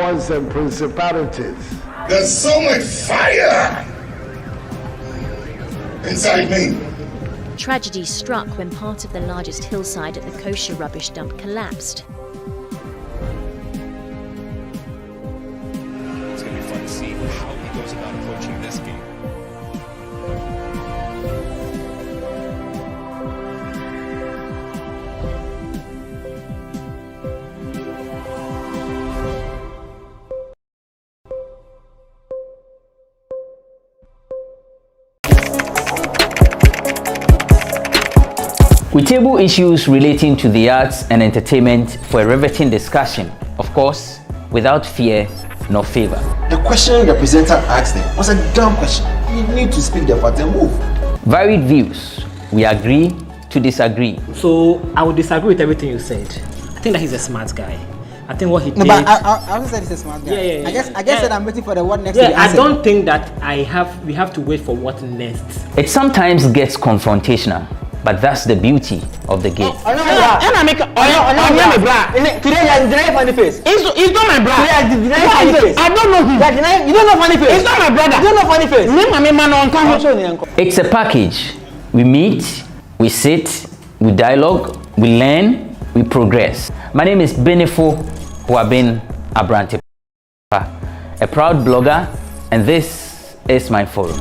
powers and principalities. There's so much fire inside me. Tragedy struck when part of the largest hillside at the kosher rubbish dump collapsed. It's going to be fun to see how he goes about approaching this game. We table issues relating to the arts and entertainment for a riveting discussion, of course, without fear nor favor. The question the presenter asked them was a dumb question. You need to speak the fact and move. Varied views. We agree to disagree. So I would disagree with everything you said. I think that he's a smart guy. I think what he did. No, but I also said he's a smart guy. Yeah. I guess that I'm waiting for the what next. Yeah, I don't think that we have to wait for what next. It sometimes gets confrontational, but that's the beauty of the game. Today you deny funny face. It's not my brother. Today you deny funny face. I don't know him. You don't know funny face. It's not my brother. You don't know funny face. It's a package. We meet, we sit, we dialogue, we learn, we progress. My name is Benefo Huabin Abrante, a proud blogger, and this is my forum.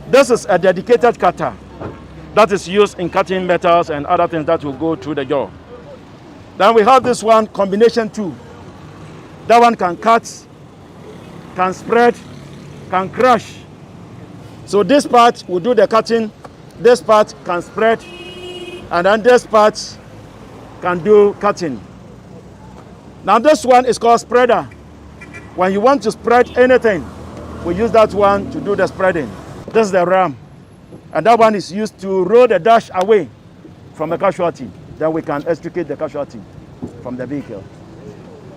This is a dedicated cutter that is used in cutting metals and other things that will go through the jaw. Then we have this one, combination 2. That one can cut, can spread, can crush. So this part will do the cutting, this part can spread, and then this part can do cutting. Now this one is called spreader. When you want to spread anything, we use that one to do the spreading. This is the ram, and that one is used to roll the dash away from a casualty. Then we can extricate the casualty from the vehicle.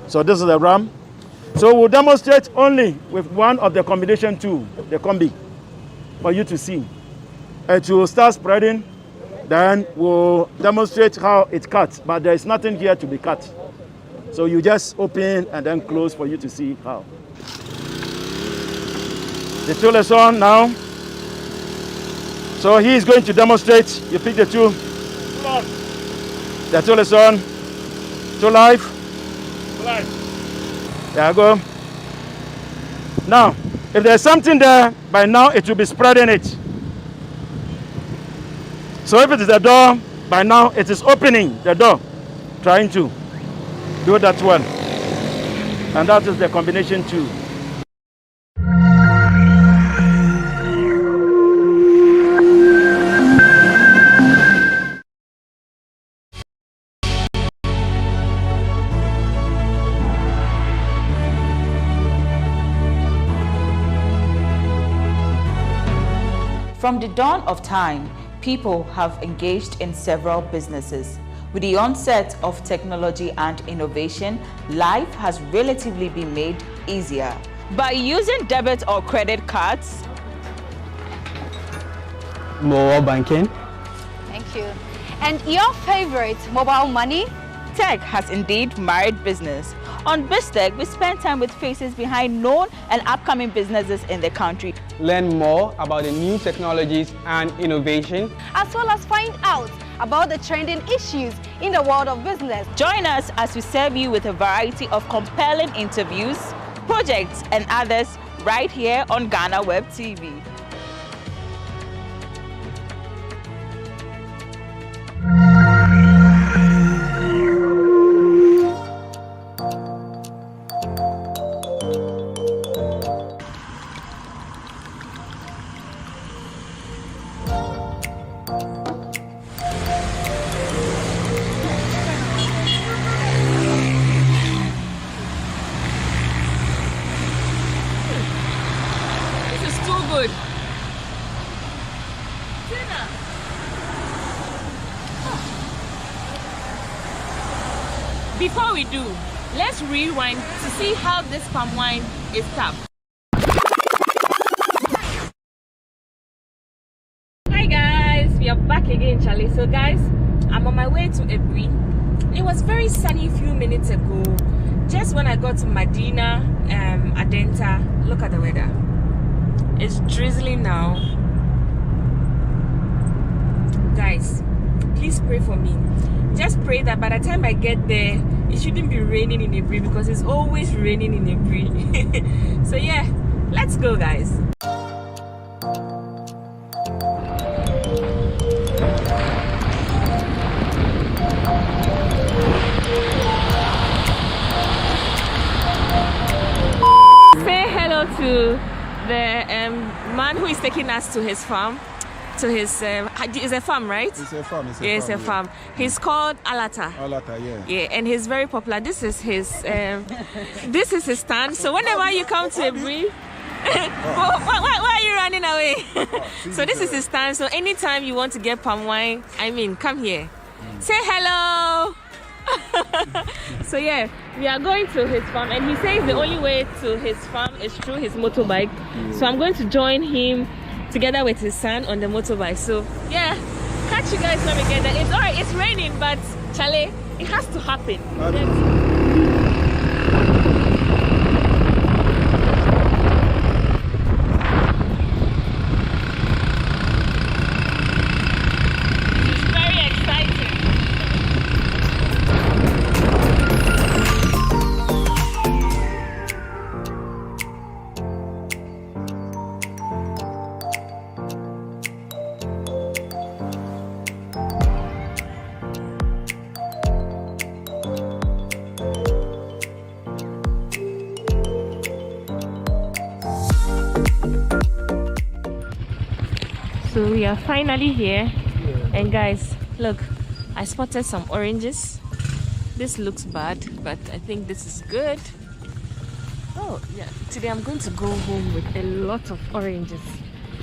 So this is the ram. So we'll demonstrate only with one of the combination 2, the combi, for you to see. It will start spreading, then we'll demonstrate how it cuts, but there is nothing here to be cut. So you just open and then close for you to see how. The tool is on now. So he is going to demonstrate. You pick the tool. The tool is on. Tool live. There you go. Now, if there's something there, by now it will be spreading it. So if it is the door, by now it is opening the door, trying to. Do that one. And that is the combination 2. From the dawn of time, people have engaged in several businesses. With the onset of technology and innovation, life has relatively been made easier. By using debit or credit cards, Mobile banking. Thank you. And your favorite, mobile money? tech has indeed married business. On BizTech, we spend time with faces behind known and upcoming businesses in the country. Learn more about the new technologies and innovation, as well as find out about the trending issues in the world of business. Join us as we serve you with a variety of compelling interviews, projects and others right here on GhanaWeb TV. Good. Before we do, let's rewind to see how this palm wine is tapped. Hi guys, we are back again, Charlie. So guys, I'm on my way to Ebri. It was very sunny a few minutes ago. Just when I got to Medina, Adenta, look at the weather. It's drizzling now. Guys, please pray for me. Just pray that by the time I get there, it shouldn't be raining in Ebri, because it's always raining in Ebri. So yeah, let's go guys. Say hello to the man who is taking us to his farm, to his it's a farm, right? It's a farm. It's a farm. Yeah. He's called Alata. Alata, yeah. Yeah, and he's very popular. This is his stand. So whenever you come to Ebri, why are you running away? So this is his stand. So anytime you want to get palm wine, I mean, come here. Say hello. So yeah, we are going to his farm, and he says the only way to his farm is through his motorbike. So I'm going to join him together with his son on the motorbike. So yeah, catch you guys when we get there. It's alright, it's raining, but Charlie, it has to happen. So we are finally here, and guys, look, I spotted some oranges. This looks bad, but I think this is good. Oh yeah, today I'm going to go home with a lot of oranges,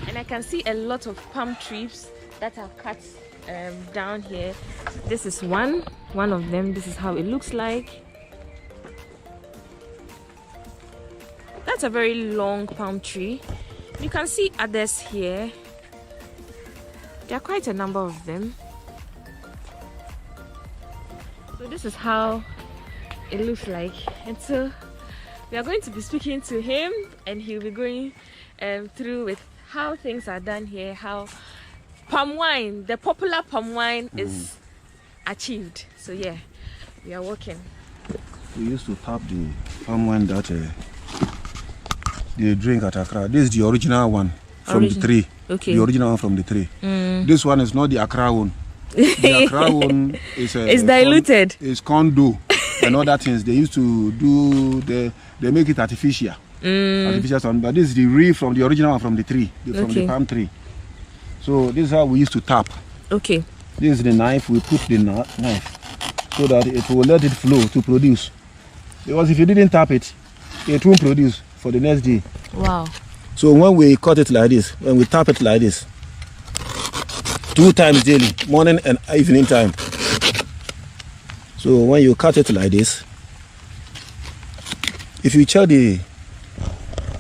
and I can see a lot of palm trees that are cut down here. This is one of them. This is how it looks like. That's a very long palm tree. You can see others here. There are quite a number of them. So this is how it looks like. And so we are going to be speaking to him, and he'll be going through with how things are done here, how palm wine, the popular palm wine, is achieved. So yeah, we are walking. We used to tap the palm wine that they drink at Accra. This is the original one from the tree. Okay. The original one from the tree. This one is not the Accra one. The Accra one is it's diluted. It's condo. and other things. They used to do they make it artificial. Artificial sound, but this is the real from the original one from the tree, from the palm tree. So this is how we used to tap. Okay. This is the knife. We put the knife so that it will let it flow to produce. Because if you didn't tap it, it won't produce for the next day. Wow. So when we cut it like this, when we tap it like this, 2 times daily, morning and evening time. So when you cut it like this, if you check this,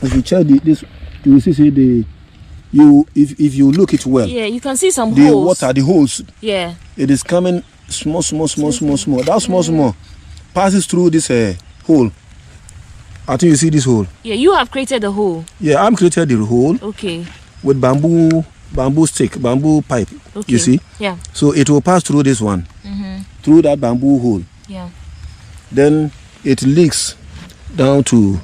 you will see if you look it well. Yeah, you can see some the holes. Water, the holes. Yeah. It is coming small. That small passes through this hole. I think you see this hole. Yeah, you have created the hole. Yeah, I'm created the hole. Okay. With bamboo stick, bamboo pipe. Okay. You see? Yeah. So it will pass through this one, through that bamboo hole. Yeah. Then it leaks down to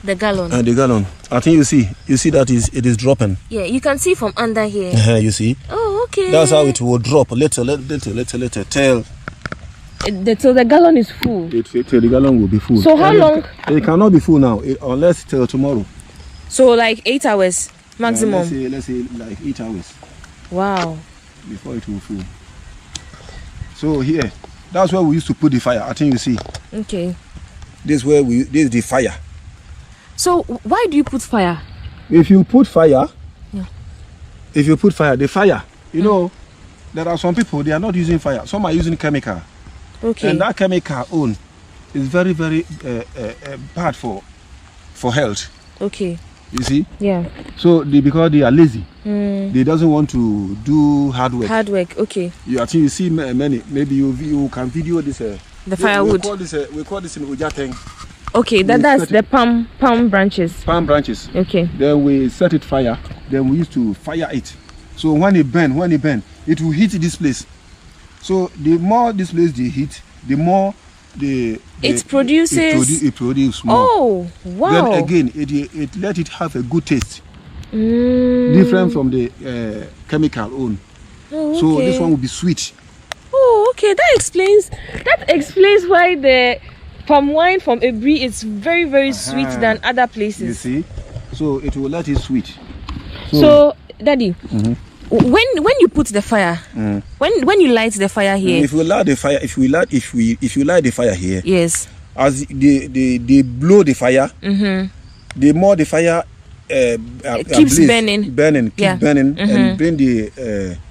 the gallon. The gallon. I think you see that it is dropping. Yeah, you can see from under here. You see? Oh, okay. That's how it will drop little till the gallon is full. Till the gallon will be full. So how long? It cannot be full now unless till tomorrow. So like 8 hours maximum. Let's say like 8 hours. Wow. Before it will full. So here, that's where we used to put the fire. I think you see. Okay. This is the fire. So why do you put fire? If you put fire, the fire, you know, there are some people, they are not using fire. Some are using chemical. Okay. And that chemical is very, very bad for health. Okay. You see? Yeah. So because they are lazy, they doesn't want to do hard work. Hard work. Okay. I think you see many. Maybe you can video this. The firewood. We call this in Ujateng. Okay, that's the palm branches. Palm branches. Okay. Then we set it fire. Then we used to fire it. So when it burn, it will hit this place. So the more this place they hit, the more it produces. It produces more. Oh, wow. Then again, it let it have a good taste. Different from the chemical own. Oh, okay. So this one will be sweet. Oh, okay. That explains why the palm wine from Ebri is very, very sweet than other places. You see? So it will let it sweet. So Daddy, when you put the fire, when you light the fire here, if you light the fire, if you light the fire here, yes, as they blow the fire, the more the fire keeps burning, and bring the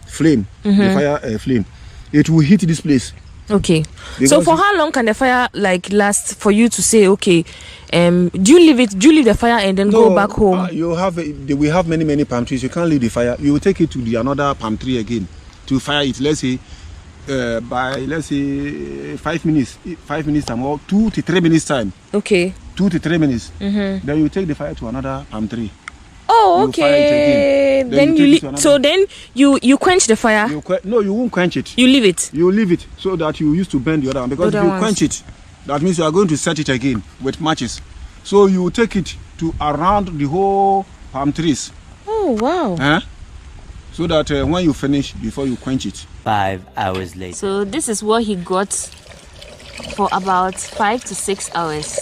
flame, the fire flame, it will hit this place. Okay. Because so for how long can the fire last for you to say, okay, do you leave the fire and then go back home? We have many palm trees. You can't leave the fire. You will take it to another palm tree again to fire it. Let's say by 5 minutes time or 2 to 3 minutes time. Okay. 2 to 3 minutes. Then you take the fire to another palm tree. Oh, okay. Then you quench the fire. No, you won't quench it. You leave it. You leave it so that you used to burn the other one. Because if you quench it, that means you are going to set it again with matches. So you take it to around the whole palm trees. Oh, wow. So that when you finish, before you quench it. 5 hours later. So this is what he got for about 5 to 6 hours.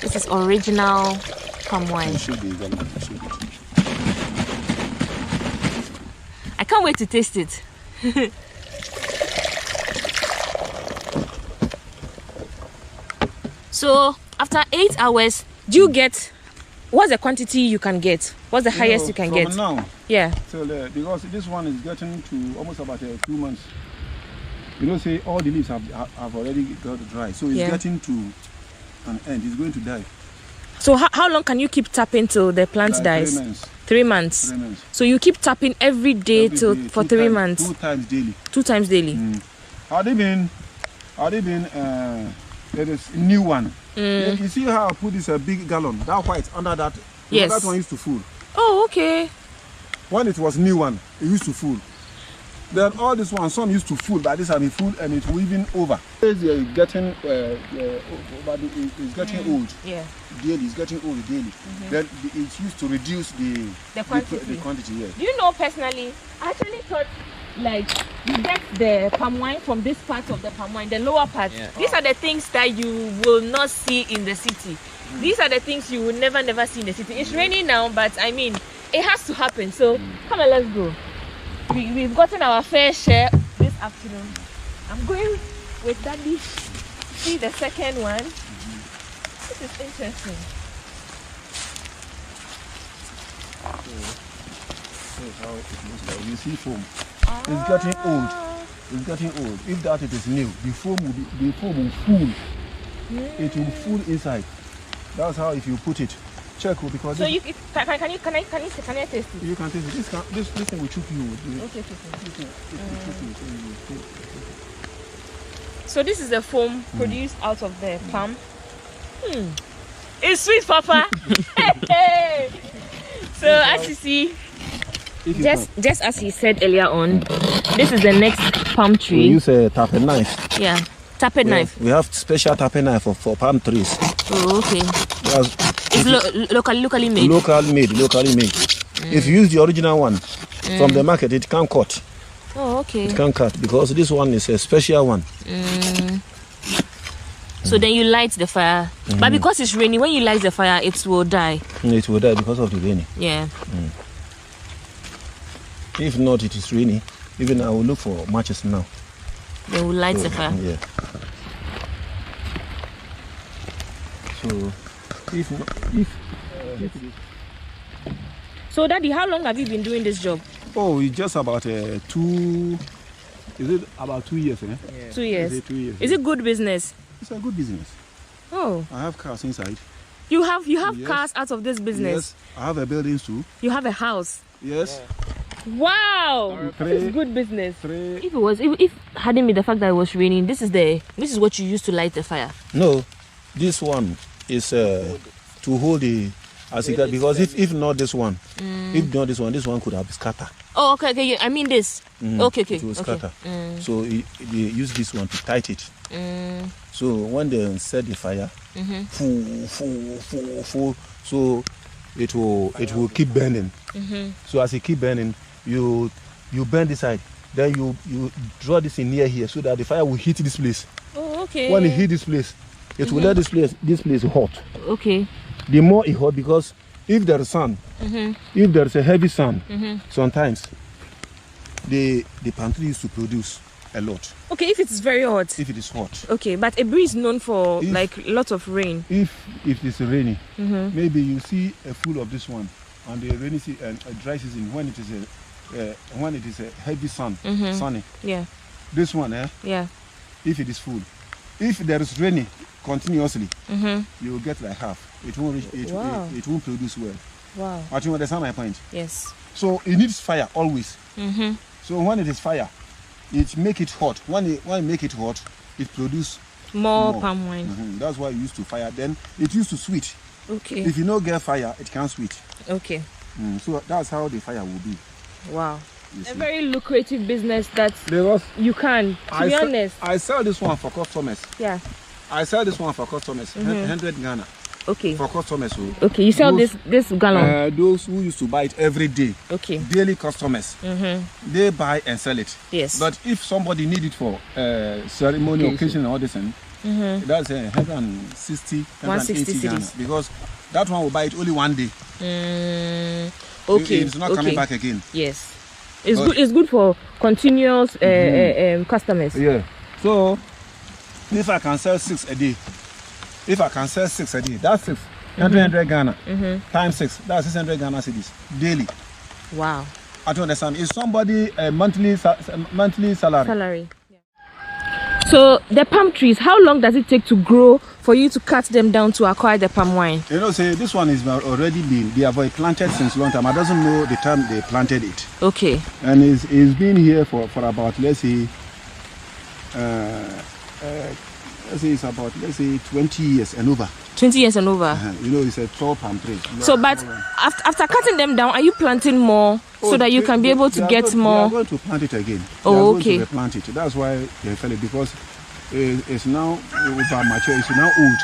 This is original palm wine. I can't wait to taste it. So after 8 hours, do you get, what's the quantity you can get? What's the highest you can get? Now, yeah. So because this one is getting to almost about 2 months. You know, say all the leaves have already got dry. So it's getting to an end. It's going to die. So how long can you keep tapping till the plant dies? 3 months. 3 months. So you keep tapping every day for 3 months. 2 times daily. 2 times daily. Had they been it is new one. You see how I put this big gallon, that white under that. Yes. That one used to full. Oh, okay. When it was new one, it used to full. Then all this one, some used to full, but this have been full and it will even over. It's getting old. Yeah. Daily, it's getting old daily. Then it's used to reduce the quantity. Yeah. Do you know personally? I actually thought like you get the palm wine from this part of the palm wine, the lower part. Yeah. These are the things that you will not see in the city. These are the things you will never see in the city. It's raining now, but I mean, it has to happen. So come on, let's go. We've gotten our fair share this afternoon. I'm going with Daddy to see the second one. This is interesting. How it looks like. You see foam. It's getting old. It's getting old. If that it is new, the foam will full. It will full inside. That's how if you put it. Check because. So can I taste it? You can taste it. This thing will choke you. Okay. So this is the foam produced out of the palm. It's sweet, Papa. Hey. So as you see, just as he said earlier on, this is the next palm tree. We use a tappet knife. Yeah, tappet knife. We have special tappet knife for palm trees. Oh, okay. It's locally made. Locally made. If you use the original one from the market, it can't cut. Oh, okay. It can't cut because this one is a special one. So then you light the fire. But because it's raining, when you light the fire, it will die. It will die because of the rain. Yeah. If not, it is rainy. Even I will look for matches now. They will light the fire. Yeah. So, So, Daddy, how long have you been doing this job? Oh, it's just about 2. Is it about 2 years? Eh? Yeah. 2 years. 2 years. Is it good business? It's a good business. Oh. I have cars inside. You have yes. Cars out of this business? Yes. I have a building too. You have a house? Yes. Wow. This is good business. If hadn't been the fact that it was raining, this is what you used to light the fire. No, this one is to hold the cigarette because if not this one, this one could have scattered. Oh, okay. I mean this. Okay. It will scatter. So they use this one to tight it. So when they set the fire, so it will keep burning. So as it keep burning, you burn this side, then you draw this in near here so that the fire will hit this place. Oh, okay. When it hit this place, it will let this place hot. Okay. The more it hot, because if there is sun, if there is a heavy sun, sometimes the palm tree used to produce a lot. Okay, if it's very hot. If it is hot. Okay, but a breeze known for like lots of rain. If it is rainy, maybe you see a full of this one on the rainy season and dry season when it is a heavy sun, sunny. Yeah. This one, yeah. If it is full, if there is raining continuously, you will get like half. It won't reach. It won't produce well. Wow. But you understand my point? Yes. So it needs fire always. So when it is fire, it make it hot. When it make it hot, it produce more palm wine. That's why it used to fire. Then it used to sweet. Okay. If you don't get fire, it can't sweet. Okay. So that's how the fire will be. Wow. A very lucrative business that you can, to be honest. I sell this one for customers. Yeah. I sell this one for customers, 100 Ghana. Okay. For customers. Okay, you sell this gallon? Those who used to buy it every day. Okay. Daily customers. They buy and sell it. Yes. But if somebody need it for ceremony, occasion, and all this, that's 160, 180 Ghana. Because that one will buy it only one day. Okay. It's not coming back again. Yes. It's good for continuous customers. Yeah. So if I can sell 6 a day, that's 6. 100 Ghana times 6, that's 600 Ghana cedis daily. Wow. I don't understand. Is somebody a monthly salary? Yeah. So the palm trees, how long does it take to grow for you to cut them down to acquire the palm wine? You know, say this one is already they have planted since long time. I doesn't know the time they planted it. Okay. And it's been here for about, let's say it's about 20 years and over. 20 years and over. You know, it's a tall palm tree. So, but after cutting them down, are you planting more so that you can be able to get more? They are going to plant it again. Oh, okay. They are going to replant it. That's why they fell it, because it's now over mature. It's now old.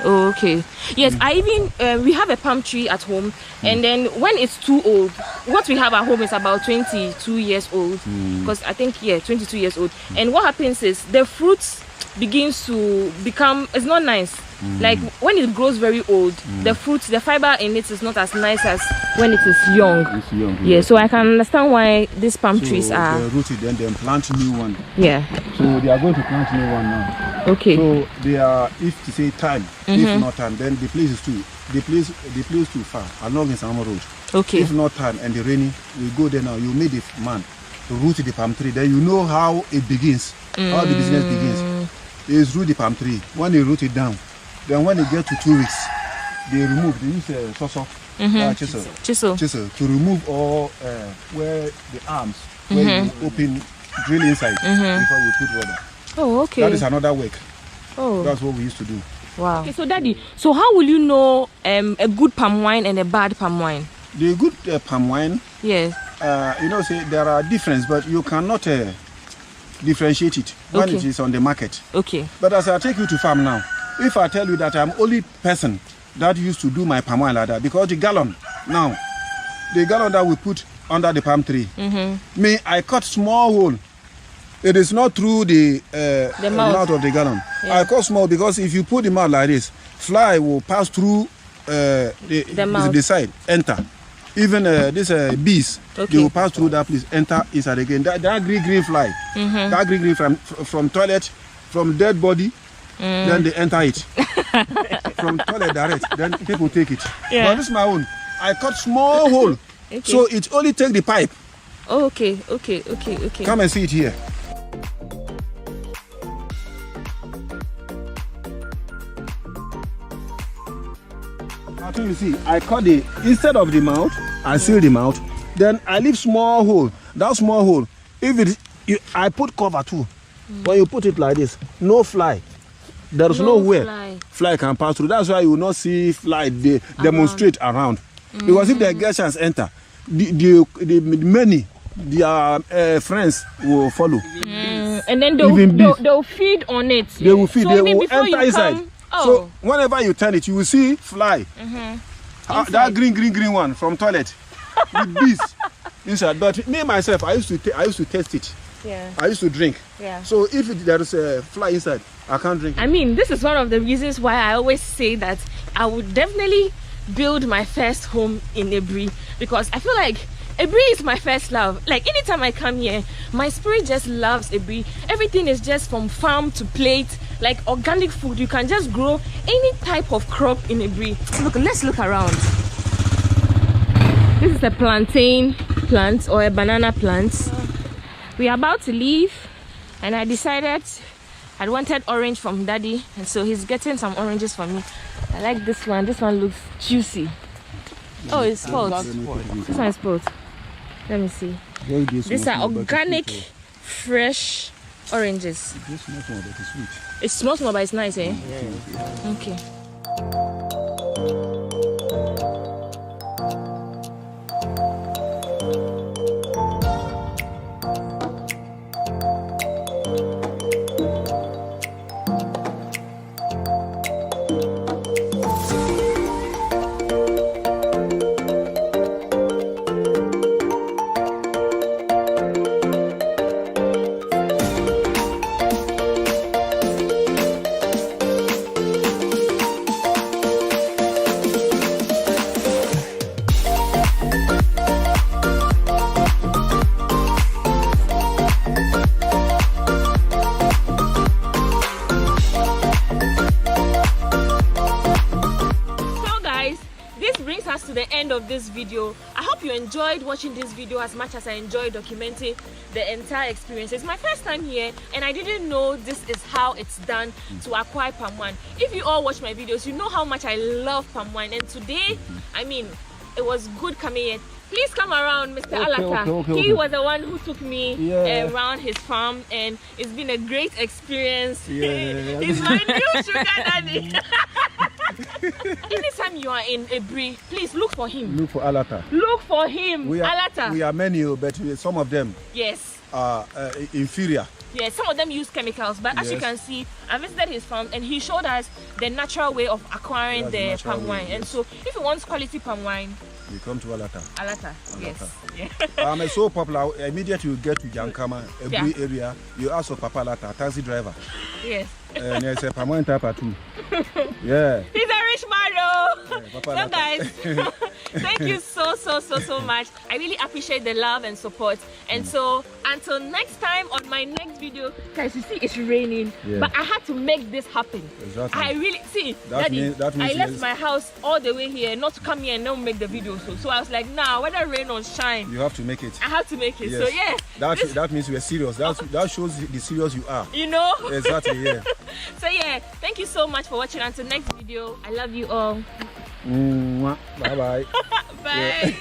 Oh, okay. Yes, I even we have a palm tree at home, and then when it's too old, what we have at home is about 22 years old. Because I think 22 years old. And what happens is the fruits begins to become, it's not nice. Like when it grows very old, the fruits, the fiber in it is not as nice as when it is young. It's young. Yeah, so I can understand why these palm trees are rooted, then they plant new one. Yeah. So they are going to plant new one now. Okay. So they are, if to say time, if not time, then the place is too too far along the Samo Road. Okay. If not time and the rainy, we go there now. You meet the man to root the palm tree. Then you know how it begins, how the business begins. Is root the palm tree. When they root it down, then when they get to 2 weeks, they use a chisel to remove all where the arms, where you open, drill inside before you put rubber. Oh, okay. That is another work. Oh. That's what we used to do. Wow. Okay, so Daddy, so how will you know a good palm wine and a bad palm wine? The good palm wine, yes. Say there are differences, but you cannot differentiate it when it is on the market. Okay. But as I take you to farm now, if I tell you that I'm only person that used to do my palm wine like that, because the gallon that we put under the palm tree, I cut small hole. It is not through the mouth of the gallon. Yeah. I cut small because if you put the mouth like this, fly will pass through the side, enter. Even these bees, they will pass through that place, enter inside again. That green fly, that green from toilet, from dead body, then they enter it. From toilet direct, then people take it. Yeah. But this is my own. I cut small hole, so it only take the pipe. Oh, okay. Come and see it here. I think you see, I cut instead of the mouth, I seal the mouth, then I leave small hole. That small hole, I put cover too. When you put it like this, no fly. There is nowhere fly can pass through. That's why you will not see fly demonstrate around. Because if the Geshans enter, the many their friends will follow. And then they'll feed on it. They will feed. So they will enter inside. So whenever you turn it, you will see fly. That green one from toilet with bees inside. But me myself, I used to test it. Yeah. I used to drink. Yeah. So if there is a fly inside, I can't drink. I mean, this is one of the reasons why I always say that I would definitely build my first home in Ebri, because I feel like Ebri is my first love. Like anytime I come here, my spirit just loves Ebri. Everything is just from farm to plate, like organic food. You can just grow any type of crop in Ebri. Look, let's look around. This is a plantain plant or a banana plant. We are about to leave, and I decided I wanted orange from Daddy, and so he's getting some oranges for me. I like this one. This one looks juicy. Oh, it's spoiled. This one is spoiled. Let me see. These are organic, fresh oranges. It's small, but it's sweet. It's small, but it's nice, eh? Yeah. Okay. To the end of this video. I hope you enjoyed watching this video as much as I enjoyed documenting the entire experience. It's my first time here, and I didn't know this is how it's done to acquire palm wine. If you all watch my videos, you know how much I love palm wine, and today, I mean, it was good coming here. Please come around, Mr. Alaka. He was the one who took me around his farm, and it's been a great experience. He's my new sugar daddy. Anytime you are in Ebri, please look for him. Look for Alata. Look for him. We are many, but some of them yes are inferior. Yeah, some of them use chemicals, but as you can see, I visited his farm and he showed us the natural way of acquiring the palm wine. And so, if you want quality palm wine, you come to Alata. Alata, yes. Yeah. It's so popular. Immediately you get to Jankama, every area, you ask for Papa Alata, taxi driver. Yes. And there's a palm wine type too. Yeah. He's a rich man, though. So guys, thank you so much. I really appreciate the love and support. And so until next time on my next video, guys, you see it's raining, but I had to make this happen. Exactly. I really see that means I left my house all the way here not to come here and not make the video. So I was like, nah, whether rain or shine, you have to make it. I have to make it. Yes. So yeah, that means we're serious. That shows the serious you are. You know. Exactly. Yeah. So yeah, thank you so much for watching. Until next video, I love you all. Bye bye. Bye.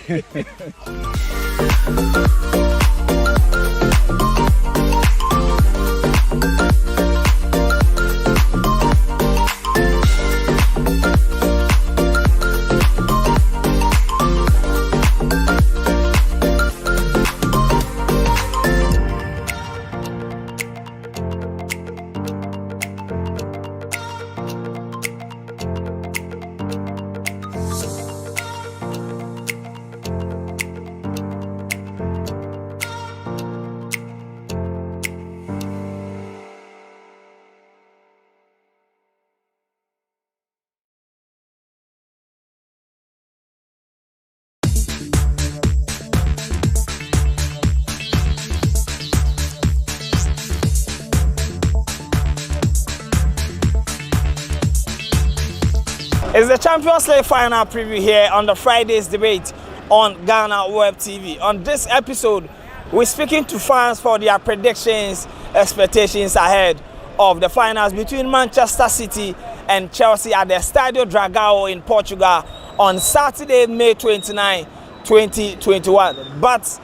It's the Champions League final preview here on the Friday's debate on GhanaWeb TV. On this episode, we're speaking to fans for their predictions, expectations ahead of the finals between Manchester City and Chelsea at the Estádio Dragão in Portugal on Saturday, May 29, 2021. But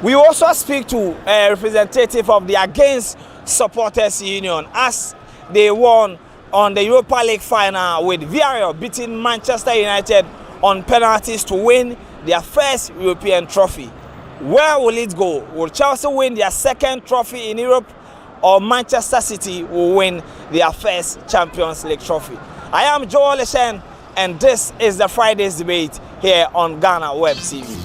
we also speak to a representative of the Against Supporters Union as they won on the Europa League final with Villarreal beating Manchester United on penalties to win their first European trophy. Where will it go? Will Chelsea win their second trophy in Europe, or Manchester City will win their first Champions League trophy? I am Joel Leshen, and this is the Friday's debate here on GhanaWeb TV.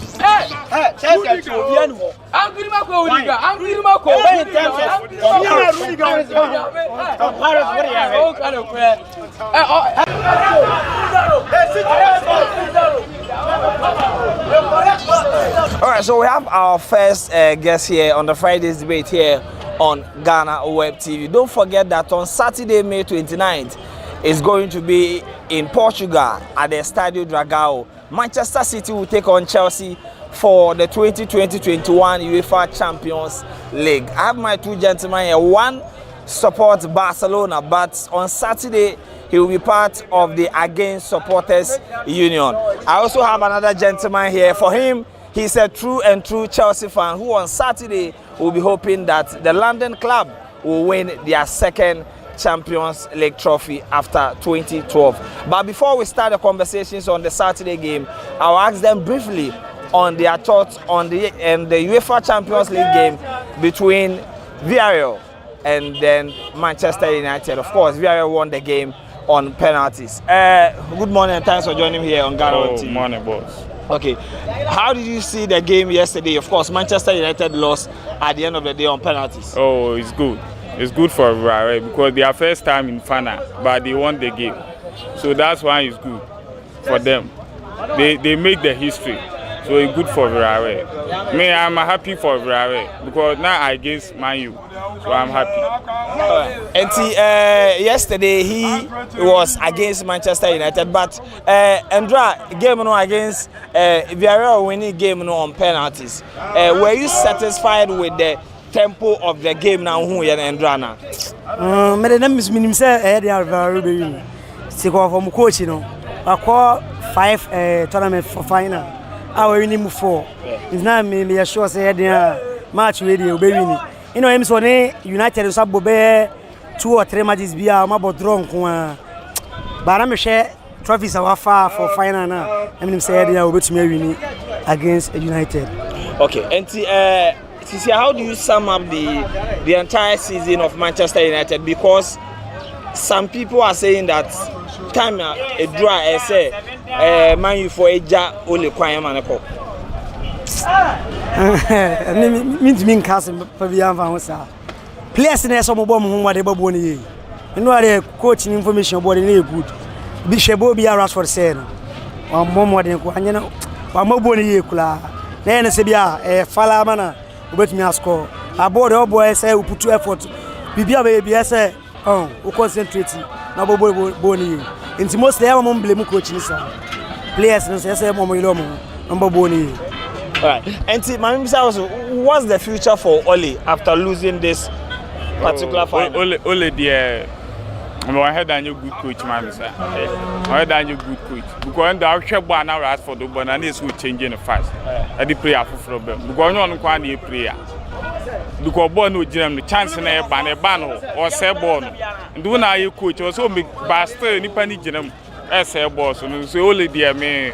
Alright, so we have our first guest here on the Friday's debate here on GhanaWeb TV. Don't forget that on Saturday, May 29th, is going to be in Portugal at the Estádio Dragão. Manchester City will take on Chelsea for the 2020-21 UEFA Champions League. I have my two gentlemen here. One supports Barcelona, but on Saturday he will be part of the Against Supporters Union. I also have another gentleman here. For him, he's a true Chelsea fan who on Saturday will be hoping that the London club will win their second Champions League trophy after 2012. But before we start the conversations on the Saturday game, I'll ask them briefly on their thoughts on the UEFA Champions League game between Villarreal and then Manchester United. Of course, Villarreal won the game on penalties. Good morning and thanks for joining me here on GhanaWeb TV. Good morning, boss. Okay, how did you see the game yesterday? Of course, Manchester United lost at the end of the day on penalties. Oh, it's good. It's good for Villarreal because their first time in final, but they won the game. So that's why it's good for them. They make the history. So it's good for Villarreal. Me, I'm happy for Villarreal because now I against Man U. So I'm happy. And yesterday he was against Manchester United, but Andra game against Villarreal winning game on penalties. Were you satisfied with the tempo of the game now? Who you Andra now? My name is Minimse. They are very good. Siko from coach, you know. I call 5 tournament for final. I will win 4. It's not me sure say they match ready will be winning. You know, I'm so United is about 2 or 3 matches be I'm about drunk. But I'm share trophies are far for final now. I mean say they will be winning against United. Okay, and Sisi, how do you sum up the entire season of Manchester United? Because some people are saying that time a draw, I say, Man U for Eja only kwanya manako. Me cast for the Anva. Players in some bomb whom what they boboni. You know, the coaching information about the good. Bishop be a rush for sale. Or more than Quanya, or more bony kula. Then Sebia, a Falamana, with me a score. I bought all boys say who put 2 effort. Bibia baby, I say, oh, who concentrating. Now, Boni. Into mostly I'm on blame coaching. Players and say, Momo, number Boni. Alright, and my what's the future for Oli after losing this particular final? Ole dear, I had a new good coach, man. I had a new good coach. Because the actual one hour asked for the bananas will change in fast. I did play for problem. Because on one prayer. Because born with the chance in a ban or say born. And do now you coach also make bastard any panic general as a boss. So only dear me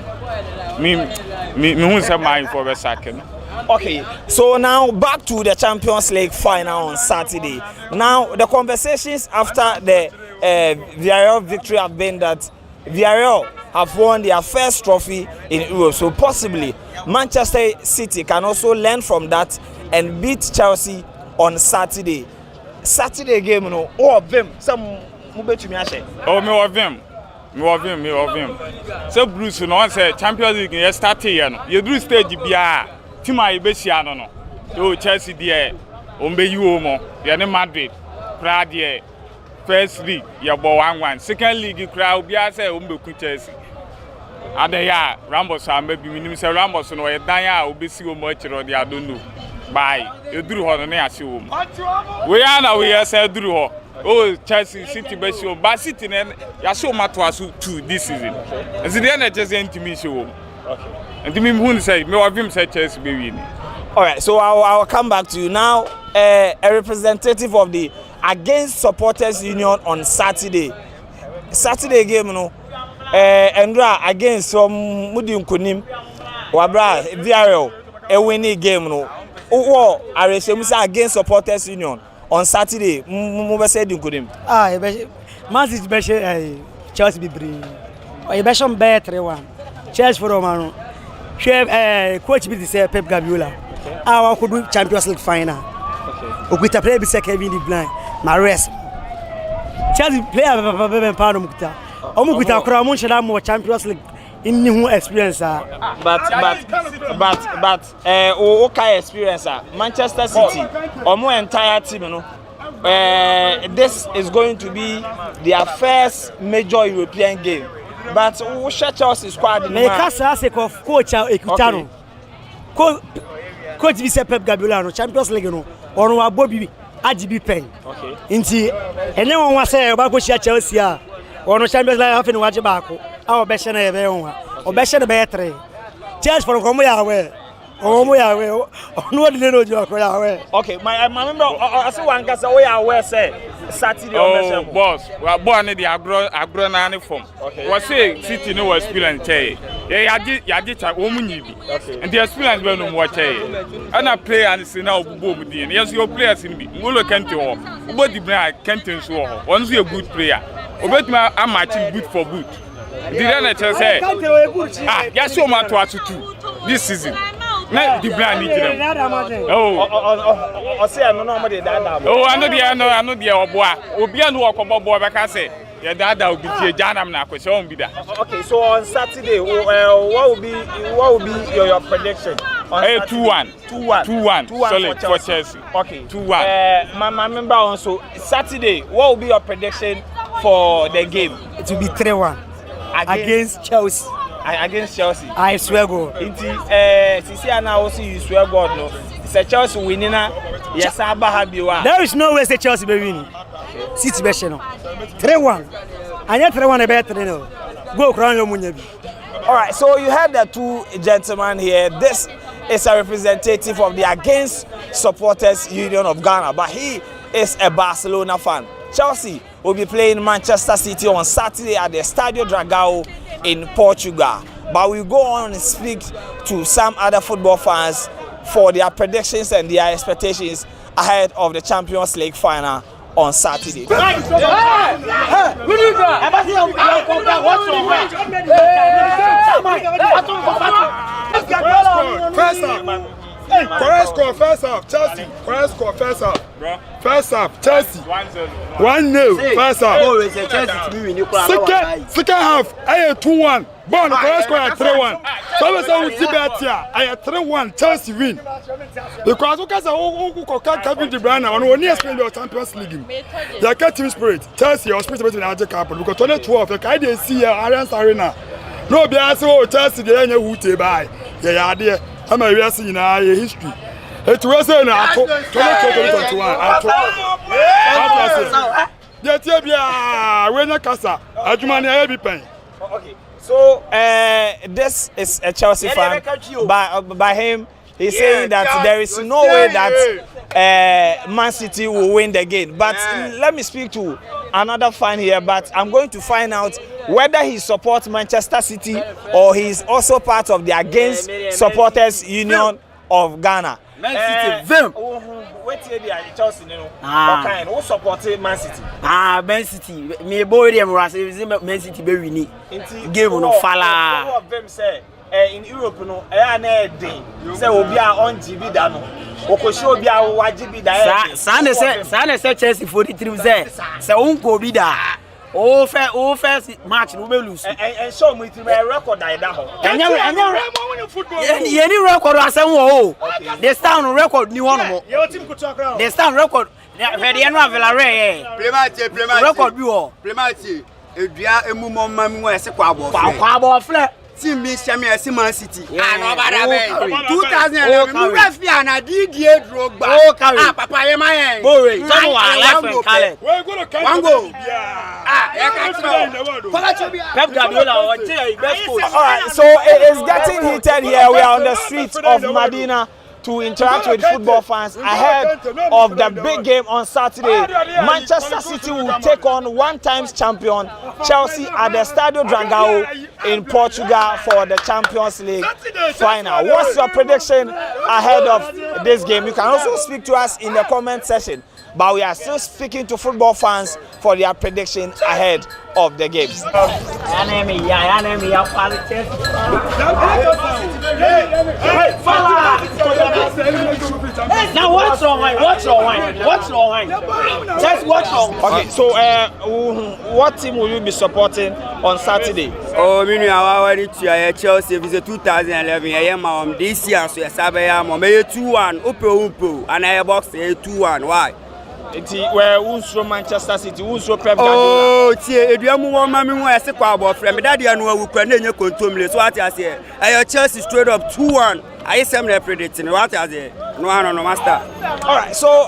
who's a mind for a second. Okay, so now back to the Champions League final on Saturday. Now the conversations after the Villarreal victory have been that Villarreal have won their first trophy in Europe. So possibly Manchester City can also learn from that and beat Chelsea on Saturday. Saturday game, you know, all of them. Some oh, me of them. Me of him. So Bruce, no one say Champions League you start here. You do stage bia. Team I be see no. So Chelsea there, ombe you omo. You are Madrid. Crowd there. First league, you bo 1-1. Second league, crowd bia say ombe ku Chelsea. Ade ya Rambos are maybe minimum say Rambos no e dan ya obe si omo chiro dey I don't know. Bye. You do ho no na ase omo. We are na we say do ho. Oh, Chelsea City best show, but City then you show Matwasu 2 this season. And the end just into me show. Okay. And to me who say me of him say Chelsea be winning. All right, so I'll come back to you now. A representative of the Against Supporters Union on Saturday. Saturday game, you know. Andra against some Mudim Kunim, Wabra Villarreal, a winning game, you know. Oh, I Against Supporters Union. On Saturday, move said you couldn't. Man City Chelsea be bring. You be some better one. Chelsea for Romano. Coach be say Pep Guardiola. I could do Champions League final. Okay. We play be second in the blind. My rest. Chelsea player be part of Mukta. Omukuta kura mun shada mo Champions League in new experience. But okay experience. Manchester City, our entire team, you know. This is going to be their first major European game. But Chelsea squad. Me kasa se ko coach Ekutano. Coach Vice Pep Guardiola no Champions League no. Onu wa Bobby AGB pen. Okay. Inti ene won wa say ba ko Chelsea a. Onu Champions League hafi no waje ba ko. A obehye na ye be won. Obehye na be 3. Chelsea for komo ya we. Omo ya we. Onu odi no jo ko ya we. Okay, my member I say one kasa we ya we say Saturday oh boss, we born the agro na ni form. Okay. We say City no experience che. Yaji cha omunyi bi. Okay. And the experience be no mo che. And I play and say na obubo mu din. Yes your players in bi. Ngolo Kante ho. Ubo di bra Kante so ho. Once you a good player. Obetuma am matching boot for boot. The NHL say yes so much to 2 this season. Na the brand need them. Oh, say I no dey dada. Oh, I know the oboa. Obi anu okobo boy be ka say. Your dada will be here Janam na question won't be there. Okay, so on Saturday, what will be your prediction? 2-1 solid for Chelsea. Okay. 2-1. My member also Saturday, what will be your prediction for the game? It will be 3-1 against Chelsea. Against Chelsea. I swear God. Sisi ana also you swear God no. Say Chelsea winning na yes aba habiwa. There is no way say Chelsea be winning. City be no. 3-1. Anya 3-1 e be 3 no. Go crown your munyabi. All right, so you heard the two gentlemen here. This is a representative of the Against Supporters Union of Ghana, but he is a Barcelona fan. Chelsea will be playing Manchester City on Saturday at the Estadio Dragao in Portugal. But we'll go on and speak to some other football fans for their predictions and their expectations ahead of the Champions League final on Saturday. First half, Chelsea. First half, Chelsea. 1-0. First half. Second half, I 2-1. Born first score at 3-1. So we say we see better. I 3-1. Chelsea win. Because because who can Kevin De Bruyne and we need spend your Champions League. They get team spirit. Chelsea or spirit in Ajax Cup because 22 of the see here Allianz Arena. No be as Chelsea dey anya who te buy. Yeah there. I'm a real in our history. It was in 2021. Okay, so this is a Chelsea fan. By him, he's saying that there is no way that Man City will win the game. But let me speak to another fan here. But I'm going to find out whether he supports Manchester City or he's also part of the Against Supporters Union of Ghana. Man City, them. Wait till they are Chelsea, you know. Who supported Man City? Man City. Me boy them was Man City be winning. Game no fala. Some of them say in Europe no, na day. Say obi a on GB da no. Okoshi obi a wa GB da. Sa say Chelsea 43 say unko obi da. First match no be lose. And show me to my record that ho. Any record asem wo. The stand record ni one mo. Your team could talk around. The stand record. Ready no Villarreal. Play record bi wo. Play match. Edua emumo mami wo ese kwa abo. Kwa abo fle. Team me Shami ese Man City. No bada be. 2011 we referee na Didier Drogba. Papa ye man. Boy, so life and Calais. One go. Pep Guardiola best coach. All right, so it is getting heated here. We are on the streets of Medina to interact with football fans ahead of the big game on Saturday. Manchester City will take on one-time champion Chelsea at the Estádio Dragão in Portugal for the Champions League final. What's your prediction ahead of this game? You can also speak to us in the comment section. But we are still speaking to football fans for their prediction ahead of the games. Now what's wrong? Just what's wrong? Okay, so what team will you be supporting on Saturday? Oh, me I want to Chelsea. It's 2011. I am this year, so yes, I am 2-1. Upo, and I box 2-1. Why? Where Unstro Manchester City, Unstro Pep Guardiola. Oh, Eduamu mami mo ese kwa abo frem. Me daddy anu awu kwa na enye kontomle. So what I say? I Chelsea straight up 2-1. ISM they predicting. What I say? No master. All right. So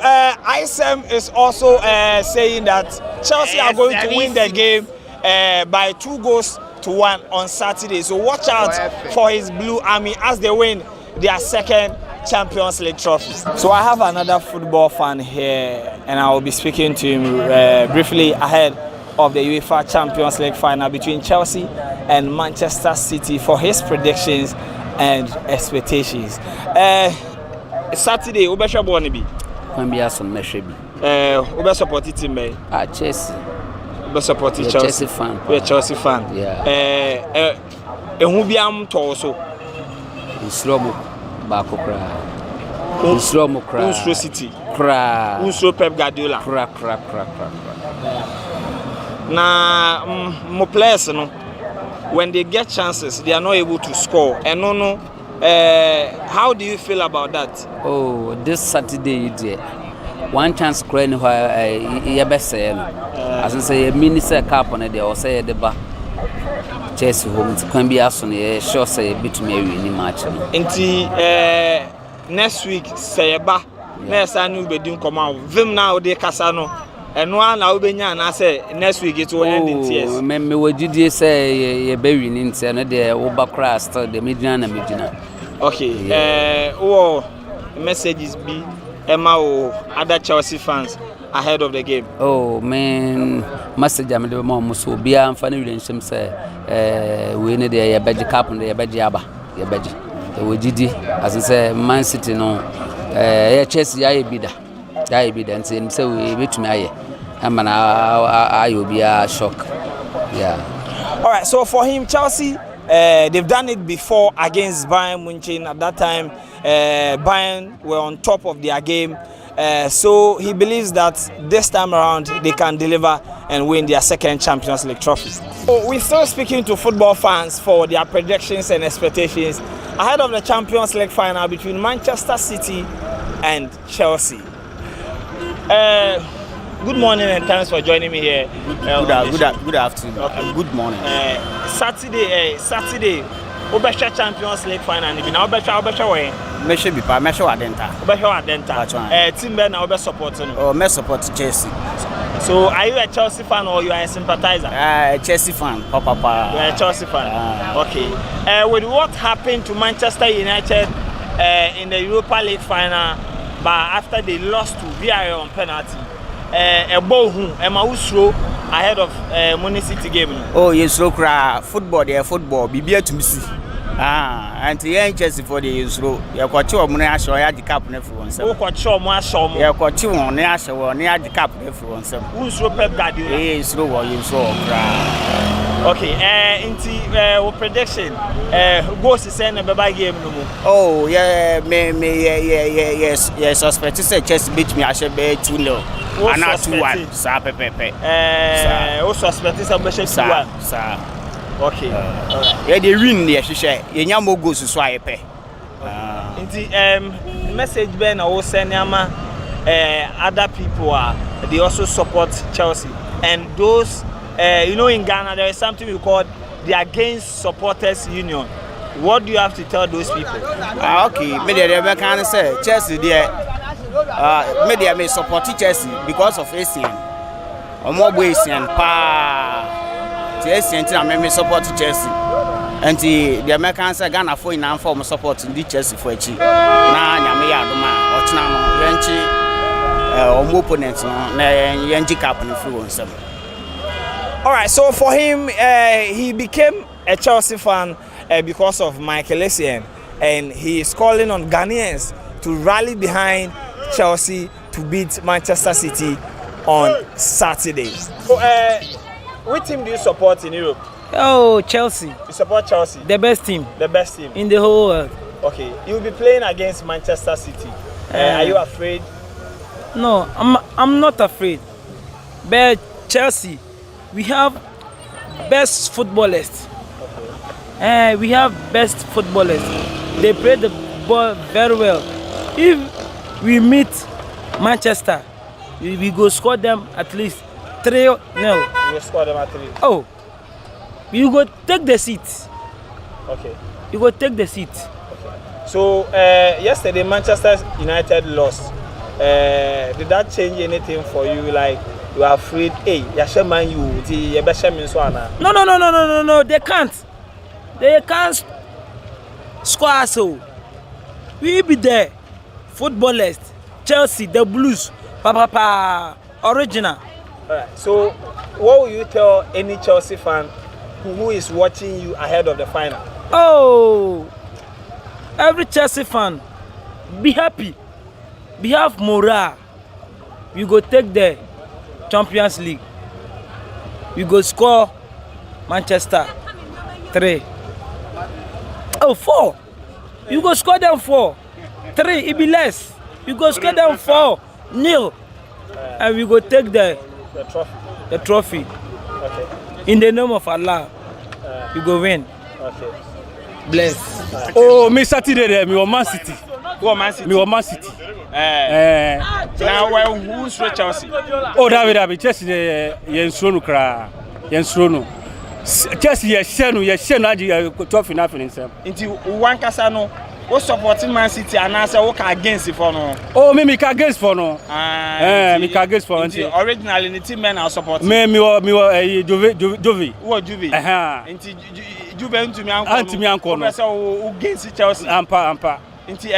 ISM is also saying that Chelsea are going to win the game by 2-1 on Saturday. So watch out for his Blue Army as they win their second Champions League trophies. So I have another football fan here and I will be speaking to him briefly ahead of the UEFA Champions League final between Chelsea and Manchester City for his predictions and expectations. Saturday, Ube Shabo Nibi? Kwambiason Meshebi. Ube support team me? Chelsea. Ube support Chelsea. Chelsea fan. We're Chelsea fan. Yeah. Who be am to also? Slomo. Bako kra. Unstro kra. Unstro City. Kra. Unstro Pep Guardiola. Kra. Na mo players no when they get chances they are not able to score. And no how do you feel about that? Oh, this Saturday one chance crying where you best say as I say minister cup on it or say the ba Chelsea home can be as on a sure say bit me win match. Until next week say ba next anu be doing come out vim now de kasano and one now be and say next week it will end in tears. Me what you say ye be winning say no dey over crash the Medina. Okay. Messages be Emma or other Chelsea fans ahead of the game. Oh man, message am the mom so bia am fan relationship say we need the badge cap and the badge aba. wojidi as say Man City no Chelsea aye bida and say we betumi aye am na ayo bia shock. Yeah. All right, so for him, Chelsea, they've done it before against Bayern Munich. At that time, Bayern were on top of their game. So he believes that this time around they can deliver and win their second Champions League trophy. So we're still speaking to football fans for their predictions and expectations ahead of the Champions League final between Manchester City and Chelsea. Good morning and thanks for joining me here. Good afternoon. Okay. Good morning. Saturday, Obesha Champions League final. Ni na Obesha way. Mesha Adenta. Obesha Adenta. Team Ben na Obe support no. Oh, me support Chelsea. So are you a Chelsea fan or you are a sympathizer? Chelsea fan. Papa. You are a Chelsea fan. Okay. With what happened to Manchester United in the Europa League final, but after they lost to VAR on penalty. A ball ahead of Money City game. Oh yes, football be to see. And the Chelsea for the Israel. You got two money show ya the cap never once. Oh, got show more show. You got two money show near the cap never once. Who's Pep Guardiola? Yes, you saw. Okay, into prediction. Goes to send a baby game no more. Oh yeah, yes. Suspect to say Chelsea beat me. I should be 2-0. And not 2-1. Sir, Pepe. Also suspect is a bishop. Sir. Okay. Yeah, they win there. She say. You nyamo goes to swipe. Into message Ben I will send yama. Other people they also support Chelsea and those. In Ghana there is something we call the Against Supporters Union. What do you have to tell those people? Okay, maybe they can say Chelsea there. Maybe may support Chelsea because of ASEAN. Or more ASEAN pa. Chelsea I may support Chelsea. And the Americans say Ghana for in form support the Chelsea for chi. Na nyame ya doma ochina no yenchi opponents no na yenchi cap no free onsem. All right, so for him, he became a Chelsea fan because of Michael Essien, and he is calling on Ghanaians to rally behind Chelsea to beat Manchester City on Saturday. So, which team do you support in Europe? Oh, Chelsea. You support Chelsea? The best team. The best team? In the whole world. Okay, you'll be playing against Manchester City. Are you afraid? No, I'm not afraid. But Chelsea, we have best footballers. We have best footballers. They play the ball very well. If we meet Manchester, we go score them at least 3-0. You will score them at 3. Oh, you go take the seat. Okay. You go take the seat. Okay. So yesterday Manchester United lost. Did that change anything for you? Like you are afraid? Hey, Yashaman, No. They can't. They can't score so. We be there. Footballers, Chelsea, the Blues, original. Alright. So, what will you tell any Chelsea fan who is watching you ahead of the final? Oh, every Chelsea fan, be happy. We have morale. We go take the Champions League. We go score Manchester 3. Oh, 4. You go score them 4. 3, it be less. You go score them 4-0. And we go take the trophy. Okay. In the name of Allah, you go win. Okay. Bless. Oh, me Saturday there, me Man City. Go Man City. Me wa Man City. Now well, who's for Chelsea? Oh, David, Chelsea yensrono kra. Yensrono. Chelsea yeshenu agi trophy na finish them. Inti one kasa no, we supporting Man City and I say we can against for no. Oh, me can against for no. Me can against for no. Originally the team men are supporting. Me Jovi. What Jovi? Inti Juve Antimi anko no. So who against Chelsea? Ampa. Inti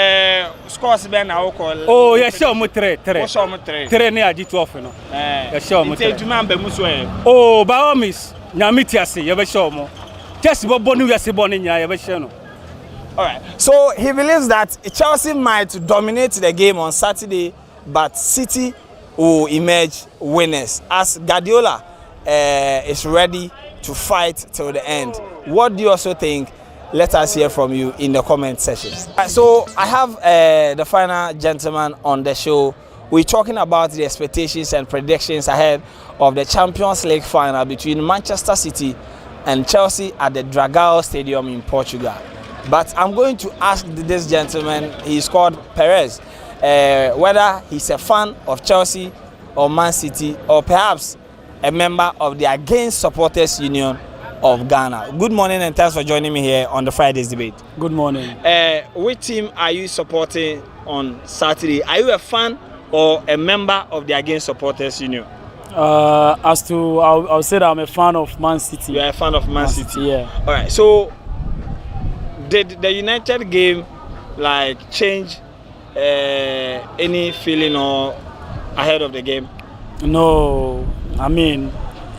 scores ben na call. Oh, you show me 3. We show me 3. 3 ne agi 12 no. You show me 3. Inti Juma be muso e. Oh, by all means, nyamiti ase, you be show mo. Chelsea bo bonu we ase bonu nya, you be show no. All right. So he believes that Chelsea might dominate the game on Saturday, but City will emerge winners as Guardiola is ready to fight till the end. What do you also think? Let us hear from you in the comment section. So I have the final gentleman on the show. We're talking about the expectations and predictions ahead of the Champions League final between Manchester City and Chelsea at the Dragao Stadium in Portugal. But I'm going to ask this gentleman, he's called Perez, whether he's a fan of Chelsea or Man City, or perhaps a member of the Against Supporters Union of Ghana. Good morning and thanks for joining me here on the Friday's debate. Good morning. Which team are you supporting on Saturday? Are you a fan or a member of the Against Supporters Union? I'll say that I'm a fan of Man City. You're a fan of Man City? Yeah. All right. So did the United game like change any feeling or ahead of the game? No, I mean,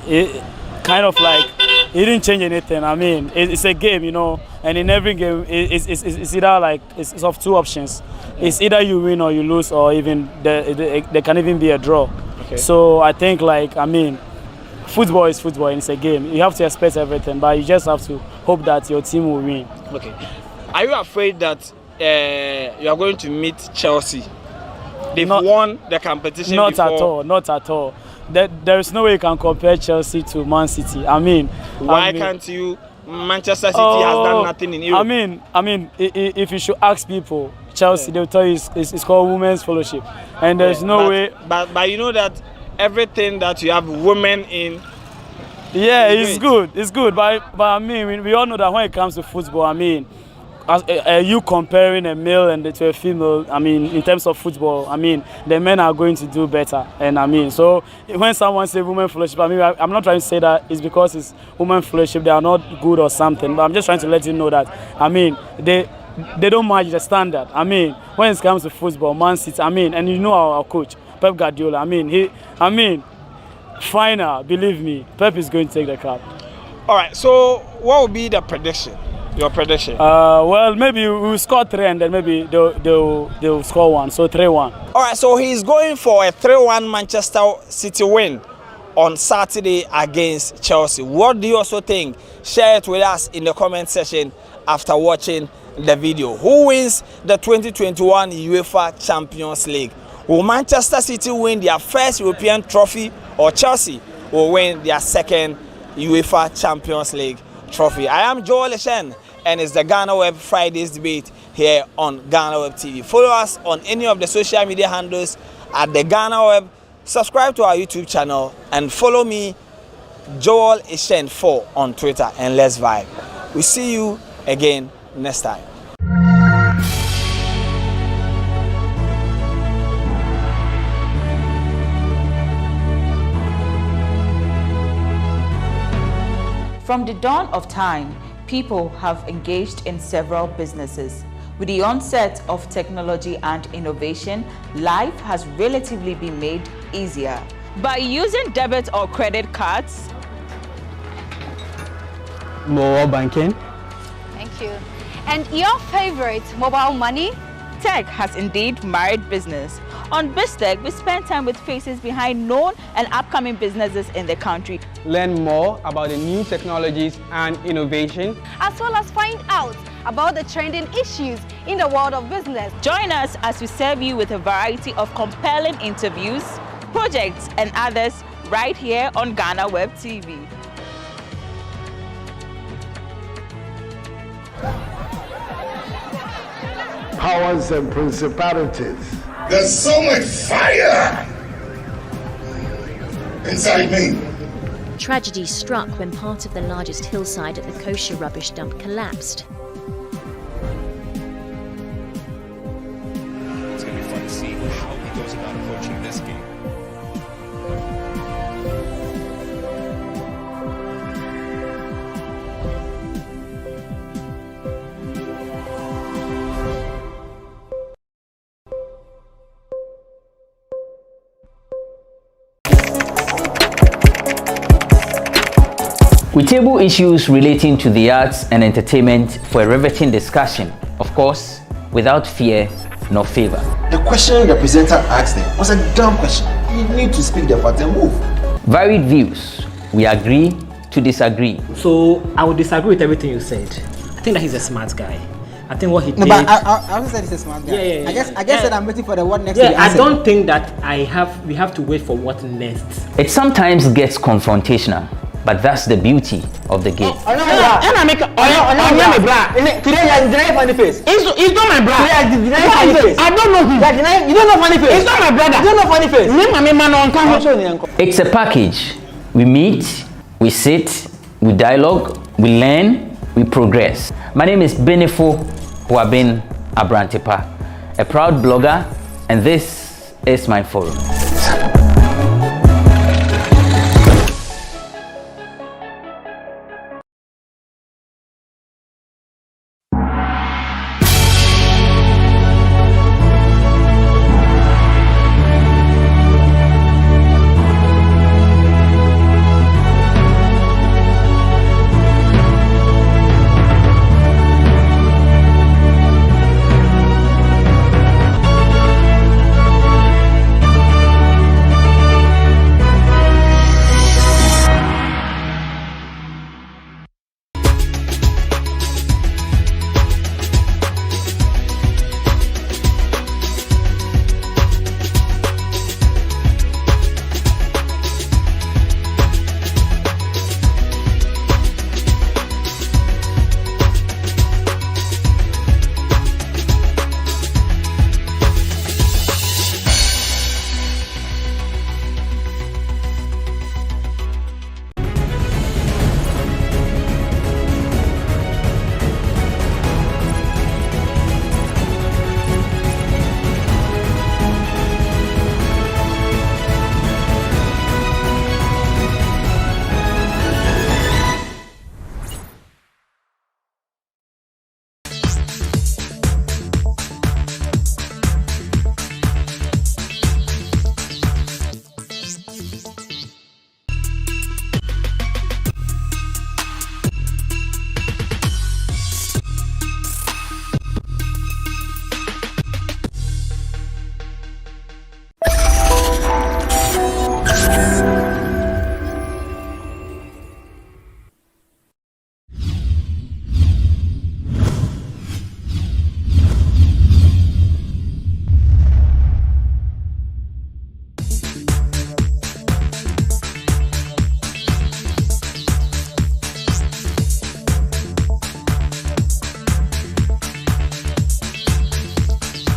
it kind of like it didn't change anything. I mean, it's a game, you know, and in every game, it's either like it's of two options. It's either you win or you lose, or even there can even be a draw. Okay. So I think, like, I mean, football is football and it's a game. You have to expect everything, but you just have to hope that your team will win. Okay. Are you afraid that you are going to meet Chelsea? They've won the competition Not before. at all, not at all. There is no way you can compare Chelsea to Man City. I mean, why can't you? Manchester City has done nothing in Europe. I mean, if you should ask people, Chelsea, they'll tell you it's called Women's Fellowship, and there's no way. But you know that everything that you have women in. Yeah, it's good. It's good. But I mean, we all know that when it comes to football, I mean, you comparing a male and to a female, I mean, in terms of football, I mean, the men are going to do better. And I mean, so when someone says women fellowship, I mean, I'm not trying to say that it's because it's women fellowship, they are not good or something, but I'm just trying to let you know that, I mean, they don't match the standard. I mean, when it comes to football, Man City, I mean, and you know our coach, Pep Guardiola, I mean, final, believe me, Pep is going to take the cup. All right, so what will be the prediction? Your prediction? Well, maybe we'll score 3 and then maybe they'll score 1. So 3-1. All right, so he's going for a 3-1 Manchester City win on Saturday against Chelsea. What do you also think? Share it with us in the comment section after watching the video. Who wins the 2021 UEFA Champions League? Will Manchester City win their first European trophy, or Chelsea will win their second UEFA Champions League trophy? I am Joel Eshen, and it's the GhanaWeb Fridays debate here on GhanaWeb TV. Follow us on any of the social media handles at the GhanaWeb. Subscribe to our YouTube channel and follow me, Joel Eshen 4 on Twitter, and let's vibe. We'll see you again next time. From the dawn of time, people have engaged in several businesses. With the onset of technology and innovation, life has relatively been made easier. By using debit or credit cards, mobile banking. Thank you. And your favorite, mobile money? Tech has indeed married business. On BizTech, we spend time with faces behind known and upcoming businesses in the country. Learn more about the new technologies and innovation, as well as find out about the trending issues in the world of business. Join us as we serve you with a variety of compelling interviews, projects, and others right here on GhanaWeb TV. Powers and principalities. There's so much fire inside me. Tragedy struck when part of the largest hillside at the kosher rubbish dump collapsed. It's going to be fun to see how he goes about approaching this game. We table issues relating to the arts and entertainment for a riveting discussion. Of course, without fear nor favor. The question the presenter asked them was a dumb question. You need to speak the fact and move. Varied views. We agree to disagree. So I would disagree with everything you said. I think that he's a smart guy. I think what he did. No, but I also said he's a smart guy. Yeah. I guess that I'm waiting for the what next. Yeah, I don't think that we have to wait for what next. It sometimes gets confrontational, but that's the beauty of the game. Today you're denying funny face. It's not my brother. Today you're denying funny face. I don't know him. You don't know funny face. It's not my brother. You don't know funny face. It's a package. We meet, we sit, we dialogue, we learn, we progress. My name is Benefo Huabin Abrantepa, a proud blogger, and this is my forum.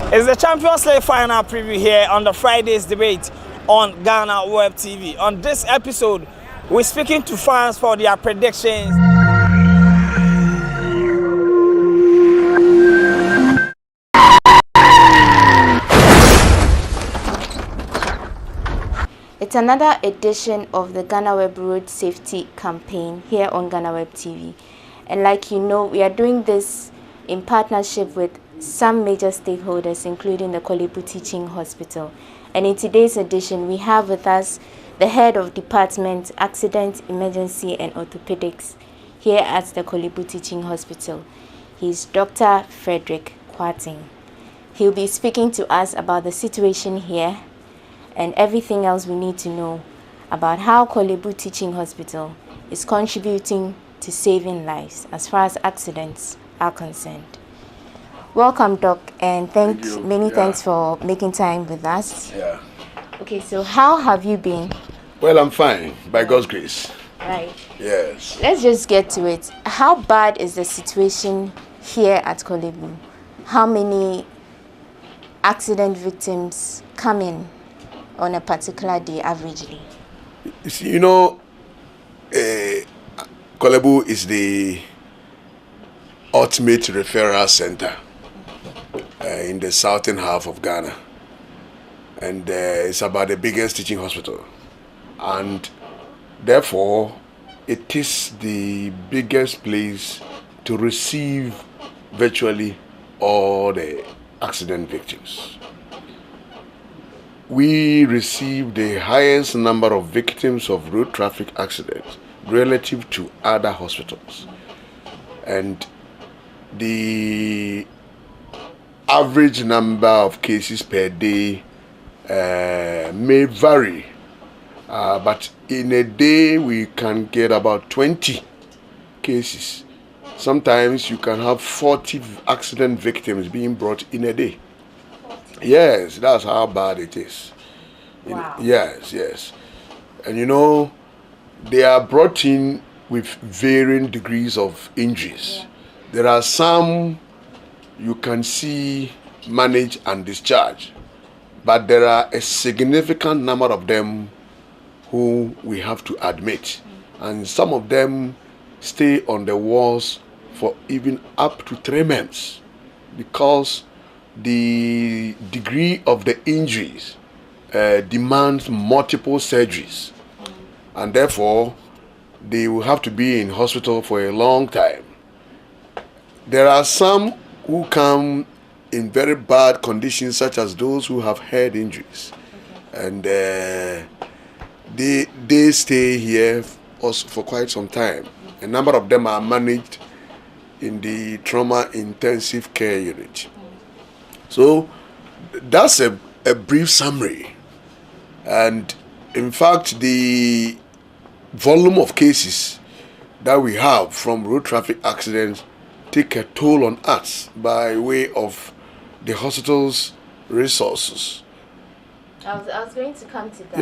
It's the Champions League final preview here on the Friday's debate on GhanaWeb TV. On this episode, we're speaking to fans for their predictions. It's another edition of the GhanaWeb Road Safety Campaign here on GhanaWeb TV. And like you know, we are doing this in partnership with some major stakeholders, including the Kolebu Teaching Hospital. And in today's edition, we have with us the head of Department Accident, Emergency and Orthopedics here at the Kolebu Teaching Hospital. He's Dr. Frederick Kwarting. He'll be speaking to us about the situation here and everything else we need to know about how Kolebu Teaching Hospital is contributing to saving lives as far as accidents are concerned. Welcome, Doc, and many thanks for making time with us. Yeah. Okay, so how have you been? Well, I'm fine, by God's grace. Right. Yes. Let's just get to it. How bad is the situation here at Kolebu? How many accident victims come in on a particular day, averagely? You see, Kolebu is the ultimate referral center in the southern half of Ghana, and it's about the biggest teaching hospital, and therefore it is the biggest place to receive virtually all the accident victims. We receive the highest number of victims of road traffic accidents relative to other hospitals, and the average number of cases per day may vary, but in a day we can get about 20 cases. Sometimes you can have 40 accident victims being brought in a day. Yes, that's how bad it is. Wow. Yes. And you know, they are brought in with varying degrees of injuries. There are some you can see manage and discharge, but there are a significant number of them who we have to admit, and some of them stay on the wards for even up to 3 months because the degree of the injuries demands multiple surgeries, and therefore they will have to be in hospital for a long time. There are some who come in very bad conditions, such as those who have head injuries, and they stay here also for quite some time. A number of them are managed in the trauma intensive care unit. So that's a brief summary, and in fact the volume of cases that we have from road traffic accidents take a toll on us by way of the hospital's resources. I was going to come to that.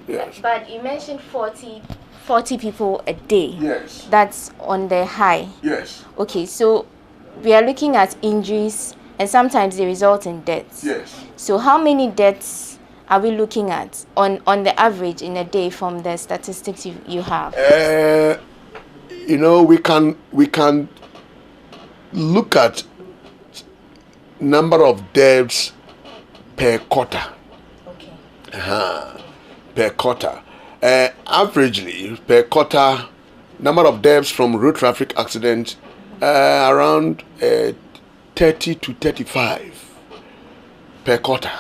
Yes. But you mentioned 40 people a day. Yes. That's on the high. Yes. Okay, so we are looking at injuries, and sometimes they result in deaths. Yes. So how many deaths are we looking at on the average in a day from the statistics you have? You know, we can look at number of deaths per quarter. Okay. Per quarter. Averagely, per quarter, number of deaths from road traffic accidents around 30 to 35 per quarter.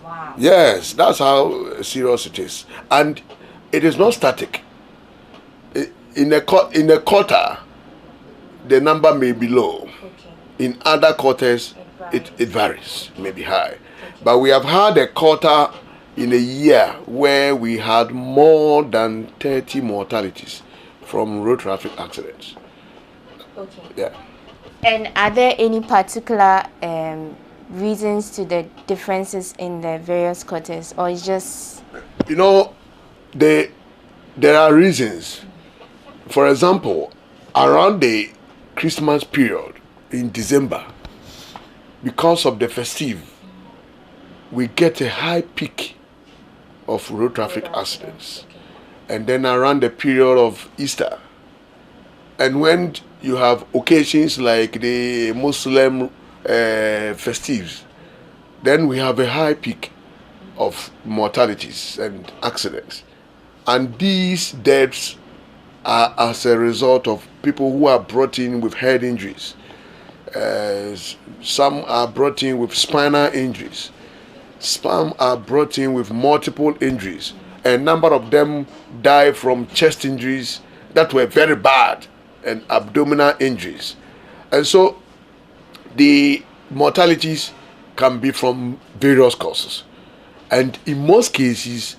Wow. Yes, that's how serious it is, and it is not static. In a quarter, the number may be low. Okay. In other quarters, it varies, may be high. But we have had a quarter in a year where we had more than 30 mortalities from road traffic accidents. Okay. Yeah. And are there any particular reasons to the differences in the various quarters, or it's just... You know, there are reasons. For example, around the Christmas period in December, because of the festive, we get a high peak of road traffic accidents. And then around the period of Easter, and when you have occasions like the Muslim festives, then we have a high peak of mortalities and accidents. And these deaths are as a result of people who are brought in with head injuries. Some are brought in with spinal injuries. Some are brought in with multiple injuries. A number of them die from chest injuries that were very bad and abdominal injuries. And so the mortalities can be from various causes. And in most cases,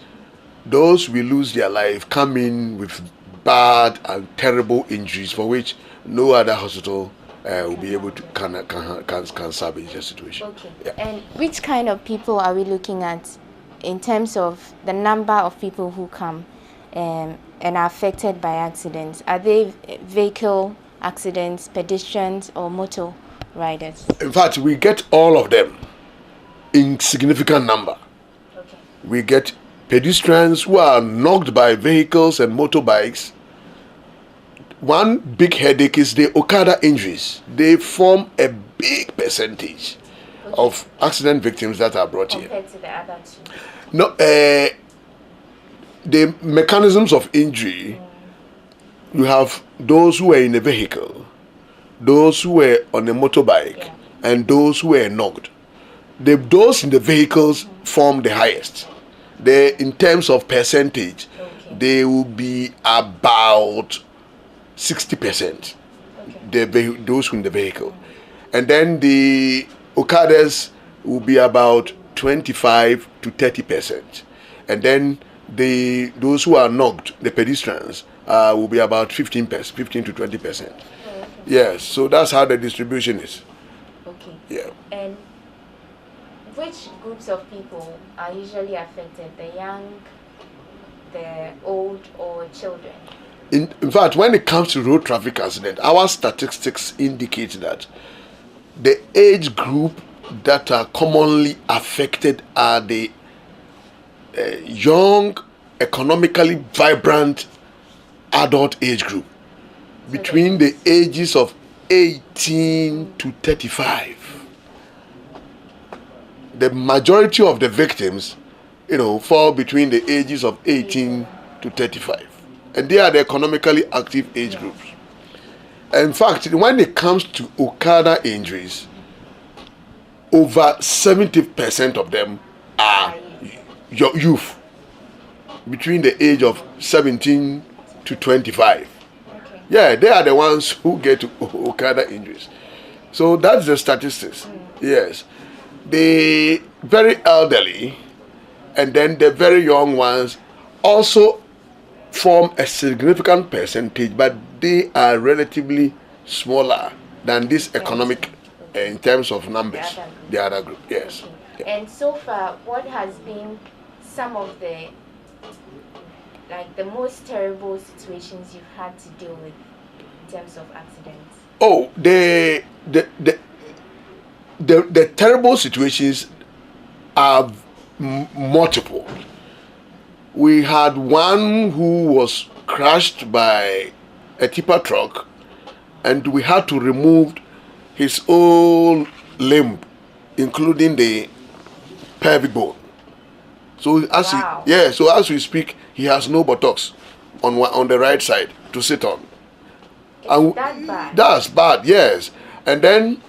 those who lose their life come in with bad and terrible injuries for which no other hospital will be able to can salvage the situation. Okay. Yeah. And which kind of people are we looking at in terms of the number of people who come and are affected by accidents? Are they vehicle accidents, pedestrians, or motor riders? In fact, we get all of them in significant number. Okay. We get pedestrians who are knocked by vehicles and motorbikes. One big headache is the Okada injuries. They form a big percentage of accident victims that are brought here. Compared to the other two? No, the mechanisms of injury, you have those who were in a vehicle, those who were on a motorbike, and those who were knocked. Those in the vehicles form the highest. In terms of percentage, they will be about 60%. Those in the vehicle, and then the Okadas will be about 25 to 30%. And then those who are knocked, the pedestrians, will be about 15 to 20%. Yes, so that's how the distribution is. Okay. Yeah. And which groups of people are usually affected? The young, the old, or children? In fact, when it comes to road traffic accident, our statistics indicate that the age group that are commonly affected are the young, economically vibrant adult age group between the ages of 18 to 35. The majority of the victims, fall between the ages of 18 to 35. And they are the economically active age groups. In fact, when it comes to Okada injuries, over 70% of them are youth between the age of 17 to 25. Yeah, they are the ones who get Okada injuries. So that's the statistics. Yes. The very elderly and then the very young ones also form a significant percentage, but they are relatively smaller than this economic in terms of numbers. The other group, yes. Okay. And so far, what has been some of the most terrible situations you've had to deal with in terms of accidents? Oh, the terrible situations are multiple. We had one who was crushed by a tipper truck, and we had to remove his whole limb, including the pelvic bone. So as we speak, he has no buttocks on the right side to sit on. Is that bad? That's bad, yes. And then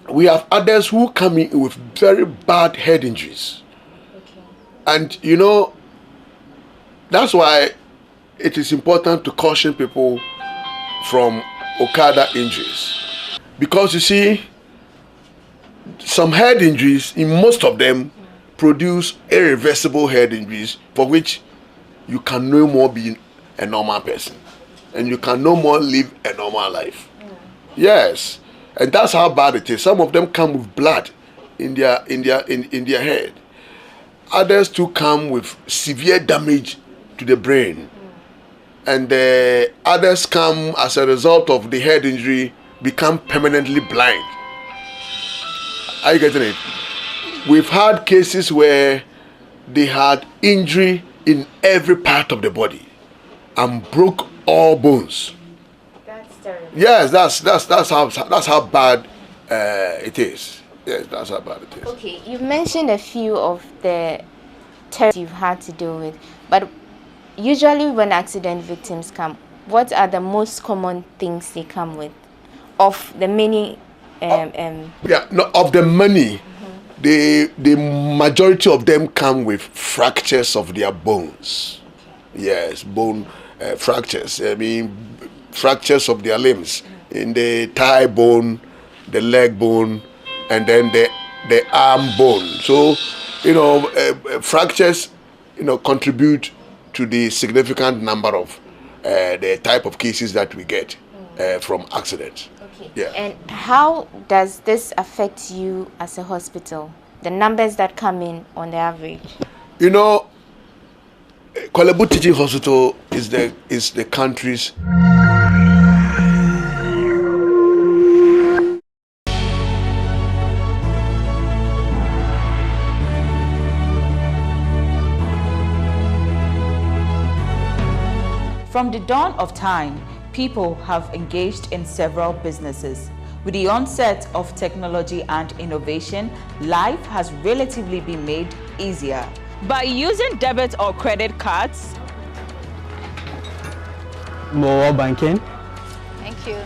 we have others who come in with very bad head injuries. Okay. And that's why it is important to caution people from Okada injuries. Because you see, some head injuries, in most of them, produce irreversible head injuries for which you can no more be a normal person. And you can no more live a normal life. Yes. And that's how bad it is. Some of them come with blood in their head. Others too come with severe damage to the brain. And others come as a result of the head injury, become permanently blind. Are you getting it? We've had cases where they had injury in every part of the body and broke all bones. That's terrible. Yes, that's how bad it is. Yes, that's how bad it is. Okay, you've mentioned a few of the terrors you've had to deal with, but usually when accident victims come, what are the most common things they come with? Of the many of the many, the majority of them come with fractures of their bones. Yes, bone fractures. I mean, fractures of their limbs in the thigh bone, the leg bone, and then the arm bone. So, fractures, contribute to the significant number of the type of cases that we get from accidents. Okay. Yeah. And how does this affect you as a hospital? The numbers that come in on the average? Kwalebu Teaching Hospital is the country's From the dawn of time, people have engaged in several businesses. With the onset of technology and innovation, life has relatively been made easier. By using debit or credit cards, mobile banking. Thank you.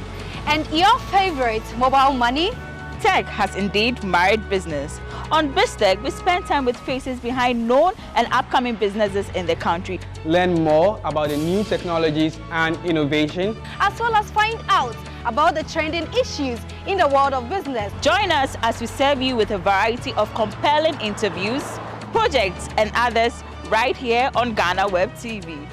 And your favorite, mobile money? tech has indeed married business. On BizTech, we spend time with faces behind known and upcoming businesses in the country. Learn more about the new technologies and innovation, as well as find out about the trending issues in the world of business. Join us as we serve you with a variety of compelling interviews, projects, and others right here on GhanaWeb TV.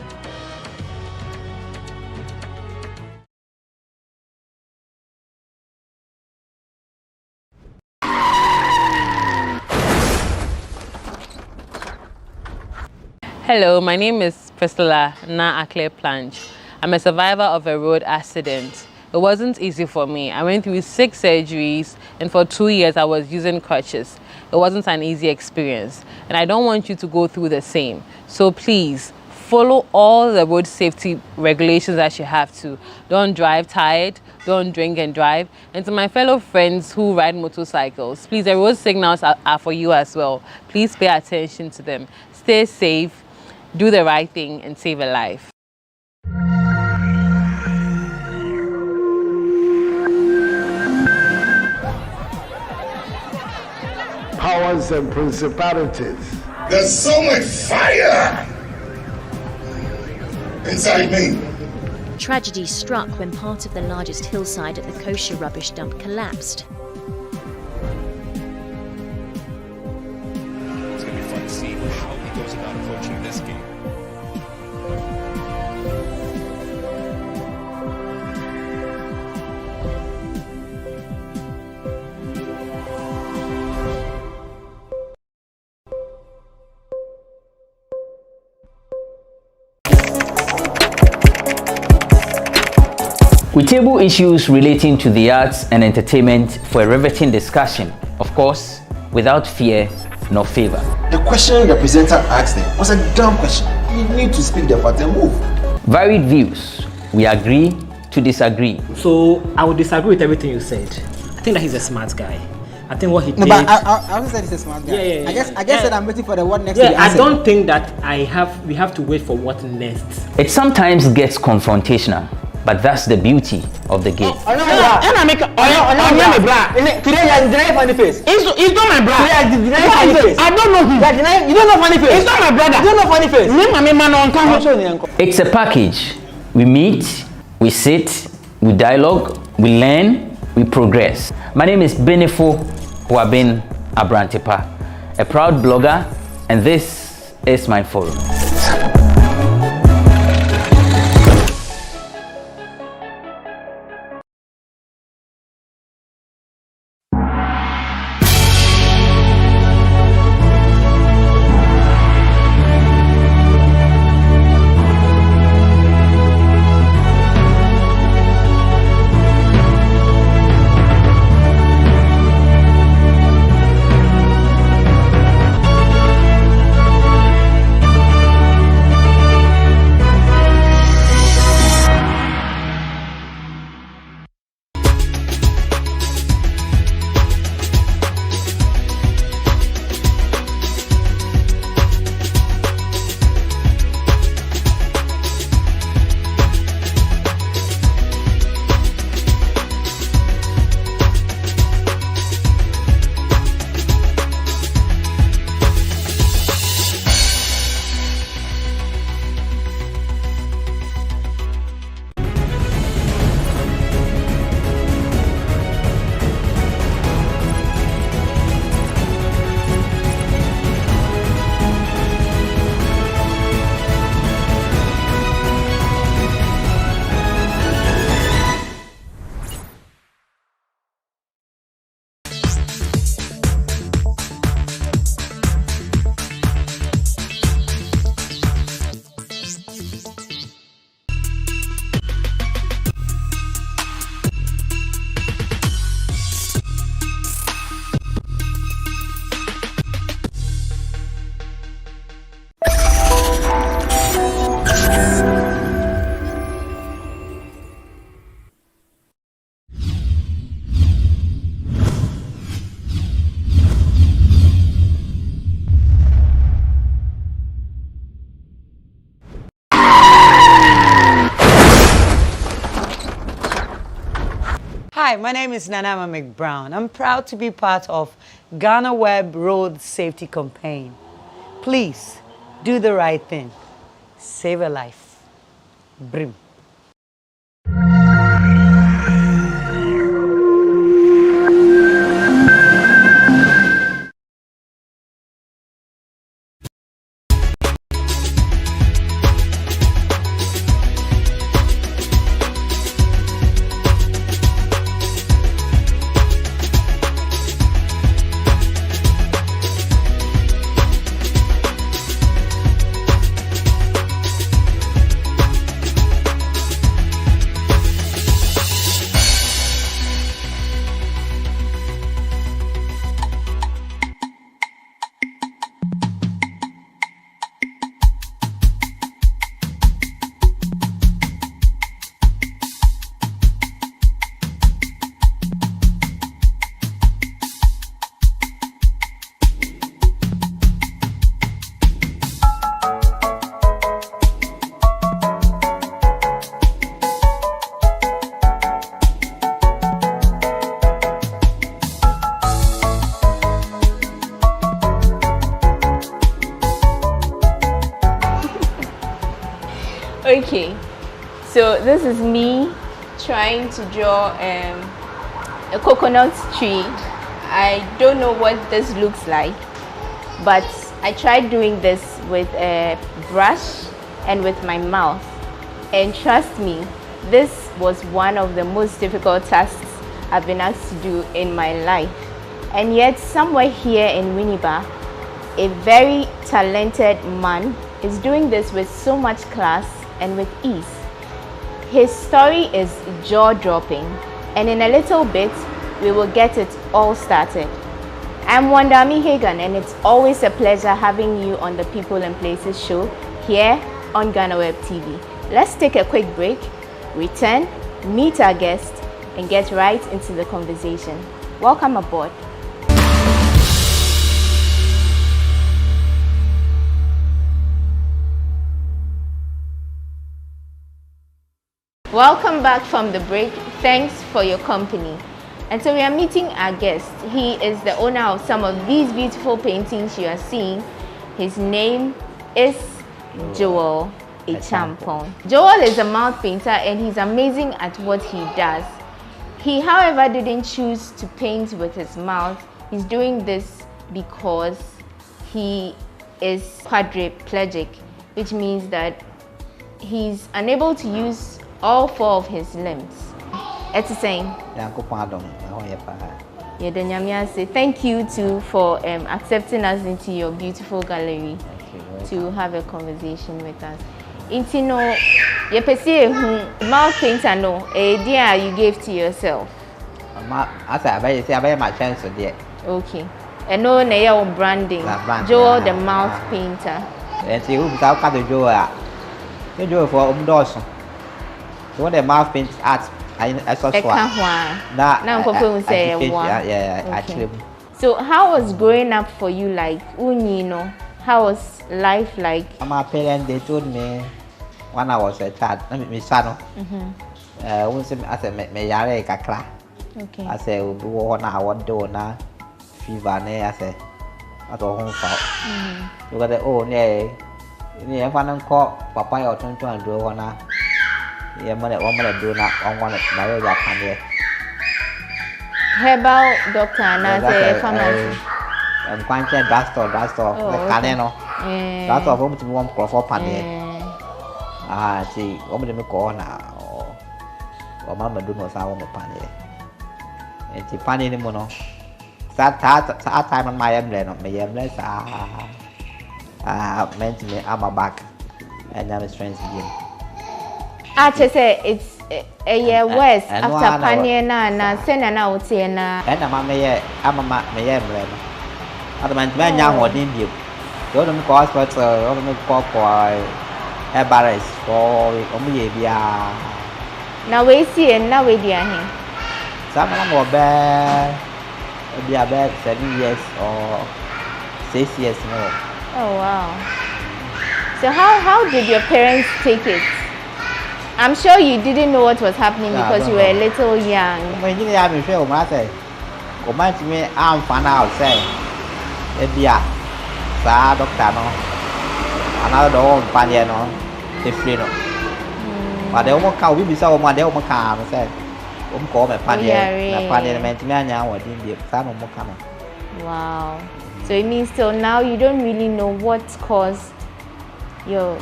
Hello, my name is Priscilla Na Akle Planch. I'm a survivor of a road accident. It wasn't easy for me. I went through 6 surgeries, and for 2 years I was using crutches. It wasn't an easy experience, and I don't want you to go through the same. So please, follow all the road safety regulations that you have to. Don't drive tired, don't drink and drive. And to my fellow friends who ride motorcycles, please, the road signals are for you as well. Please pay attention to them. Stay safe. Do the right thing and save a life. Powers and principalities. There's so much fire inside me. Tragedy struck when part of the largest hillside at the kosher rubbish dump collapsed. It's going to be fun to see how he goes about approaching this game. We table issues relating to the arts and entertainment for a riveting discussion, of course, without fear nor favor. The question the presenter asked them was a dumb question. You need to speak the fact and move. Varied views. We agree to disagree. So I would disagree with everything you said. I think that he's a smart guy. I think what he did. No, but I also said he's a smart guy. Yeah. I guess that I'm waiting for the what next. Yeah, I don't think that we have to wait for what next. It sometimes gets confrontational, but that's the beauty of the game. Today you're funny face. It's not my brother. Funny face. I don't know him. You don't know funny face. It's not my brother. You don't know funny face. It's a package. We meet, we sit, we dialogue, we learn, we progress. My name is Benefo Abrantepa, a proud blogger, and this is my forum. Hi, my name is Nanama McBrown. I'm proud to be part of GhanaWeb Road Safety Campaign. Please, do the right thing. Save a life. Brim. Okay, so this is me trying to draw a coconut tree. I don't know what this looks like, but I tried doing this with a brush and with my mouth, and trust me, this was one of the most difficult tasks I've been asked to do in my life. And yet somewhere here in Winneba, a very talented man is doing this with so much class and with ease. His story is jaw-dropping, and in a little bit we will get it all started. I'm Wandami Hagan, and it's always a pleasure having you on the People and Places show here on GhanaWeb TV. Let's take a quick break, return, meet our guest, and get right into the conversation. Welcome aboard. Welcome back from the break. Thanks for your company. And so we are meeting our guest. He is the owner of some of these beautiful paintings you are seeing. His name is Joel Echampong. Joel is a mouth painter and he's amazing at what he does. He, however, didn't choose to paint with his mouth. He's doing this because he is quadriplegic, which means that he's unable to use all 4 of his limbs. It's saying. Thank you too for accepting us into your beautiful gallery to have a conversation with us. Intino, you perceive mouth painter no idea you gave to yourself. I say my chance today. Okay. And no your branding. Joel the mouth painter. And see who without cut the Joel. The Joel for Umdorson. So the mouth paint art I saw actually. So how was growing up for you like? How was life like? My parents, they told me when I was a child, my son, I said, me yare kakra. Okay. I said, I want to na fever. I said, I don't home for. You got the if I don't call Papa or turn to and do one. Yeah, one do not one marriage upon here. Herbal doctor and as a pharmacy. And quantity drugstore, the caneno. That's of almost 1 crop for panny. See, only me corner or Mamma do not sound on the panny. And the panny in the mono. That time on my emblem, my emblem, meant me, I'm back, and I'm a strange again. I just say it's a year west after Paniana and Senna now, Tiana. And I'm a emblem. At the man, young or didn't you? Don't cost what's a call for a barrels for Omia. Now we see and now we dear him. Some of them were bad, be about 7 years or 6 years more. Oh wow. So how did your parents take it? I'm sure you didn't know what was happening because you were a little young. When you have me feel my say, come to me, I'm fun out say. Ebia, sa doctor no, another dog panya no, different no. But they almost can't. We be so much. They almost can't. Say, call me panya. Na panya meant me anya what didn't be. Some almost come. Wow. So it means till now you don't really know what caused your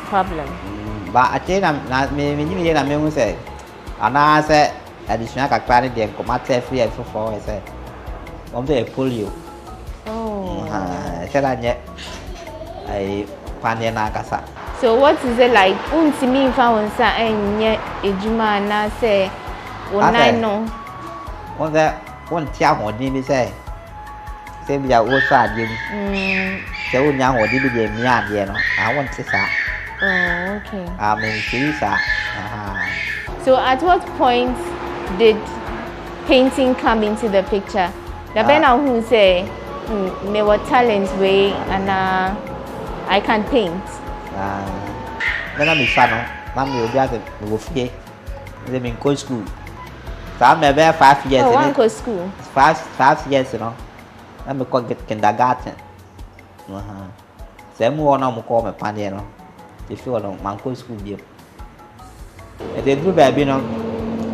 problem. But I tell them, me say, and I say, additional capacity they come at free and for I say, they pull you. Oh. I panya kasa. So what is it like? Untimi found sa enye ejuma na say onai no. One that one tia mo di say. Say we are also dim. Say one yang mo di be me ade no. I want to say. Oh, okay. I mean, Teresa. So at what point did painting come into the picture? The Bena who say me what talent way and I can paint. Then I'm son. I'm the other wolfie. They mean go school. So I'm about 5 years. Oh, one go school. 5 years, you know. I'm going to get kindergarten. Same one I'm call me pan, you know. if you know man go school be. E dey do baby no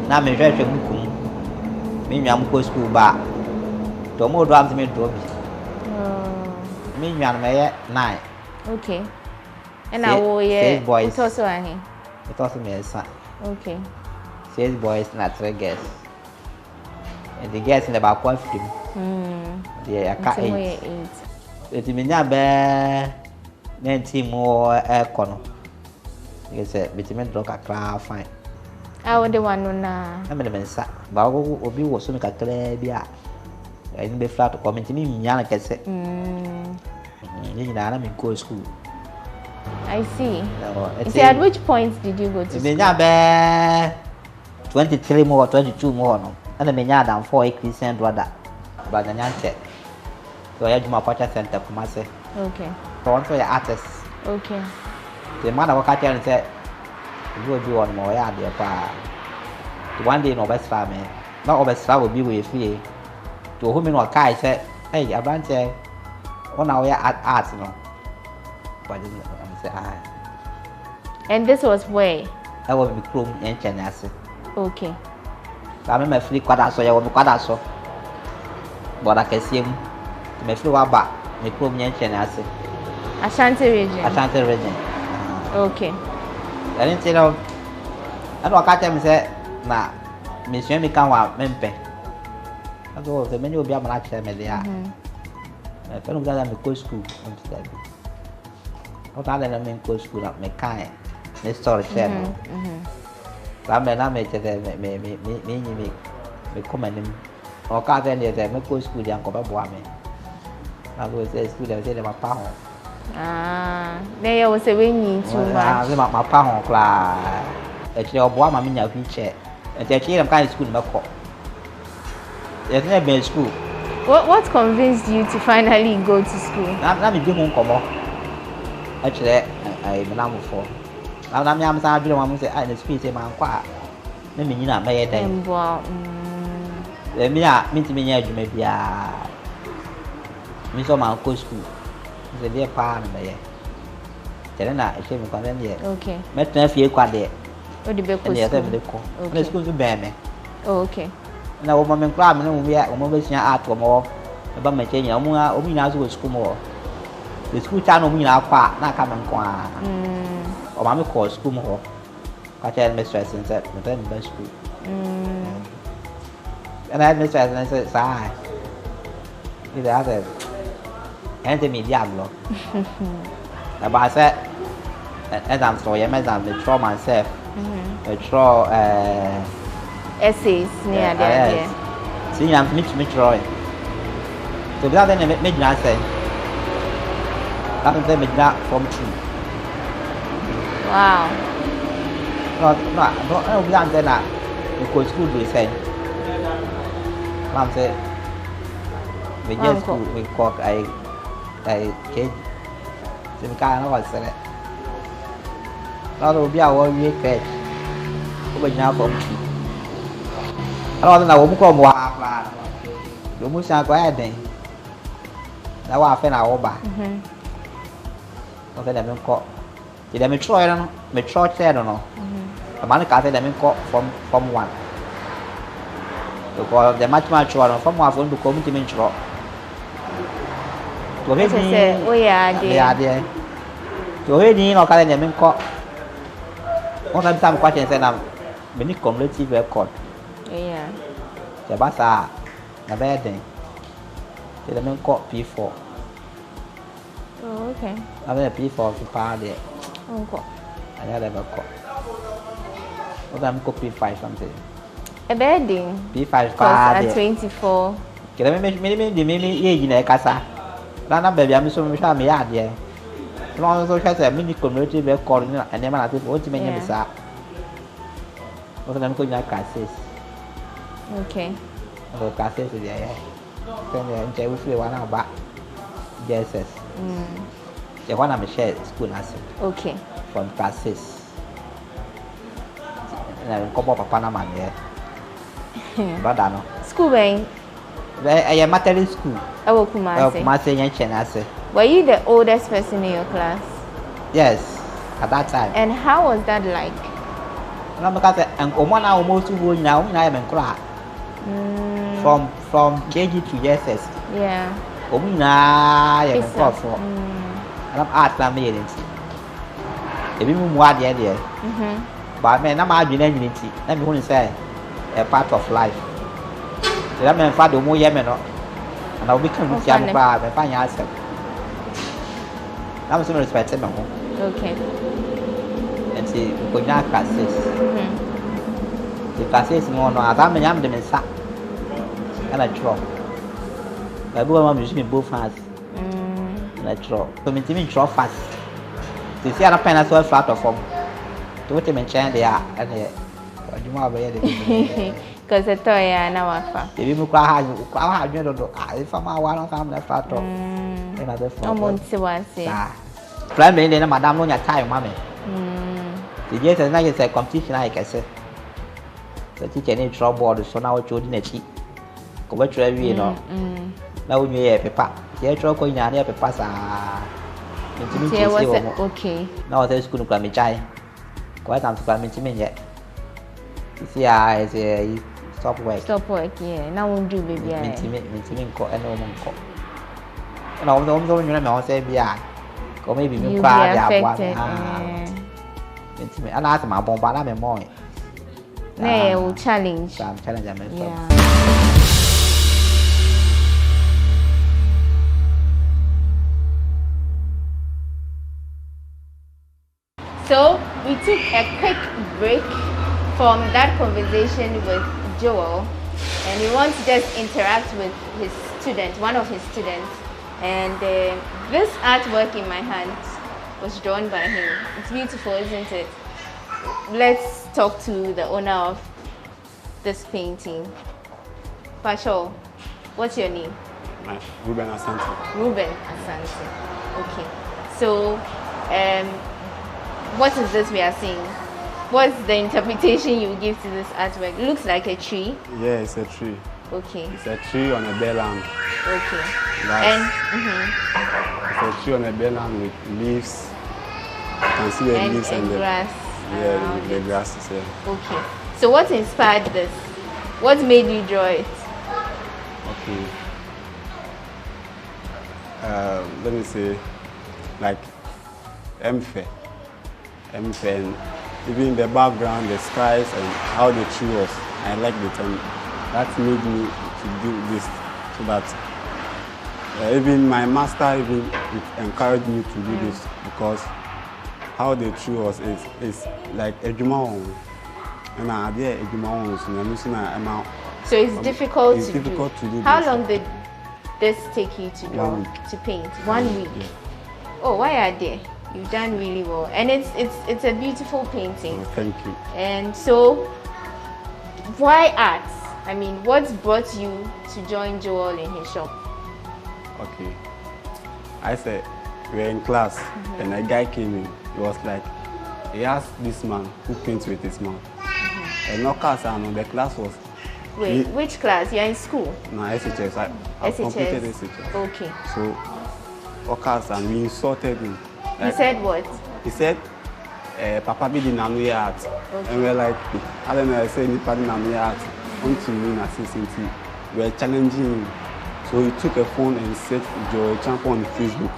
na me hwehwe buku me nwa go school ba to mo do am me do bi. Me nwa me ye 9. Okay. And I will yeah. Boys. It's also ahe. It's also me son. Okay. 6 boys and 3 girls. And the girls in the back one film. They are 8. It means that 19 more air corner. You say between drug a crowd fine. I would the one na. I'm the mensa. But Obi was so make a clear beer. I didn't be flat to comment to me. Yana can say. You know, I'm in go school. I see. You see, at which point did you go to school? 23 more, 22 more. No. And the menya down 4 Christian brother. But the Nyanche. So I had my culture center for myself. Okay. So one for your artists. Okay. The man I walk out and said, you will do one more yard there. One day, no best family. Not all best will be with me. To whom in what Kai said, hey, a branch, one hour at arts, no. But I said, and this was where? I will be close in Chenasi. Okay. I remember free quad so I will be quad so. But I can see him. Me flew back, me close in Chenasi. Ashanti region. Ashanti region. Okay. I didn't say no. I don't catch him say, nah, Miss Yemi can want mempe. I go the menu will be a match there. I fell down at the school. What other than me go school up me kind. Me story channel. I made me come and or can't any them me go school and come back me. I was say school they say my pound. There was a winning too much. My pound class. It's your boy, my minion wheelchair. And they change them kind of school in my court. There's never been school. What convinced you to finally go to school? I'm in June come on. Actually, I'm now for. I'm saying, I'm saying, I just feel say, man, quiet. Let me not make it. Let me not meet me here, maybe. Me so my go school. It's a dear part of me. Tell me, I came from here. Okay. Met me few quad there. What the best school? The school to bear me. Oh, okay. Now, woman, crab, and we are almost art or more. About my change, I'm going to school more. The school town of me now, not come and qua. Or mamma calls school more. I tell mistress and said, but then best school. And I had mistress and I said, sigh. It's the other. And me diablo. But I said, as I'm sorry, I throw myself. I throw essays near there. See, I'm me Troy. So without any major answer, that is not from 2. Wow. No, I don't understand that. Because school we say. Mom said, we just school, we call I kid. So we can't know what's it. Now will be our week page. Over now from 2. I don't know what come what. You must have go ahead. Now I find our back. Okay, let me call. Did I try it? Me try it, I don't know. The man can't say let me call from 1. Because the much from 1 phone to come to me drop. To head in, oh yeah, dear. To head in, or can let me call. One time, question said, I'm many cumulative record. Yeah. The basa, the bad thing. Let me call P4. Oh, okay. I'm going to P4 to power there. Okay. I never call. What I'm copy 5 something. A bedding. P5 at 24. Can I make age in a casa? Rana baby, I'm so much me out there. Long as I have a mini community record and never have to make a bizarre. What I'm going to casses. Okay. Oh, casses is there. Then we feel 1 hour back. Yes. The one I'm share school as okay. From classes. And I come up a Panama here. Brother, no. School bang. I am material school. I will come and say. Were you the oldest person in your class? Yes. at that time. And how was that like? And almost now from KG to JSS. Yeah. And I'm art family. If you move one there, but man, I'm identity. Let me only say a part of life. The man father more yemen, and I'll become a young bar and find yourself. I'm so respected. Okay. And see, we not classes. The classes more, I'm a young dem and I draw. I go on using both hands. And I draw. So me draw fast. You see, I pen as well flat of them. To what you mentioned they are, and you are very because the toy are now alpha. If you cry, you don't know. If I'm one time left flat of another form. Primary, then Madame on your time, mammy. The years and night is a competition, like I said. The teacher need trouble, so now it's holding a cheat. Go back to every, you know. Now we have a paper. Here, trouble in any papers are. Okay. Now there's going to come a child. Quite time to come into me yet. You see, I say stop work. Stop work, yeah. Now won't do baby. Mintiming call and no one call. And all the ones you know, say, yeah. Or maybe you cry, and ask my bomb, but I'm a boy. Nay, will challenge. I'm challenging myself. Yeah. So we took a quick break from that conversation with Joel, and we want to just interact with his student, one of his students. And this artwork in my hand was drawn by him. It's beautiful, isn't it? Let's talk to the owner of this painting. Pasho, what's your name? Ruben Asante. Ruben Asante. Okay. So, what is this we are seeing? What's the interpretation you give to this artwork? It looks like a tree. Yeah, it's a tree. Okay. It's a tree on a bare land. Okay. And it's a tree on a bare land with leaves. You can see the leaves and the grass. Yeah, the grass is there. Okay. So what inspired this? What made you draw it? Okay. Let me say, like, and even the background, the skies, and how the tree was. I like it, and that made me to do this, so that even my master even encouraged me to do this, because how the tree was is like a Juma, and I did a Juma, so it's difficult to do. How long did this take you to draw, to paint? 1 week. Yeah. Oh, why are they? You've done really well, and it's a beautiful painting. Oh, thank you. And so, why art? I mean, what brought you to join Joel in his shop? Okay, I said we were in class, and a guy came in. He was like, he asked this man who paints with his mouth. And no class, I know the class was. Wait, which class? You're in school? No, SHS. I completed SHS. Okay. So, class, and we insulted him. He said what? He said, Papa be the Nanuya art. And we're like, I don't know, I said, Nipa the Nanuya art. Until me, we're challenging him. So he took a phone and said, Joy Champion on Facebook.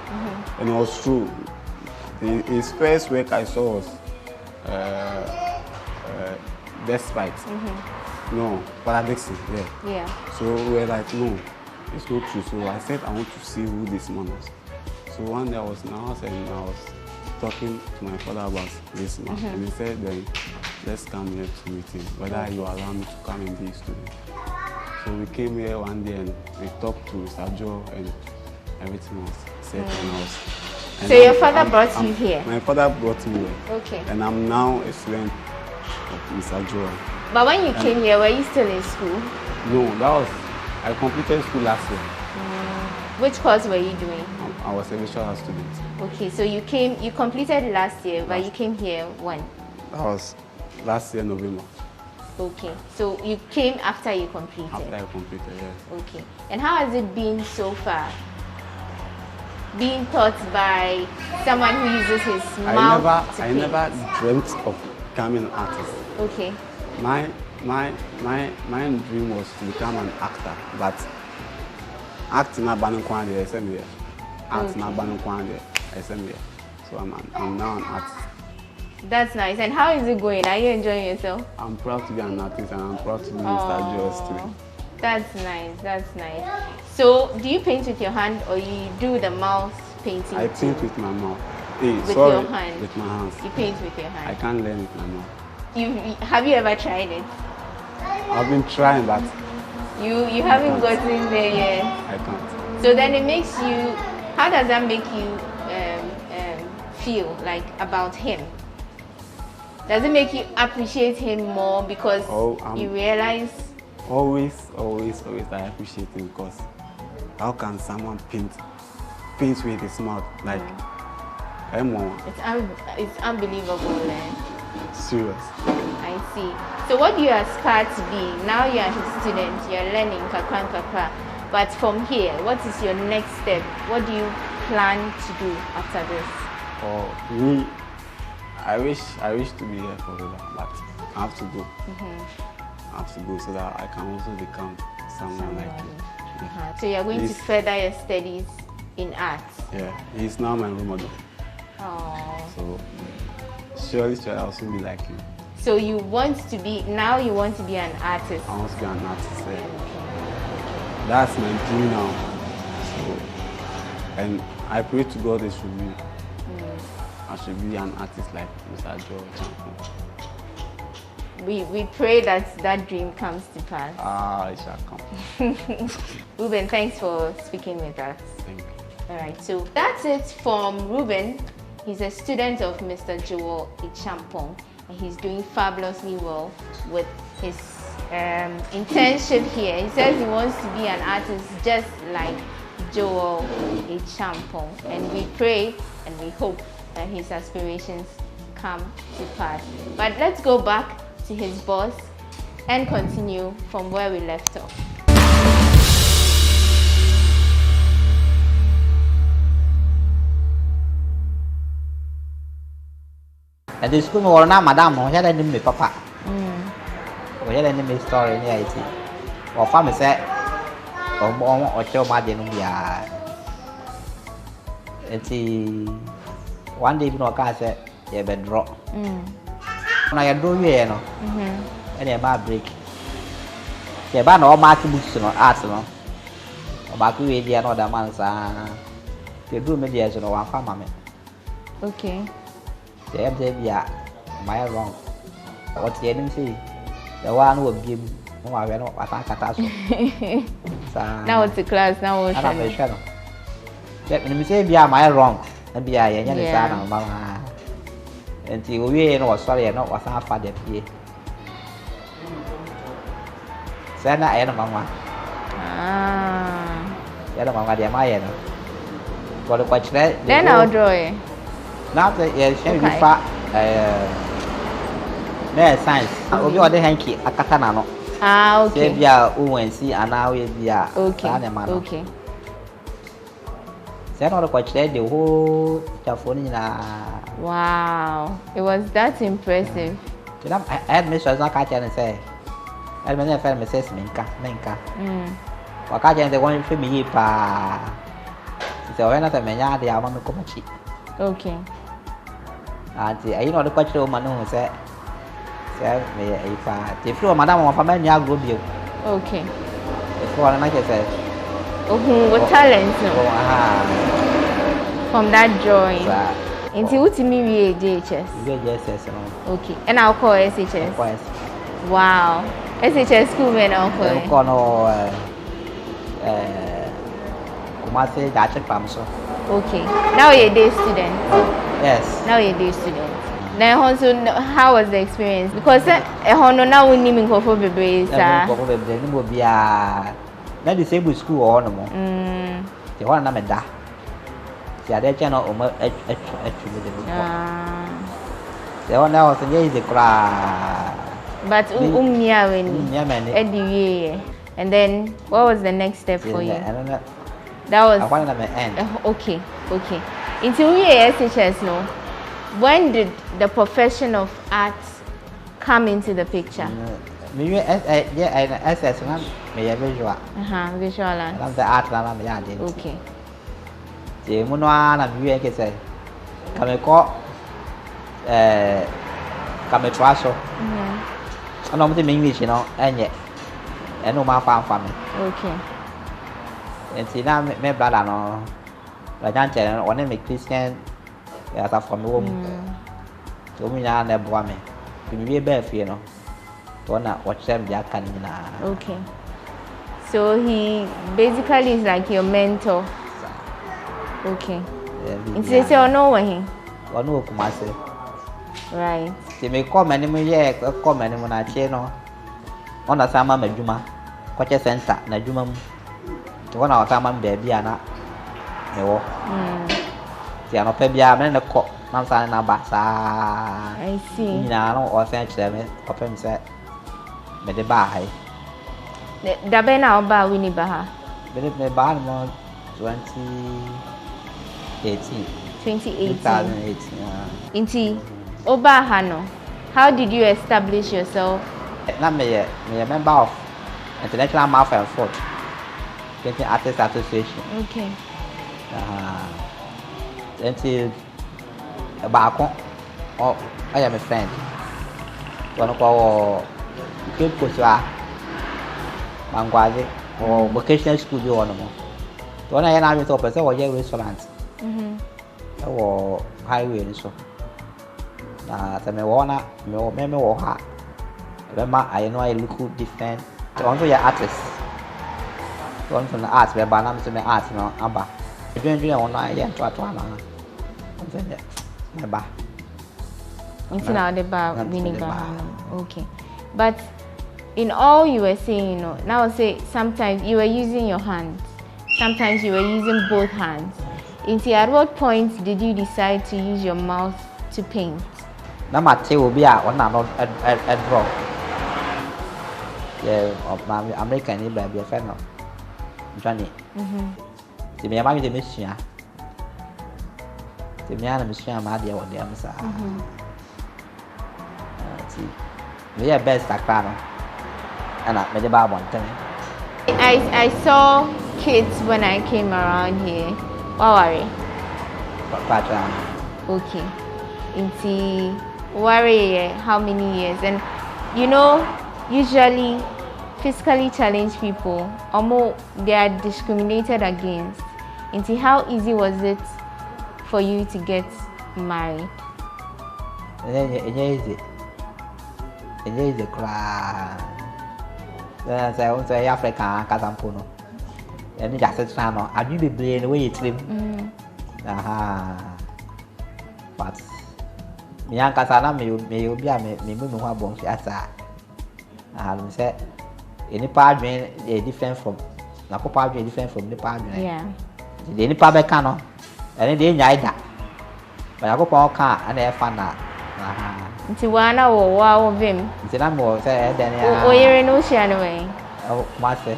And it was true. His first work I saw was Despite. No, Paradixon, yeah. So we're like, no, it's not true. So I said, I want to see who this man was. So one day I was in the house and I was talking to my father about this man. And he said, then let's come here to meet him, whether you allow me to come and be a student. So we came here one day and we talked to Mr. Joe, and everything was set in house. So your father brought you here? My father brought me here. Okay. And I'm now a student of Mr. Joe. But when you came here, were you still in school? No, I completed school last year. Which course were you doing? I was a visual student. Okay, so you completed last year, but you came here when? That was last year, November. Okay, so you came after you completed? After I completed, yes. Okay, and how has it been so far? being taught by someone who uses his mouth to I paint? never dreamt of becoming an artist. Okay. My dream was to become an actor, but acting na banu kwande SME. Acting na banu kwande SME. So I'm now an artist. That's nice. And how is it going? Are you enjoying yourself? I'm proud to be an artist and I'm proud to be Mr. Joe's student. That's nice. That's nice. So, do you paint with your hand or you do the mouth painting? I paint with my mouth. With your hand? With my hands. You paint with your hand? I can't learn with my mouth. Have you ever tried it? I've been trying, but you haven't gotten there yet. I can't. So then it makes you. How does that make you feel like about him? Does it make you appreciate him more because you realize? Always I appreciate him because how can someone paint with his mouth like It's unbelievable, eh? Serious. I see. So what do you aspire to be? Now you are a student, you are learning kakra. But from here, what is your next step? What do you plan to do after this? Me, I wish to be here forever, but I have to go. I have to go so that I can also become someone like you. So you are going to further your studies in art? Yeah, he's now my role model. So surely I'll also be like you. So you want to be an artist? I want to be an artist, yeah. That's my dream now. So, and I pray to God it should be. I should be an artist like Mr. George. We pray that dream comes to pass. It shall come. Ruben, thanks for speaking with us. Thank you. All right, so that's it from Ruben. He's a student of Mr. Joel Ichampong, and he's doing fabulously well with his internship here. He says he wants to be an artist just like Joel Ichampong, and we pray and we hope that his aspirations come to pass. But let's go back to his boss and continue from where we left off. At the school, or now, Madame, or had any papa. Or had any story near it. Or family said, or show my denuncia. And see, one day, you know, I said, you better drop. I do you know, and a bad break. The band or market books or arts, no. Or back to the other man's the do medias or one family. Okay. The MJB, my wrong. What's the enemy? The one who give no, I know what I Now it's a class, now it's a channel. Let me say, be my wrong, and be a young son, Mamma. Until we know sorry, not what I found it here. Send I know, Mamma. The Mamma, dear my end. For the watch that, then I'll draw it. Now that you shall be fat, science. I'll be on the hanky, a catanano. Okay. Save ya, see, and now we'll be a okay. Send all the watch there, the whole telephone. Wow, it was that impressive. I had Mr. Zakacha and say, I mean, I felt Mrs. Minka. Wakaja and the one for me, pa. So when I say, they are one to come. Okay. And I know the question of Manu said, if you are Madame of a man, you are good. Okay. If you are like I said, what talent from that drawing. Into what me we JHS. Okay. And I'll call SHS. Wow. SHS school man I'll call. Okay. Now you're a day student. Yes. Now you're a day student. Then also, how was the experience? Because now we need to go baby. Will be a disabled school or no more. The one I'm a the other channel almost actually the one that was a cry. But and then what was the next step for you? That was. I wanted at the end. Okay. Until we SHS, no. When did the profession of art come into the picture? Me SS me visual. Visual art. I'm the art na me ade. Okay. Je mu no na me ke say. Kame ko kame traso. Ano mo te English no enye. Eno ma fa me. Okay. Enti na me brother no. La jante no one me Christian ya ta from wo. So me na na boa me. Me be fie no. Okay. So he basically is like your mentor. Okay. It's say no way. Right. They may come any more come any more na cheno. On a sama majuma. Kwache center na juma. To one our sama baby ana. No. Tiano pebia men na ko. Nam sa na ba sa. I see. Na no o sen chere me opem se me de ba hai. Da be na oba wini ba ha. Me ba no 2018. 2018. Inti oba ha no. How did you establish yourself? Na me a member of International Mouth and Throat Artists Association. Okay. Until back oh, I am a friend. One call Cape Coast Mangwazi or vocational studio on them. When I am with officer or your restaurant or highway so. The me wanna me ha. Remember, I know I look different. Also, your artist. One from the arts, where Banam to me arts no aba. Doing on I am to my bar. Until now the bar winning bar. Okay. But in all you were saying, now say sometimes you were using your hands, sometimes you were using both hands. Until at what point did you decide to use your mouth to paint? Now my tail will be out on a draw. Yeah, of my American baby a fan of Johnny. To me, I'm the mission. To me, I'm the mission. My dear, what the answer. We are best at Crano. And I made about one thing. I saw kids when I came around here. What worry? Okay. Into worry how many years? And you know, usually physically challenged people, they are discriminated against. Into how easy was it for you to get married? Easy. Easy cry. Then I say Africa, Casampuno. And just a no. I do the brain way it live. But me and Casana may be a me moving one bone fiata. I have said any part a different from Naco part different from the part. Yeah. The any part cano. And then neither. But I go for car and I found that. Tiwana or wow of him. It's an more said than you're in ocean away. Oh, master.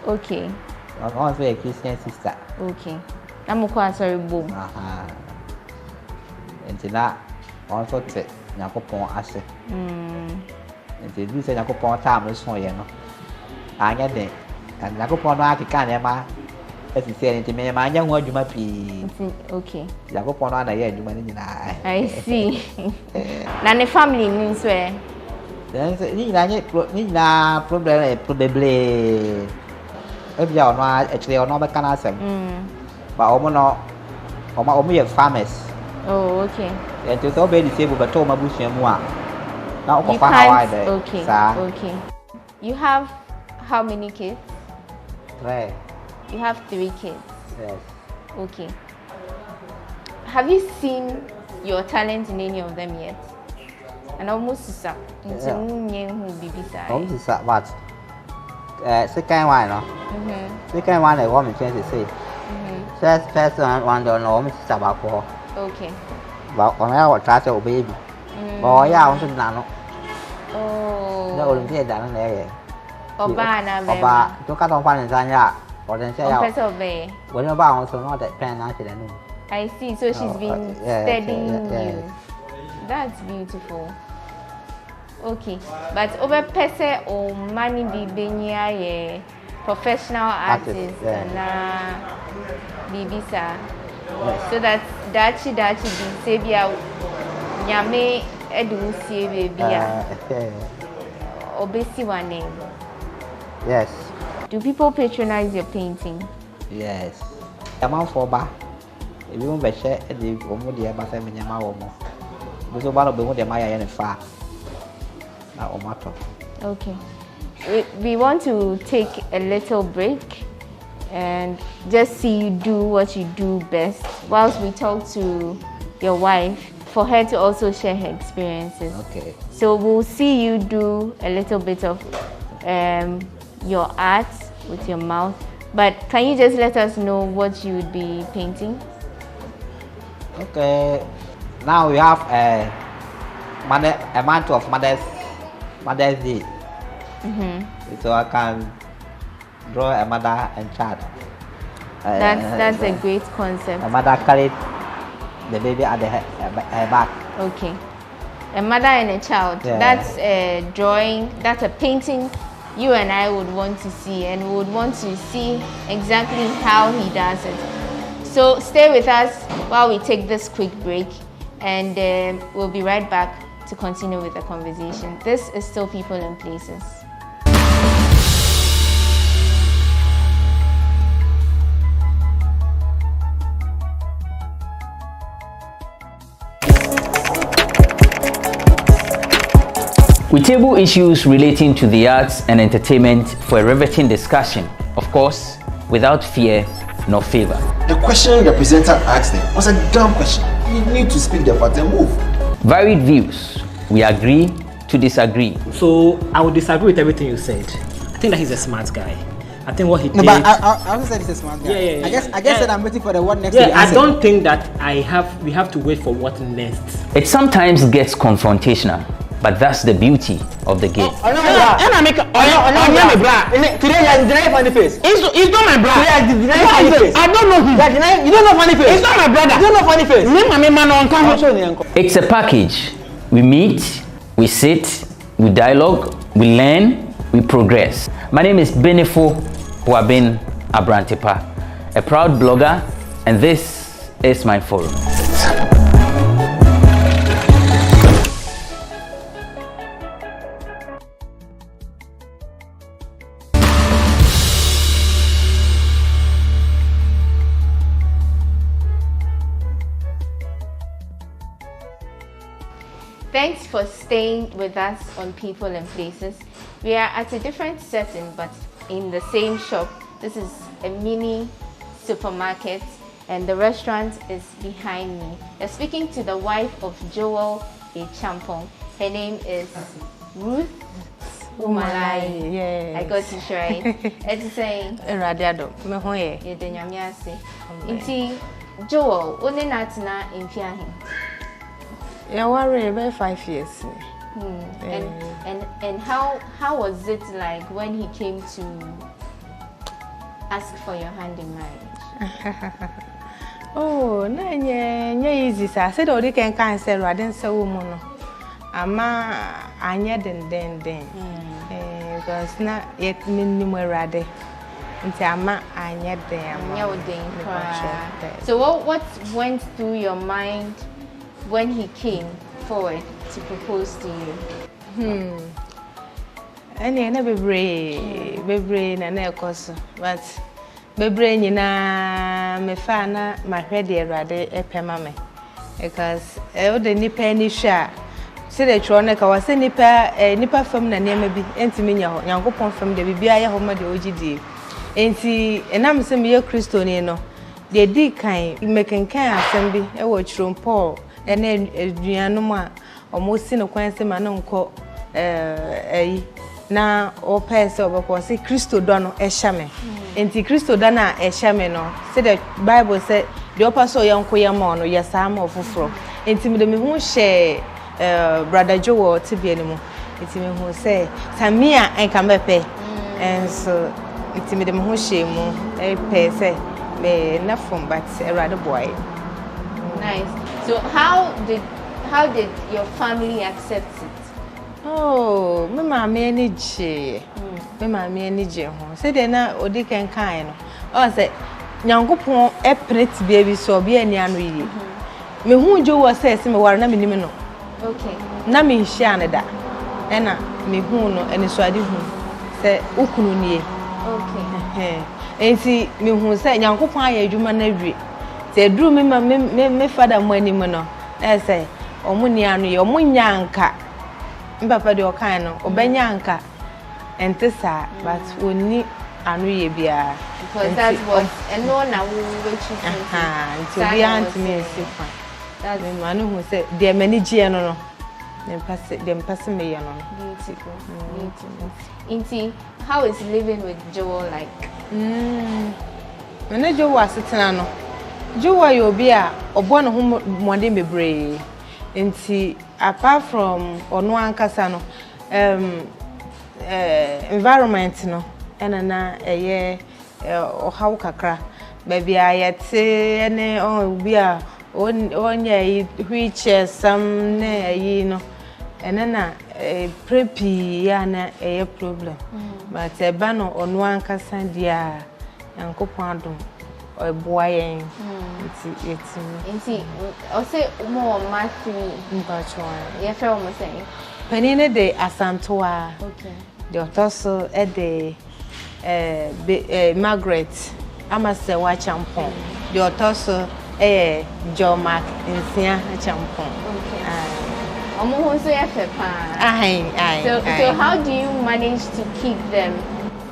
Okay. I'm also a Christian sister. Okay. I'm quite sorry, boom. And that also take Nakopon Asset. And they do say Nakopon time is for you know. I get it. And Nakopon Akikana, as you say, into me, my young word you might be. Okay. Nakopon, I see. Now the family means where? Then problem probably. If you are not actually or not back can answer. But almost farmers. Oh, okay. And to obey the table, but told my bush and more. Now, okay. Okay. You have how many kids? 3. You have 3 kids. Yes. Okay. Have you seen your talent in any of them yet? And almost is up. Almost what? Second one, no? Second one, I want to say. First one, don't know, Mrs. Tabaco. Okay. But on our child or baby. Oh, yeah, I want to know. Oh. No, Olympiad down there. Obana, Oba, to cut on one in Zanya. I see. So she's been studying you. That's beautiful. Okay, but over pese or money be professional artist and bibisa. So that's be sebia nyame edu sie bebia. Obesi one name. Yes. Do people patronize your painting? Yes. Amount for ba. If you want to share, the woman the abasa menyama womo. Because one of the women maya yen fa. Na omato. Okay. We want to take a little break and just see you do what you do best whilst we talk to your wife for her to also share her experiences. Okay. So we'll see you do a little bit of your art with your mouth, but can you just let us know what you would be painting? Okay. Now we have a month of Mother's Day. So I can draw a mother and child. That's a great concept. A mother carried the baby at her back. Okay. A mother and a child. Yeah. That's a drawing, that's a painting you and I would want to see, and we would want to see exactly how he does it. So stay with us while we take this quick break, and we'll be right back to continue with the conversation. This is still People and Places. We table issues relating to the arts and entertainment for a riveting discussion, of course, without fear nor favor. The question the presenter asked them was a dumb question. You need to speak the part and move. Varied views. We agree to disagree. So I would disagree with everything you said. I think that he's a smart guy. I think what he did. No, but I also said he's a smart guy. Yeah. I guess that I'm waiting for the what next. Yeah, I don't think that we have to wait for what next. It sometimes gets confrontational, but that's the beauty of the game. Today you are denying funny face. It's not my brother. Today you are denying funny face. I don't know him. You don't know funny face. It's not my brother. You don't know funny face. It's a package. We meet, we sit, we dialogue, we learn, we progress. My name is Benefo Huabin Abrantepa, a proud blogger, and this is my forum. Thanks for staying with us on People and Places. We are at a different setting, but in the same shop. This is a mini supermarket, and the restaurant is behind me. We're speaking to the wife of Joel A. Champong. Her name is Ruth Umalai. Yeah. I got it right. It's saying Radiado. Mehoye. Yedenyamiase. Inti Joel, only natina in Fiahin. Yeah, worry about 5 years. And how was it like when he came to ask for your hand in marriage? Oh, no, easy. I said, oh, they can cancel. I didn't say woman. Ama anya den because na yet minimum ready. Until ama anya den. So what went through your mind when he came forward to propose to you? Any bebre na na ekoso, but bebre nyina me fa na mahwede erade epema me because o de nipa ni hwa se de tro na ka wa se nipa fam na niam bi entimi nya ho yankopon fam de bibia ye ho ma de ogidi enti enam se me ye Kristo ni no de di kan mekenkan asem bi e wo tro Paul ene aduanum a omosi no kwan se ma no nko na o pese obeko se Kristo do no ehame enti Kristo do na ehame no se the Bible say the opaso yanko yama no yesama ofoforo enti me de me hu she brother Joe tibia ni mu enti me hu say samia enka mepe and so Nti me dem ho shemu pay say me na from but erade boy. Nice. So how did your family accept it? Oh, me mama ani je. Me mama ani je ho. Say dey na odi kan no. O say Nyankopon print baby so be ani anu yi. Me hu jo wo say me war na me nim no. Okay. Na me hia ne da. Na me hu no eni so ade hu. Say ukunu nie. Okay. Enti me hu say Nyankopon aye adwuma na wi. Say dru me father mo ani mo no. Say omo ni anu ye omo nyanka. Papa de okan no obenyanka ente sa but oni anu ye bia because that was and no na we choose to be anti me sifa that me manu who say de mani gie no dem pass me ye no beautiful Inti, how is living with Joel like? When Joel asetena no Joel yo bia obo no ho mwande bebre Inti apart from ono ankasa no environment no na eye ohaw kakra baby ayete ne obi a onye wheelchair sam na ayi no na prepi ya na eye problem but eba no ono ankasa dia yankopon adom boyen Inti o say mo Matthew ye fe o mo say penine de asantoa okay the otoso de Margaret amase wa champon the otoso John Mark insia champon omo ho so ye fe pa so how do you manage to keep them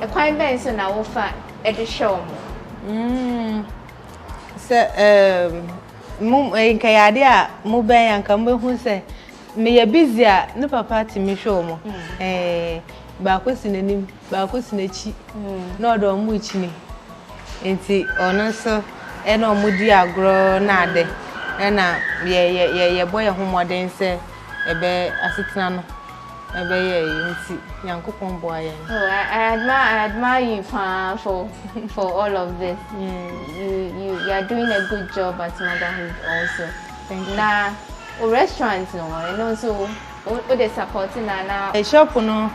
e kwan ben so na wo fa e de show mo nkayade a mo ben yanka mo hu se me ya busy a no papa ti me show mo ba ko sinanim ba ko sinachi na odo mo ichi ni enti ono so e na mo di agro na ade na ye boy ho moden se ebe asetena no ebe ye nti yankopon boy ye I admire you for all of this. You are doing a good job at motherhood also. Thank you. Na restaurant no and also o dey supporting na shop no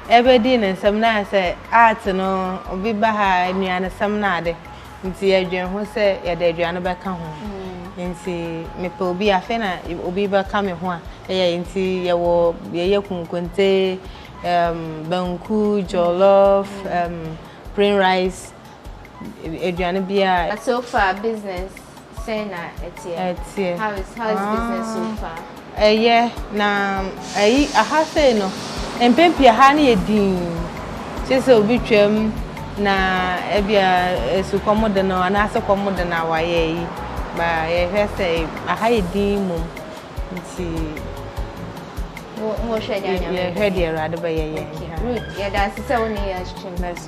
ebe di na nsam na say art no obi ba ha nuane sam na ade nti adwen ho say ya da aduane be ka ho nti me pe obi afa na obi ba ka me ho a nti ye kunkunte banku jollof plain rice aduane bia so far business say na etie how is business so far na aha say no empempi aha na yedin chese obi twam na ebia su komodo na ana se komodo na waye yi ba ye say aha yedin mum nti mo share ya head here rade ba ye yeah that's so many years that's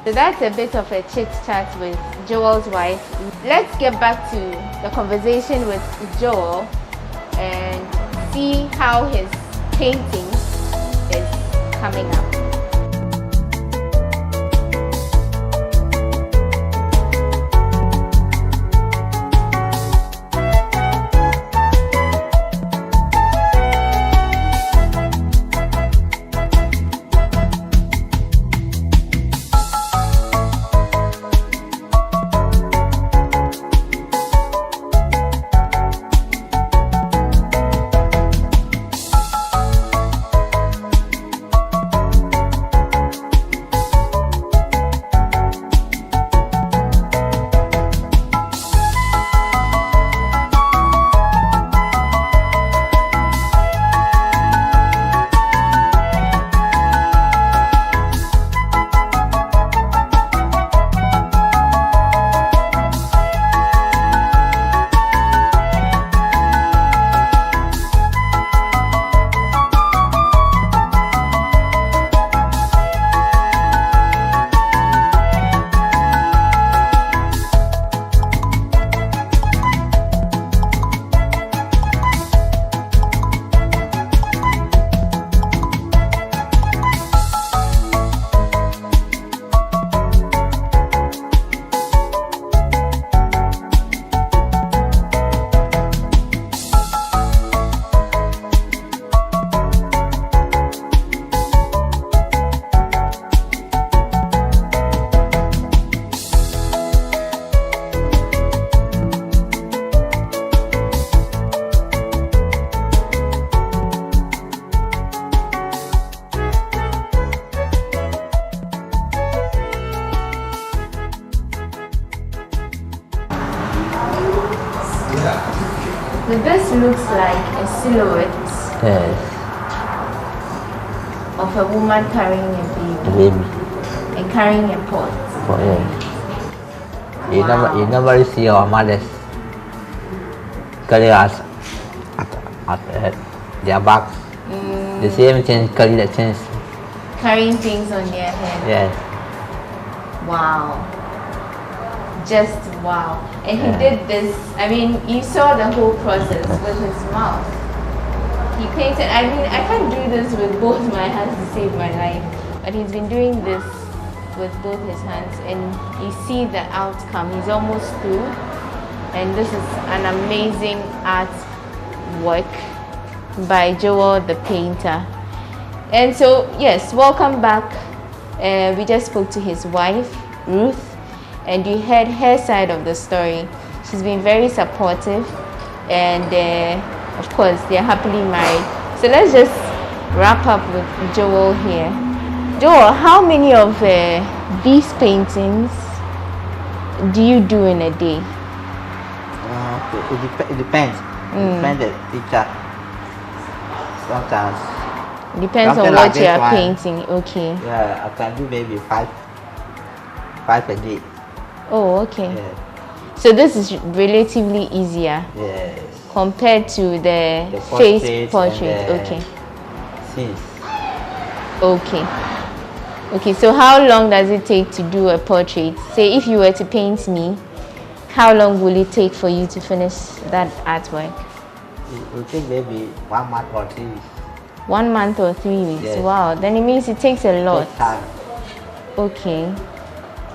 so that's a bit of a chit chat with Joel's wife. Let's get back to the conversation with Joel and see how his painting is coming up. So this looks like a silhouette of a woman carrying a baby. And carrying a pot. Oh, yeah. You never see our mothers carry us at their backs. The same thing carry the things. Carrying things on their head. Yes. Wow. Just wow. And he did this, I mean, you saw the whole process with his mouth. He painted, I mean, I can't do this with both my hands to save my life. But he's been doing this with both his hands, and you see the outcome. He's almost through. And this is an amazing artwork by Joel the painter. And so, yes, welcome back. We just spoke to his wife, Ruth, and you heard her side of the story. She's been very supportive, and of course, they're happily married. So let's just wrap up with Joel here. Joel, how many of these paintings do you do in a day? It depends. It depends the teacher. Sometimes. Depends on what you are painting. Okay. Yeah, I can do maybe five a day. Oh, okay. Yeah. So this is relatively easier. Yes. Compared to the face portrait. Okay. Scenes. Okay. Okay, so how long does it take to do a portrait? Say if you were to paint me, how long will it take for you to finish that artwork? It will take maybe 1 month or 3 weeks. 1 month or 3 weeks? Yes. Wow, then it means it takes a lot. It takes time. Okay.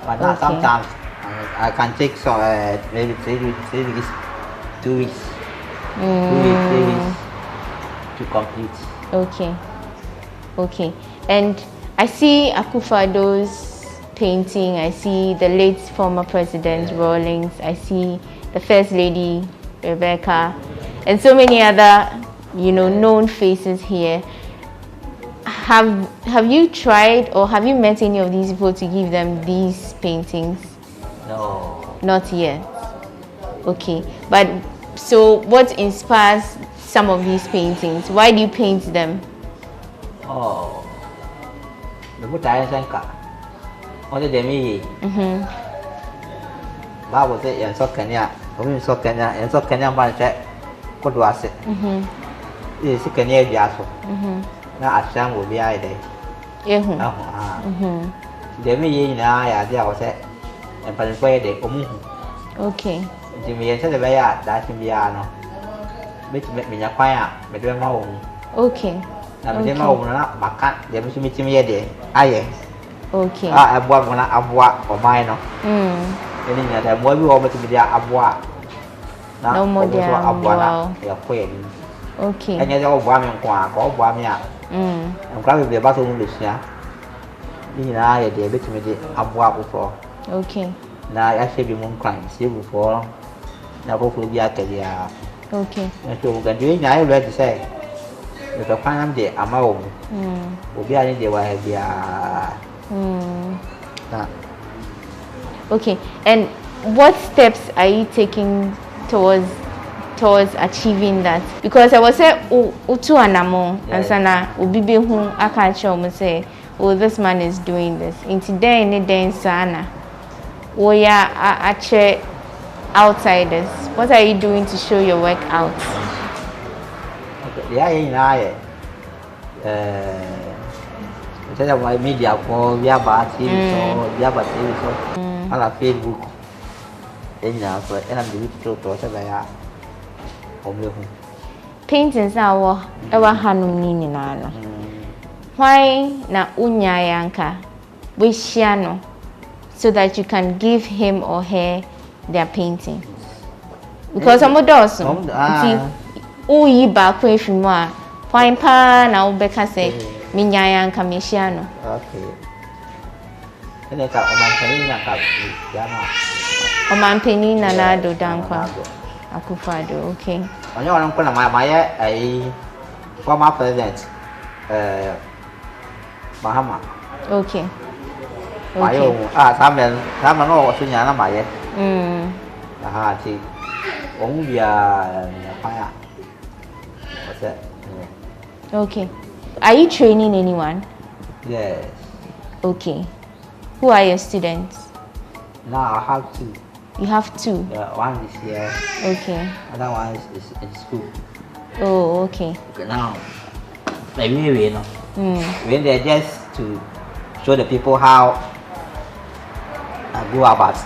But not sometimes I can take some maybe 3 weeks, 2 weeks. 2 weeks, 3 weeks to complete. Okay. Okay. And I see Akufo-Addo's painting. I see the late former President Rawlings. I see the First Lady Rebecca, and so many other, known faces here. Have you tried, or have you met any of these people to give them these paintings? No. Not yet. Okay. But so what inspires some of these paintings? Why do you paint them? Oh. The book I sent only the me. Bible said, "And so Kenya, we so Kenya, and so Kenya man check. What was it? This is Kenya Biaso. Now I shall will be I day. The me in I was it, and for the way they come. Okay. Jimmy and said the way that in Biano. Which make me a fire, but we're home. Okay. Now, they know Macat, they must meet me a day. Aye. Okay. I bought one abwa or minor. And in the more we over to be there abwa. No more there. Abwa, they are queen. Okay. And yet, all Wammy or Wamia. I'm glad to be about to lose here. In I a day, bit me the abwa before. Okay. Now I should be moon crying, see before. Now, hopefully, we are career. Okay. And so we can do it. I read to say. If I find the amount, will be any day where be Okay, and what steps are you taking towards achieving that? Because I was saying, utu anamo, and sana ubibe hu akacho me say, oh, this man is doing this. In today, any day sana, we are actually outsiders. What are you doing to show your work out? Yeah, I say that my media for Yaba TV, so Yaba TV, so on Facebook. Then now, so and I'm the video to say, paintings are our hanum nino. Why na unyayanka wishiano so that you can give him or her their painting? Because I'm a dozen. Uyi ba kwe fimwa fine pa na ubeka se minyaya kamishano. Okay. Ene ka omanpeni na ka yama. Omanpeni na na do dankwa. Akufo-Addo, okay. Onye wana nkona maye ai former president Mahama. Okay. Mayo sama no wasunya na maye. Aha ti fire. What's that? Okay. Are you training anyone? Yes. Okay. Who are your students? Now I have 2. You have 2? Yeah, one is here. Okay. Other one is in school. Oh, okay. Okay, now, maybe you know. When they're just to show the people how I go about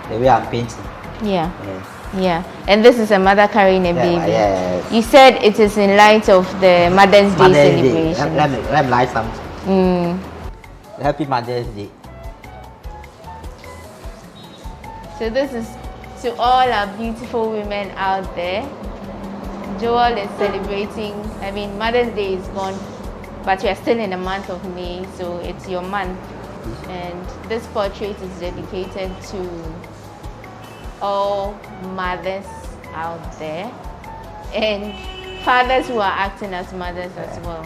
the way I'm painting. Yeah. Yes. Yeah. And this is a mother carrying a baby. Yes. You said it is in light of the Mother's Day celebration. Let me light something. Happy Mother's Day. So this is to all our beautiful women out there. Joel is celebrating, I mean, Mother's Day is gone, but we are still in the month of May, so it's your month. And this portrait is dedicated to all mothers out there and fathers who are acting as mothers as well.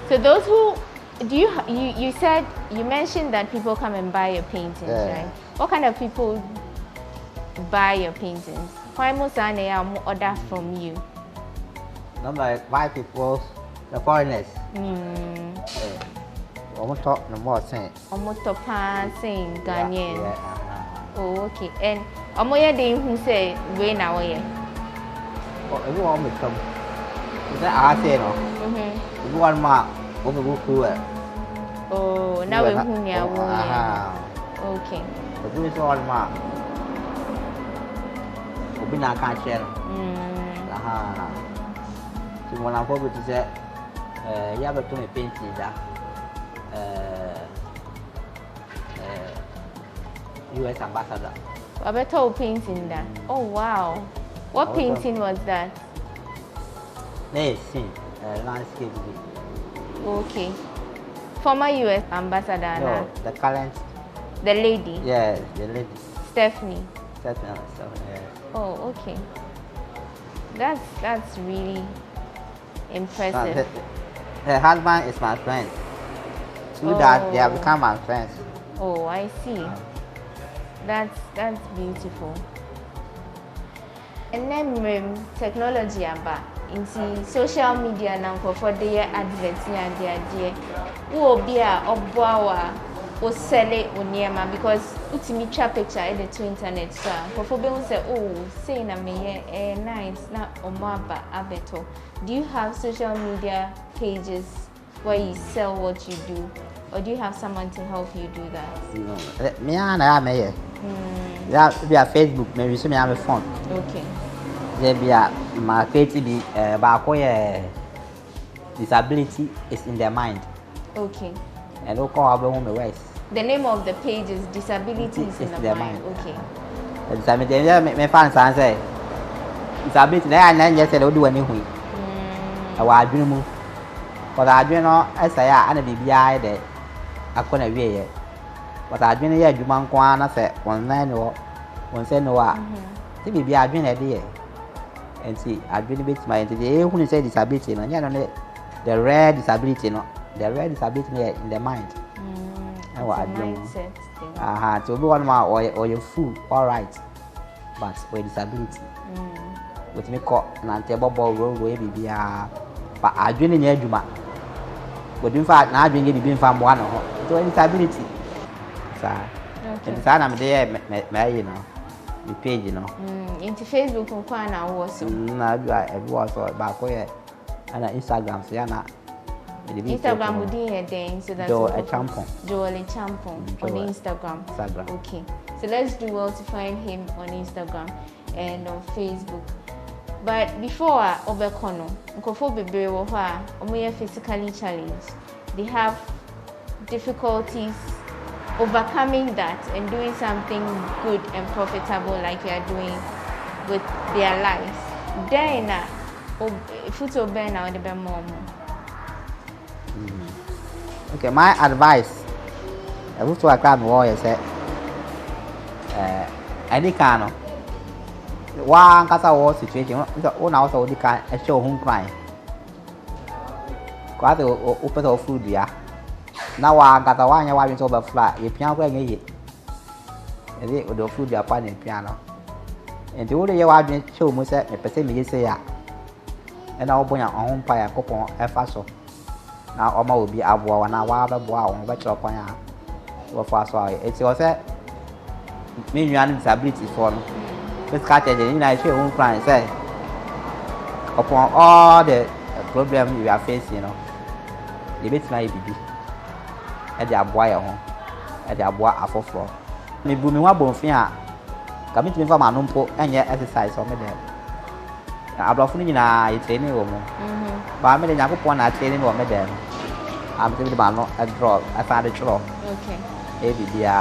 So those who, you said, you mentioned that people come and buy your paintings, right? What kind of people buy your paintings? Why most order from you? Not like white people, the foreigners. Almost talk no more sense. Almost top saying Ghanaian. Oh, okay. And Omoya de who say we now yeah. Oh, everyone will come. Is that I say no? Everyone ma over go cool. Oh, now we who near okay. But do it all ma. Obi na can't share. So when I'm probably to say, you have to make painting that. US ambassador. Roberto painting that. Oh wow. What painting was that? Yes, landscape. Okay. Former US ambassador. No, the current. The lady. Yes, the lady. Stephanie. Stephanie, yes. Oh, okay. That's really impressive. Her husband is my friend. Through that, they have become my friends. Oh, I see. That's beautiful. And then technology about into social media now for their adverts and their will be a obwa or sell it on Yama because ultimately picture in the internet so for people say oh say na me nice na omaba abeto. Do you have social media pages where you sell what you do? Or do you have someone to help you do that? No. Me and I am here. Yeah, via Facebook, maybe so me have a phone. Okay. There be a my creativity disability is in their mind. Okay. And don't call our home ways. The name of the page is Disability is in the mind. Okay. Disability me fans say disability na na just say do anything. Our dream. But I dream no say ya na bibia dey akona wie. But I dream ya dwuma nko na say one no one say no a. See bibia dream na dey. And see I dream bit my entity who say disability no nya no the rare disability no. The rare disability in the mind. So be one more or you fool, all right. But with disability. With me caught and table roll way be but I drink in your juma. But in fact now drinking the being from one to disability. Sir. And the time I'm there you know. The page you know. Into Facebook and Kwana also. Everyone saw back here and Instagram so yeah. Instagram would be a day, so that's Joel a Champon. Joel a Champon on Instagram. Okay, so let's do well to find him on Instagram and on Facebook. But before Obekono, Nkofo Bebe Woha, Omoye physically challenged. They have difficulties overcoming that and doing something good and profitable like you are doing with their lives. Then, if it's open now, the more. Okay, my advice. I wish to a crowd warrior said, any kind of one casa war situation, one house of the kind a show home crying. Quite open of food, yeah. Now I got a wine over flat, you piano going it. Ede o do food dia pa ne piano. Enti wo de ye wa dwen che o mu se me pese me yese ya. E na obonya ohun pa ya kopon e fa so. Na oma obi aboa wa na wa ba boa wo ba chiro kwan ya. Wo fa so ai. Eti o se me nwan disability for no. First catch e na che ohun plan say upon all the problems you are facing, you know. The bit my baby. E de aboa ya ho. E de aboa afoforo. Me bu me wa bonfin a ka me timi fa ma no mpo enye exercise o me de abrofo ni na e training wo mo ba me de yakopon na training wo me de am timi ba no a draw I found it draw. Okay. E bibia.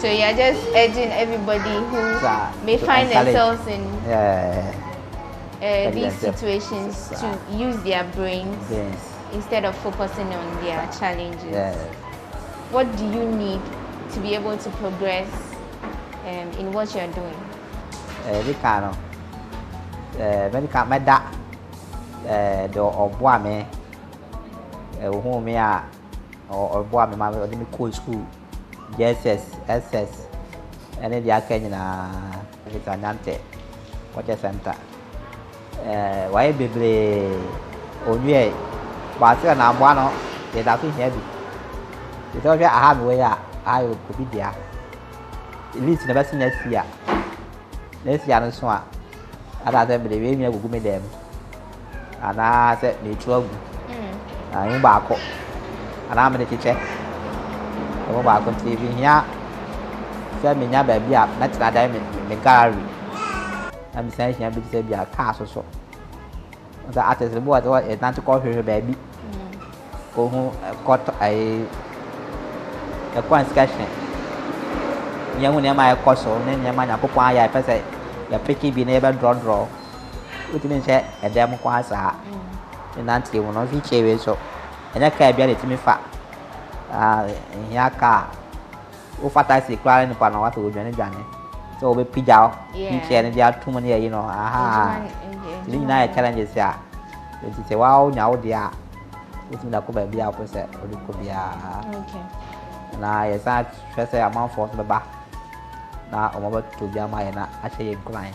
So you're just urging everybody who may find themselves in these situations to use their brains instead of focusing on their challenges. What do you need to be able to progress in what you're doing? When can my da do oboa me who me a or oboa me ma me cool school JSS SS and then the Kenya na Vitanante Water Center. Why be onye but na boano they da fi heavy. Because I have where I will be there. At least never seen next year. Next year no so a ada dem be we me gugu me dem. Ana se me tuagu. Yin ba ko. Ana me de chiche. Mo ba ko TV nya. Fe me nya ba bia na tira dai me gallery. Am say nya bi se bia car so. The artist the boy what e tant ko hwe ba bi. Ko hu ko ai e kwa sketching. Nya hu ne ma e ko so ne nya ma nya ko kwa ya pese ya peki bi ne ba draw. Utimi che e dem kwa sa. Nanti wo no fi chewe so. Enya ka bia le timi fa. Ya ka o fata si kwara ni pa na wa to dwane dwane so be pijao ni che ne dia tumo ne yi no aha ni na ya challenges ya ti se wa o nya o dia o na ko ba bia ko se o ko bia na ya sa stress ya man force ba na o mo ba to bia ma ya na a che yin kwan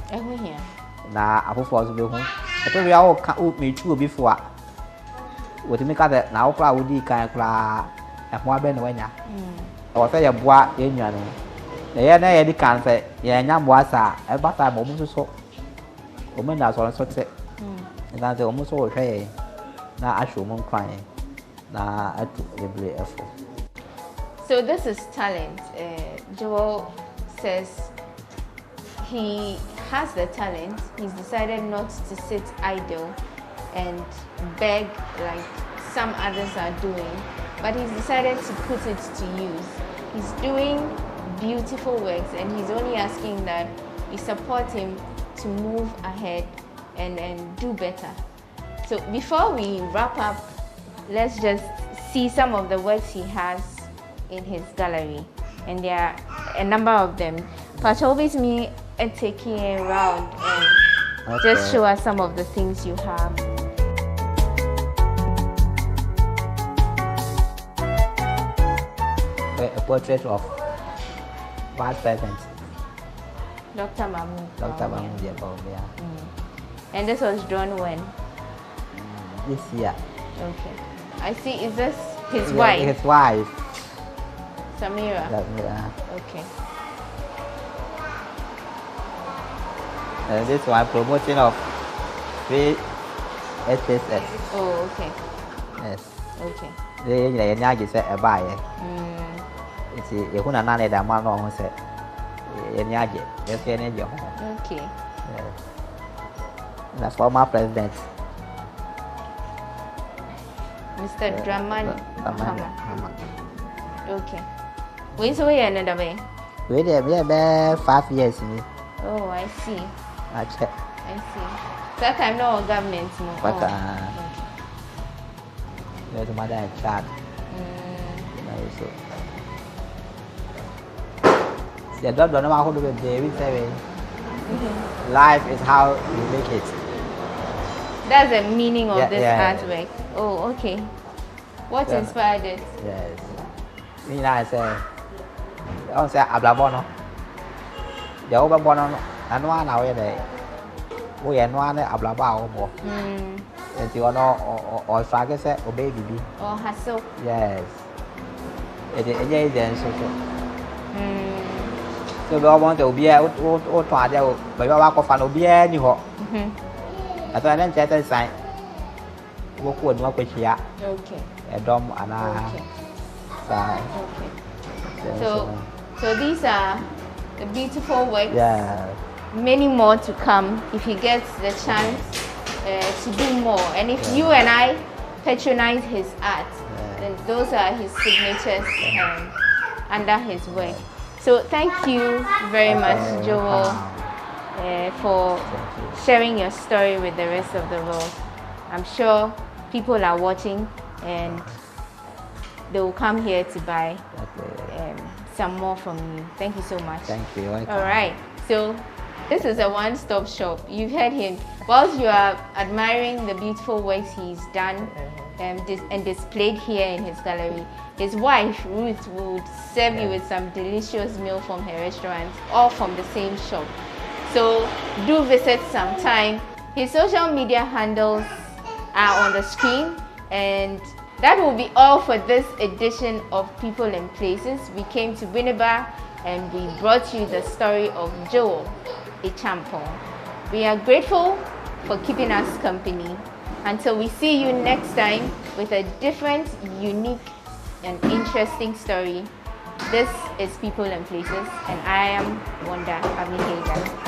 na afofo so be hu e to ya o ka o me chu obi fo a o ti me ka na o kra o di kan kra mo abe no nya o se ya boa enwa no na ya di kan se ya nya boa sa e ba sa mo mu so o me na so so te na te o mu so o hwe na a show mo kwan na atu every effort. So this is talent. Joel says he has the talent. He's decided not to sit idle and beg like some others are doing, but he's decided to put it to use. He's doing beautiful works and he's only asking that we support him to move ahead and do better. So before we wrap up, let's just see some of the works he has in his gallery, and there are a number of them. But always me taking around and just show us some of the things you have. A portrait of past president Dr. Mahmoud. Dr. Mahmoud, yeah. And this was drawn when? This year. Okay. I see. Is this his wife? His wife. Samira. Samira. Okay. And this one promotion of free SSS. Oh, okay. Yes. Okay. They nyagi say e buy. It's you kuna nane da man no say e nyagi. Yes e nyagi. Okay. Yes. The former president Mr. Dramani Mahama. Okay. When so we another way? We there be 5 years ni. Oh, I see. I check. I see. That time no government no. But there's a mother in charge. So the dog don't know how to be David say life is how you make it. That's the meaning of this artwork. Yeah. Oh, okay. What inspired it? Yes. Me I say, I say Ablabono. dấu bắp bò nó ăn hoa nào vậy đấy bố ăn hoa này áp là bao bò thì nó ở xa cái xe ở baby hustle yes thì vậy thì so đó bọn tụi bia ô thoa theo bởi ba có phản ô bia như họ à tôi nên chạy tới sai vô cuốn vô cái chia dom ana sai so these are the beautiful works. Yeah. Many more to come if he gets the chance to do more. And if you and I patronize his art, then those are his signatures under his work. So thank you very much, Joel, for sharing your story with the rest of the world. I'm sure people are watching and they will come here to buy some more from you. Thank you so much. Thank you. All right. So this is a one-stop shop. You've heard him. Whilst you are admiring the beautiful works he's done and displayed here in his gallery, his wife, Ruth, would serve you with some delicious meal from her restaurant, all from the same shop. So do visit sometime. His social media handles are on the screen, and that will be all for this edition of People and Places. We came to Winneba and we brought you the story of Joel Ichampong. We are grateful for keeping us company. Until we see you next time with a different, unique, and interesting story. This is People and Places, and I am Wanda Abihega.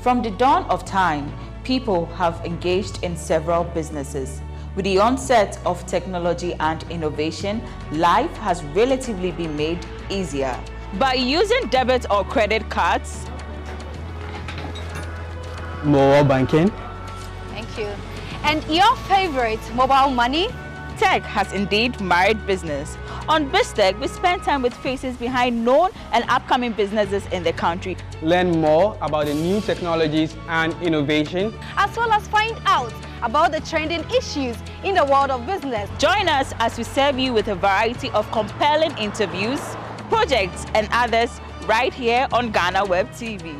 From the dawn of time, people have engaged in several businesses. With the onset of technology and innovation, life has relatively been made easier. By using debit or credit cards, mobile banking. Thank you. And your favorite mobile money? Tech has indeed married business. On BizTech, we spend time with faces behind known and upcoming businesses in the country. Learn more about the new technologies and innovation, as well as find out about the trending issues in the world of business. Join us as we serve you with a variety of compelling interviews, projects, and others right here on GhanaWeb TV.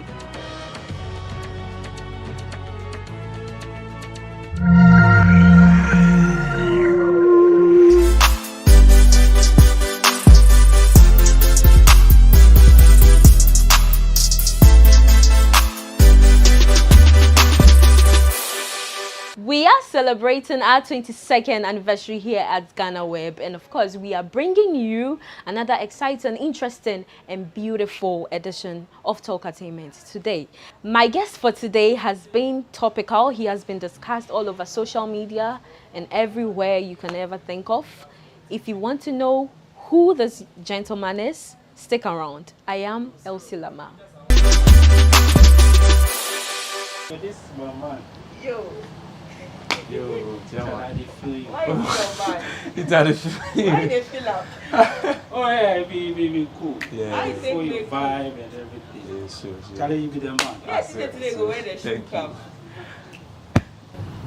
We are celebrating our 22nd anniversary here at GhanaWeb, and of course we are bringing you another exciting, interesting and beautiful edition of Talkatainment today. My guest for today has been topical. He has been discussed all over social media and everywhere you can ever think of. If you want to know who this gentleman is, stick around. I am Elsie Lama. So this is my man. Yo. Yo, Why you feel you? Why is your man? It's how they feel. Why they feel up? Oh yeah, be cool. Yeah. I For your think vibe and everything. Yeah, sure. Charlie, you be the man. Yes, today go where the shoe come.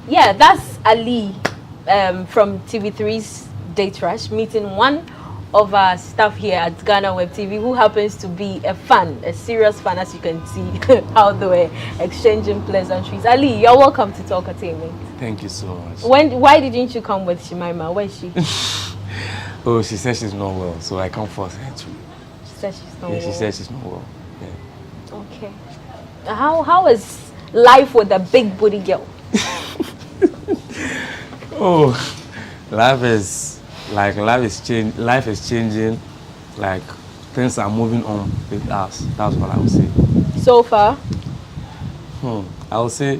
Yeah, that's Ali from TV3's Date Rush, meeting one of our staff here at GhanaWeb TV who happens to be a fan, a serious fan, as you can see how they were exchanging pleasantries. Ali, you're welcome to Talkatainment. Thank you so much. Why didn't you come with Shimaima? Where is she? Oh, she said she's not well, so I can't force her to. She said she's not well. Yeah, she said she's not well. Yeah. Okay. How is life with a big booty girl? Oh, life is changing. Like things are moving on with us. That's what I would say. So far? I would say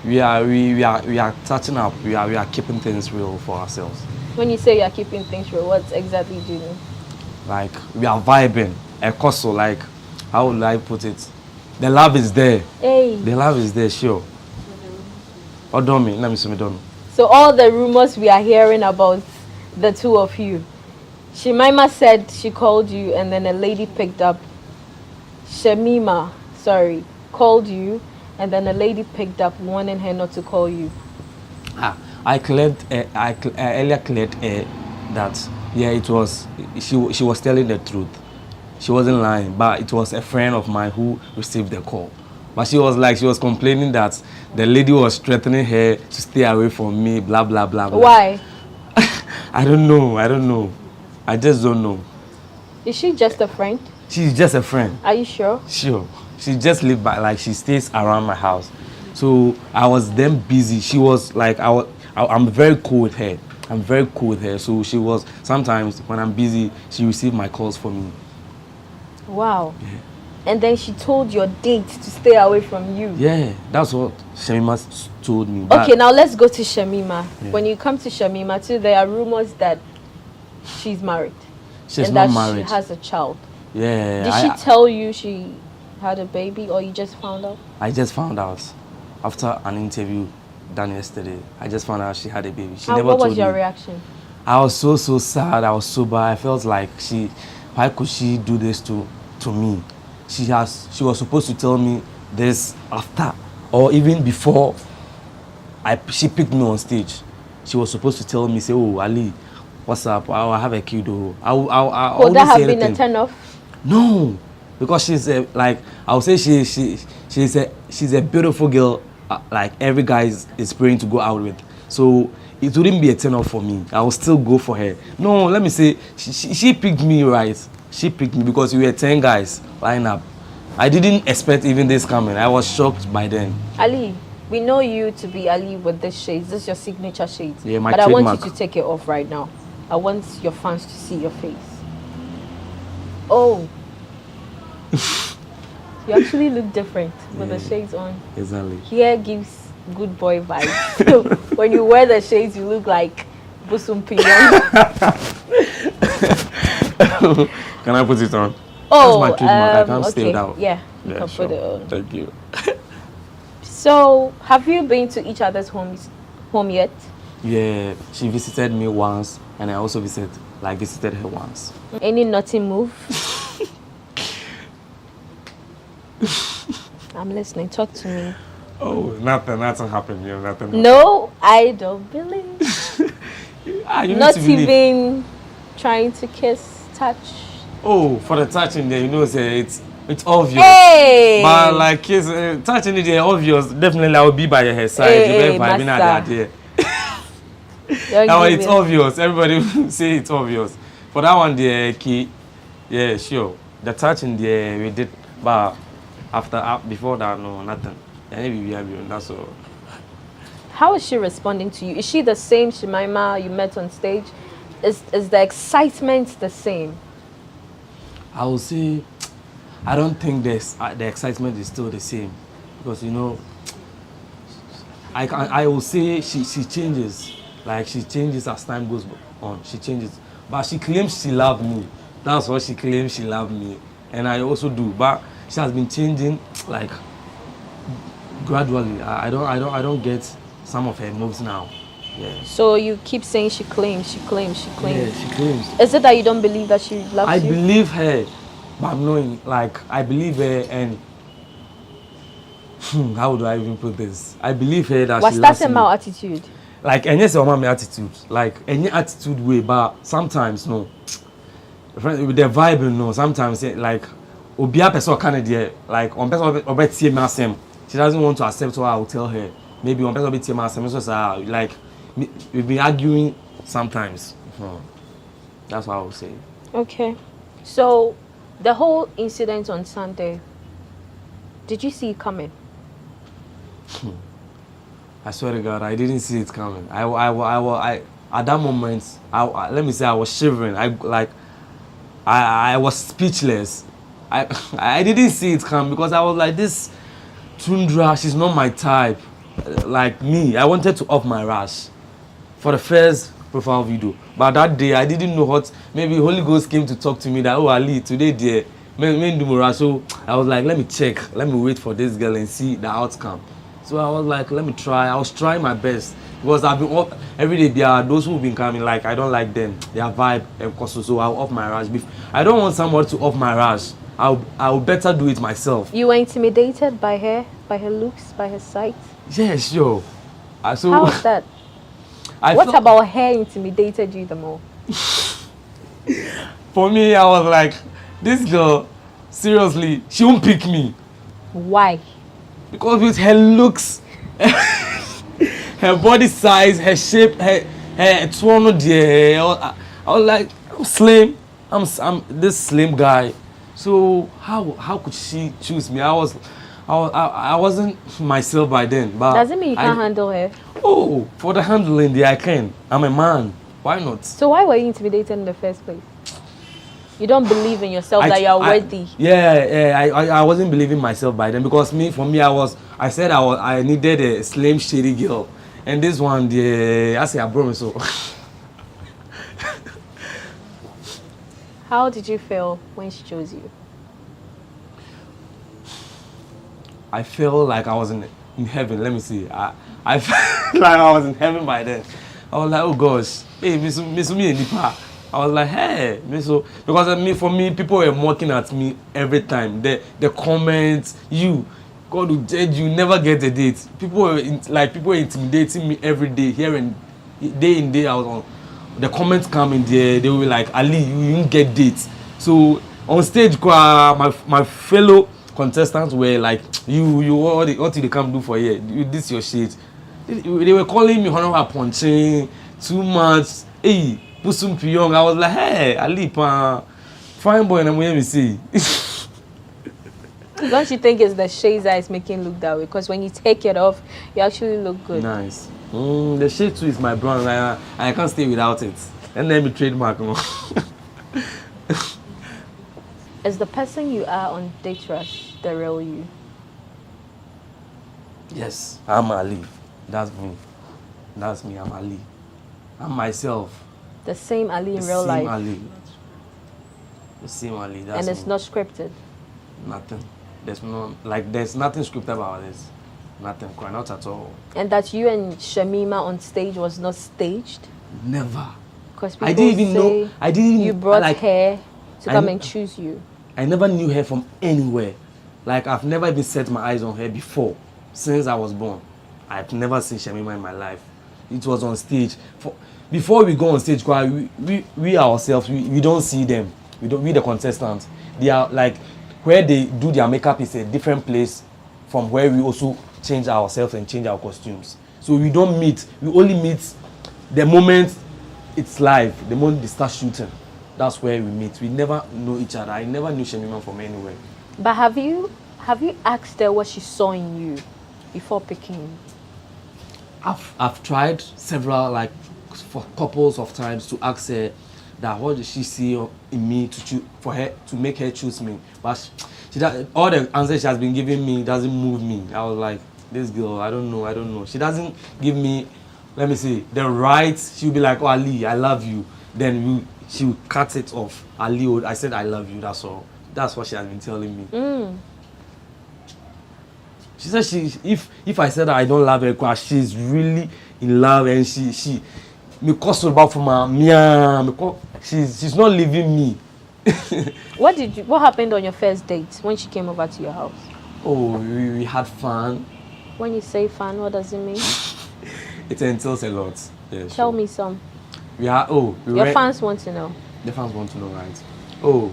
we are touching up. We are keeping things real for ourselves. When you say you are keeping things real, what exactly do you mean? Like we are vibing. Also, like how would I put it? The love is there. Hey. The love is there, sure. Odomi, let me see me done. So all the rumors we are hearing about the two of you, Shemima said she called you and then a lady picked up. Shemima, called you and then a lady picked up warning her not to call you. I earlier cleared that it was she was telling the truth. She wasn't lying, but it was a friend of mine who received the call. But she was complaining that the lady was threatening her to stay away from me, blah blah blah blah. Why? I don't know. I just don't know. Is she just a friend? She's just a friend. Are you sure? Sure. She just lives by, like, she stays around my house. So I was then busy. She was like, I'm very cool with her. So she was, sometimes when I'm busy, she received my calls for me. Wow. Yeah. And then she told your date to stay away from you. Yeah, that's what Shemima told me. Okay, now let's go to Shemima. Yeah. When you come to Shemima too, there are rumors that she's married. She's not married. She has a child. Yeah. Did she tell you she had a baby or you just found out? I just found out after an interview done yesterday. I just found out she had a baby. She never told me. What was your reaction? I was so sad. I was so bad. I felt like why could she do this to me? She was supposed to tell me this after or even before she picked me on stage. She was supposed to tell me, say, "Oh, Ali, what's up? I have a kid." Would that have been a turn off? No, because she's I would say she's a beautiful girl. Like every guy is praying to go out with. So it wouldn't be a turn off for me. I will still go for her. No, let me say she picked me, right? She picked me because we were 10 guys lined up. I didn't expect even this coming. I was shocked by then. Ali, we know you to be Ali with this shades. This is your signature shades. Yeah, my But trademark. I want you to take it off right now. I want your fans to see your face. Oh. You actually look different with the shades on. Exactly. Here gives good boy vibes. So when you wear the shades, you look like Busum Piyon. Can I put it on? Oh, that's my trademark. I can't stay without. Yeah, you can put it on. Thank you. So, have you been to each other's home yet? Yeah, she visited me once, and I also visited her once. Any naughty move? I'm listening. Talk to me. Oh, nothing happened here. Nothing. No, I don't believe. Not even trying to kiss, touch. Oh, for the touching there, it's obvious. Hey! But like kiss, touching it there, obvious. Definitely, I will be by her side. Hey, master. Now it's obvious. Everybody will say it's obvious. For that one, the key, yeah, sure. The touching there we did, but before that, no, nothing. That's all. How is she responding to you? Is she the same Shemima you met on stage? Is the excitement the same? I will say, I don't think the excitement is still the same, because I will say she changes. Like she changes as time goes on. She changes, but she claims she loved me. That's what she claims, she loved me, and I also do. But she has been changing like gradually. I don't get some of her moves now. Yeah. So you keep saying she claims. Yeah, she claims. Is it that you don't believe that she loves I you? believe her, but I'm knowing, like, I believe her, and how do I even put this? I believe her that she loves me. What's that attitude? Like, any my attitude, like any attitude way, but sometimes no. With the vibe, no. Sometimes like, obia person kind of there, like on person she doesn't want to accept what I will tell her. Maybe on person so like we've been arguing sometimes. That's what I would say. Okay, so the whole incident on Sunday, did you see it coming? I swear to God, I didn't see it coming. I at that moment, let me say I was shivering. I was speechless. I didn't see it come because I was like, this Tundra, she's not my type. Like me, I wanted to up my rash for the first profile video. But that day, I didn't know what. Maybe Holy Ghost came to talk to me that, oh Ali, today so I was like, let me check. Let me wait for this girl and see the outcome. So I was like, let me try. I was trying my best because I've been up every day. There are those who've been coming, like I don't like them, their vibe, so I'll off my rash. I don't want somebody to off my rash. I'll better do it myself. You were intimidated by her looks, by her sight? Yeah, sure. So how was that? What about her intimidated you the more? For me, I was like, this girl, seriously, she won't pick me. Why? Because with her looks, her body size, her shape, her tono, I was like, I'm slim. I'm this slim guy. So how could she choose me? I wasn't myself by then. But doesn't mean you can't handle her. Oh, for the handling, I can. I'm a man. Why not? So why were you intimidated in the first place? You don't believe in yourself that you are worthy. I wasn't believing myself by then because I said I needed a slim shady girl, and this one, I say I promise so. How did you feel when she chose you? I felt like I was in heaven. Let me see. I felt like I was in heaven by then. I was like, oh gosh, hey, miss me nipa. I was like, hey, miso, because for me, people were mocking at me every time. The comments, God will judge you, never get a date. People were intimidating me every day, here and day in day out. The comments come in there, they will be like, Ali, you didn't get dates. So on stage, my fellow contestants were like, what did they come do for here? This your shit. They were calling me honorable punching, too much. Hey, Pusum Piyong. I was like, hey, Ali, fine boy, and I'm going to see. Don't you think it's the shades that is making you look that way? Because when you take it off, you actually look good. Nice. The shade too is my brand. I can't stay without it. And then we trademark. Is the person you are on Date Rush the real you? Yes, I'm Ali. That's me. That's me. I'm Ali. I'm myself. The same Ali in real life. Ali. The same Ali. That's and it's me. not scripted. Nothing. There's nothing scripted about this. Nothing. Not at all. And that you and Shamima on stage was not staged? Never. Because people you brought her to come and choose you. I never knew her from anywhere. Like I've never even set my eyes on her before. Since I was born. I've never seen Shamima in my life. It was on stage. Before we go on stage, we ourselves, we don't see them. We the contestants. They are like, where they do their makeup is a different place from where we also change ourselves and change our costumes. So we don't meet. We only meet the moment it's live, the moment they start shooting. That's where we meet. We never know each other. I never knew Shamima from anywhere. But have you asked her what she saw in you before picking you? I've tried several, like for couples of times, to ask her that what did she see in me to make her choose me. But all the answers she has been giving me doesn't move me. I was like, this girl, I don't know. She doesn't give me, let me see, the right. She'll be like, oh Ali, I love you. Then she will cut it off. Ali, I said I love you. That's all. That's what she has been telling me. She said if I said I don't love her, because she's really in love and she's not leaving me. What happened on your first date when she came over to your house? Oh, we had fun. When you say fun, what does it mean? It entails a lot. Yeah, Tell me some. Your fans want to know. The fans want to know, right? Oh,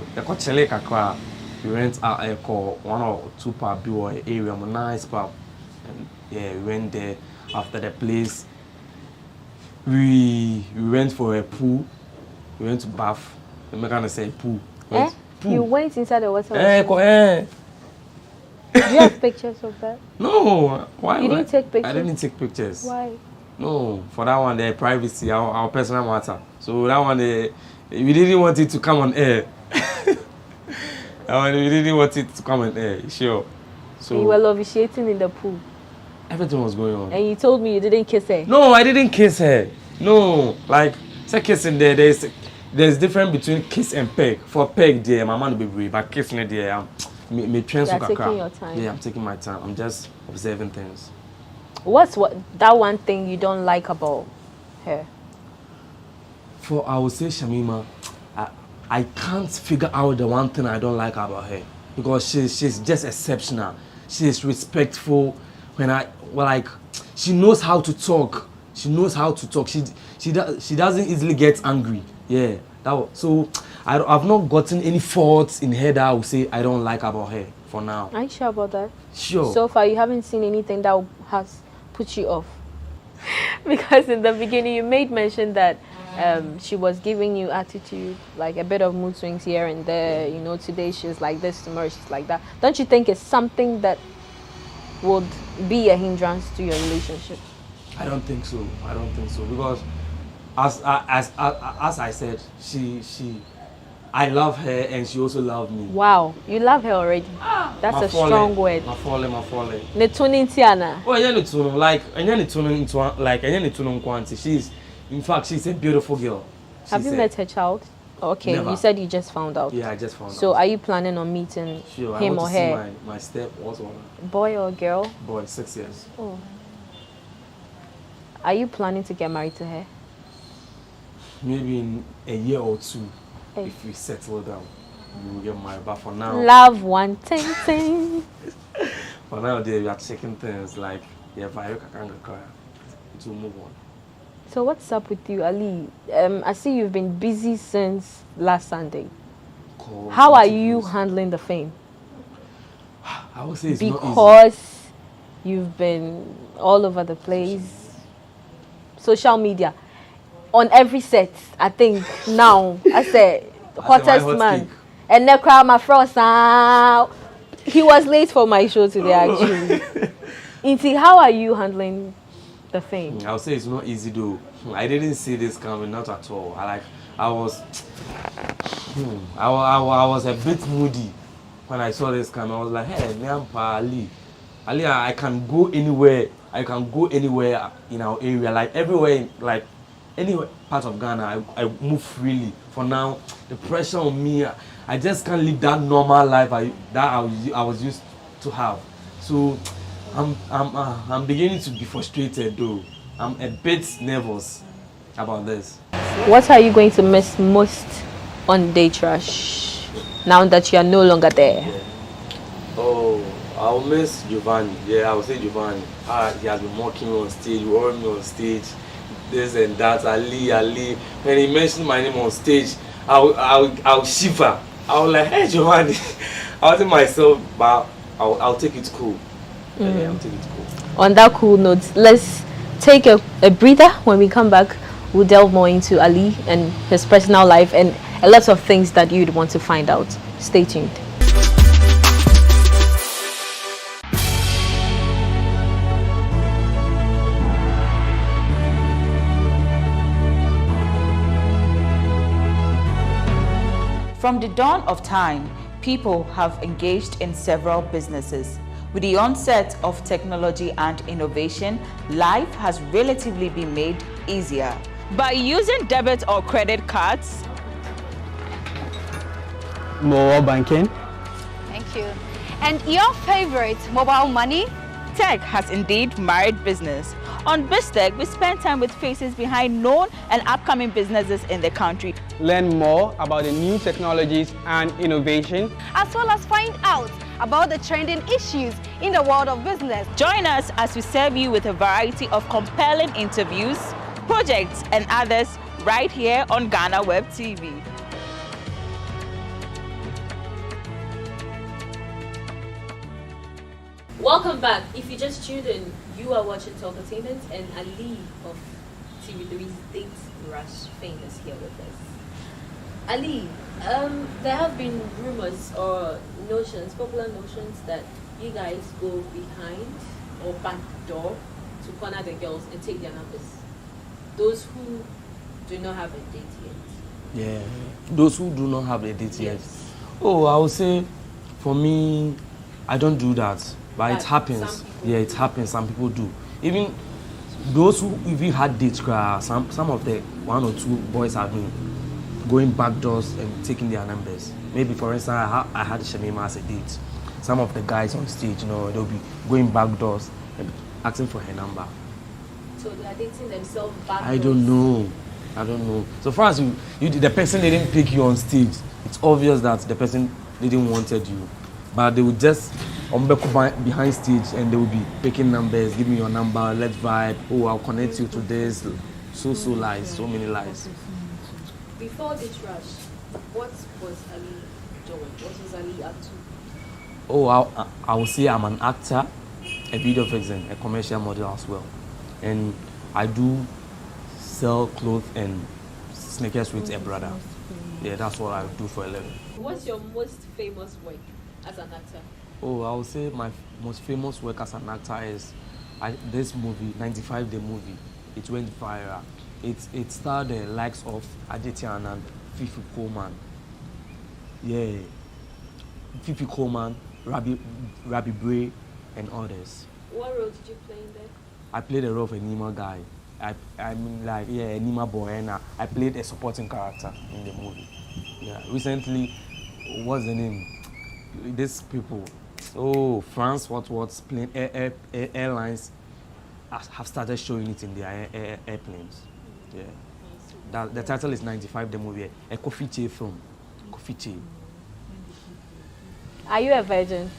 we went out one or two pub area, a nice pub. And yeah, we went there. After the place, we went for a pool. We went to bath. I'm gonna say pool. Pool. You went inside the water? Do you have pictures of that? No. Why? You didn't take pictures? I didn't take pictures. Why? No, for that one, the privacy, our personal matter. So that one, we didn't want it to come on air. We didn't want it to come on air, sure. So you were officiating in the pool? Everything was going on. And you told me you didn't kiss her? No, I didn't kiss her. No, like, say kissing there, there's difference between kiss and peg. For peg there, my man will be brave, but kissing there, You're taking your time. Yeah, I'm taking my time. I'm just observing things. What's that one thing you don't like about her? I would say Shamima, I can't figure out the one thing I don't like about her, because she's just exceptional. She's respectful. She knows how to talk. She knows how to talk. She doesn't easily get angry. Yeah. So I've not gotten any faults in her that I would say I don't like about her for now. Are you sure about that? Sure. So far, you haven't seen anything that has put you off? Because in the beginning, you made mention that she was giving you attitude, like a bit of mood swings here and there. You know, today she's like this, tomorrow she's like that. Don't you think it's something that would be a hindrance to your relationship? I don't think so. I don't think so, because as I said, I love her and she also loved me. Wow, you love her already. That's a strong word. Mafole. She's, in fact, she's a beautiful girl. Have you met her child? Okay, Never. You said you just found out. Yeah, I just found out. So are you planning on meeting him or her? I want to see my step also. Boy or girl? Boy, 6 years. Oh. Are you planning to get married to her? Maybe in a year or two, if we settle down, we will get married. But for now, love one thing. For now, we are checking things like, yeah, if I can cry, it will move on. So what's up with you, Ali? I see you've been busy since last Sunday. How are you handling the fame? I would say it's because you've been all over the place. Social media. On every set, I think now, I say, hottest man. And then crowd my frost. He was late for my show today, actually. Inti, how are you handling the fame? I would say it's not easy though. I didn't see this coming, not at all. I was a bit moody when I saw this coming. I was like, hey, Ali, I can go anywhere. I can go anywhere in our area, like everywhere, like any part of Ghana. I move freely. For now, the pressure on me, I just can't live that normal life I was used to have. So I'm beginning to be frustrated though. I'm a bit nervous about this. What are you going to miss most on Day Trash now that you are no longer there? Yeah. Oh, I'll miss Giovanni. Yeah, I will say Giovanni. He has been mocking me on stage, worrying me on stage, this and that. Ali. When he mentioned my name on stage, I'll shiver. I was like, hey Giovanni. I'll tell myself, but I'll take it cool. Yeah, I'll take it cool. On that cool note, let's take a breather. When we come back, we'll delve more into Ali and his personal life and a lot of things that you'd want to find out. Stay tuned. From the dawn of time, people have engaged in several businesses. With the onset of technology and innovation, life has relatively been made easier. By using debit or credit cards, mobile banking. Thank you. And your favorite mobile money? Tech has indeed married business. On BizTech, we spend time with faces behind known and upcoming businesses in the country. Learn more about the new technologies and innovation, as well as find out about the trending issues in the world of business. Join us as we serve you with a variety of compelling interviews, projects, and others right here on GhanaWeb TV. Welcome back. If you just tuned in, you are watching Talk Entertainment, and Ali of TV3's Date Rush Fame is here with us. Ali, there have been rumors or notions, popular notions, that you guys go behind or back door to corner the girls and take their numbers. Those who do not have a date yet. Yeah, those who do not have a date yet. Oh, I would say, for me, I don't do that. But it happens. Yeah, it happens. Some people do. Even those who even had dates, some of the 1 or 2 boys have been going back doors and taking their numbers. Maybe, for instance, I had Shamima as a date. Some of the guys on stage, they'll be going back doors and asking for her number. So they are dating themselves back. I don't know. So far as the person didn't pick you on stage, it's obvious that the person didn't wanted you. But they would just behind stage and they will be picking numbers, give me your number, let's vibe, oh, I'll connect you to this. So lies, so many lies. Before this rush, what was Ali doing? What was Ali up to? Oh, I will say I'm an actor, a video vixen, a commercial model as well. And I do sell clothes and sneakers with a brother. Yeah, that's what I do for a living. What's your most famous work as an actor? Oh, I would say my most famous work as an actor is this movie, 95 the movie. It went viral. It starred the likes of Aditya and Fifi Coleman. Yeah. Fifi Coleman, Rabbi Bray, and others. What role did you play in there? I played the role of a Nima guy. I mean, like, yeah, a Nima boy, and I played a supporting character in the movie. Yeah. Recently, what's the name? These people. Oh, France, what's plane airlines have started showing it in their airplanes. Yeah. The title is 95 the movie, a coffee tea film. Coffee tea. Are you a virgin?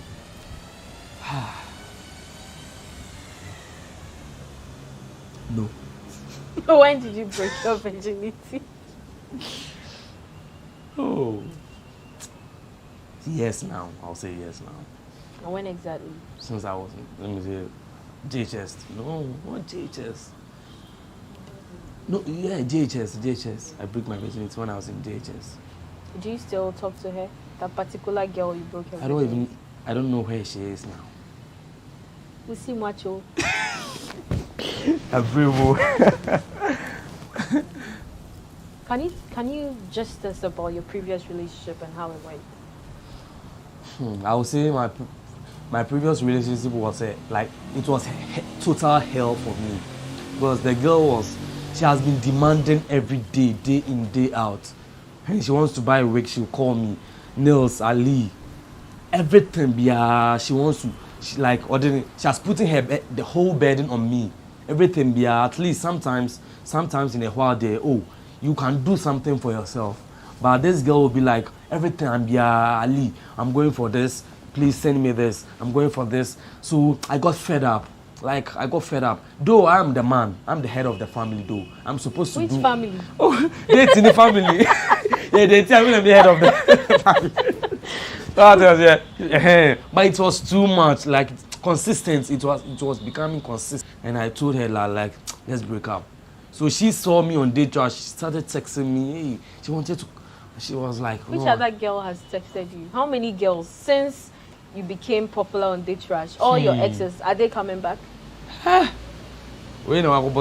No. When did you break your virginity? Oh. Yes now. I'll say yes now. And when exactly? Since I was, let me say, JHS. No, what JHS? No, yeah, JHS. I broke my virginity when I was in JHS. Do you still talk to her? That particular girl you broke your virginity? I don't know where she is now. We see macho. Can you just tell us about your previous relationship and how it went? I would say my previous relationship was it was total hell for me, because the girl she has been demanding every day in, day out. And she wants to buy a wig, she'll call me, nails, Ali, everything. She wants to, she has putting the whole burden on me. Everything. At least sometimes in a while you can do something for yourself. But this girl will be like, everything, Ali, I'm going for this, please send me this, I'm going for this. So I got fed up. Though I am the man, I'm the head of the family, though. I'm supposed to Which family? Oh, they're in the family. Yeah, they tell me I'm the head of the family. But it was too much, consistent. It was becoming consistent. And I told her, let's break up. So she saw me on date rush. She started texting me. Hey, she was like, which other girl has texted you? How many girls since you became popular on date rush? All your exes, are they coming back? Wait, no,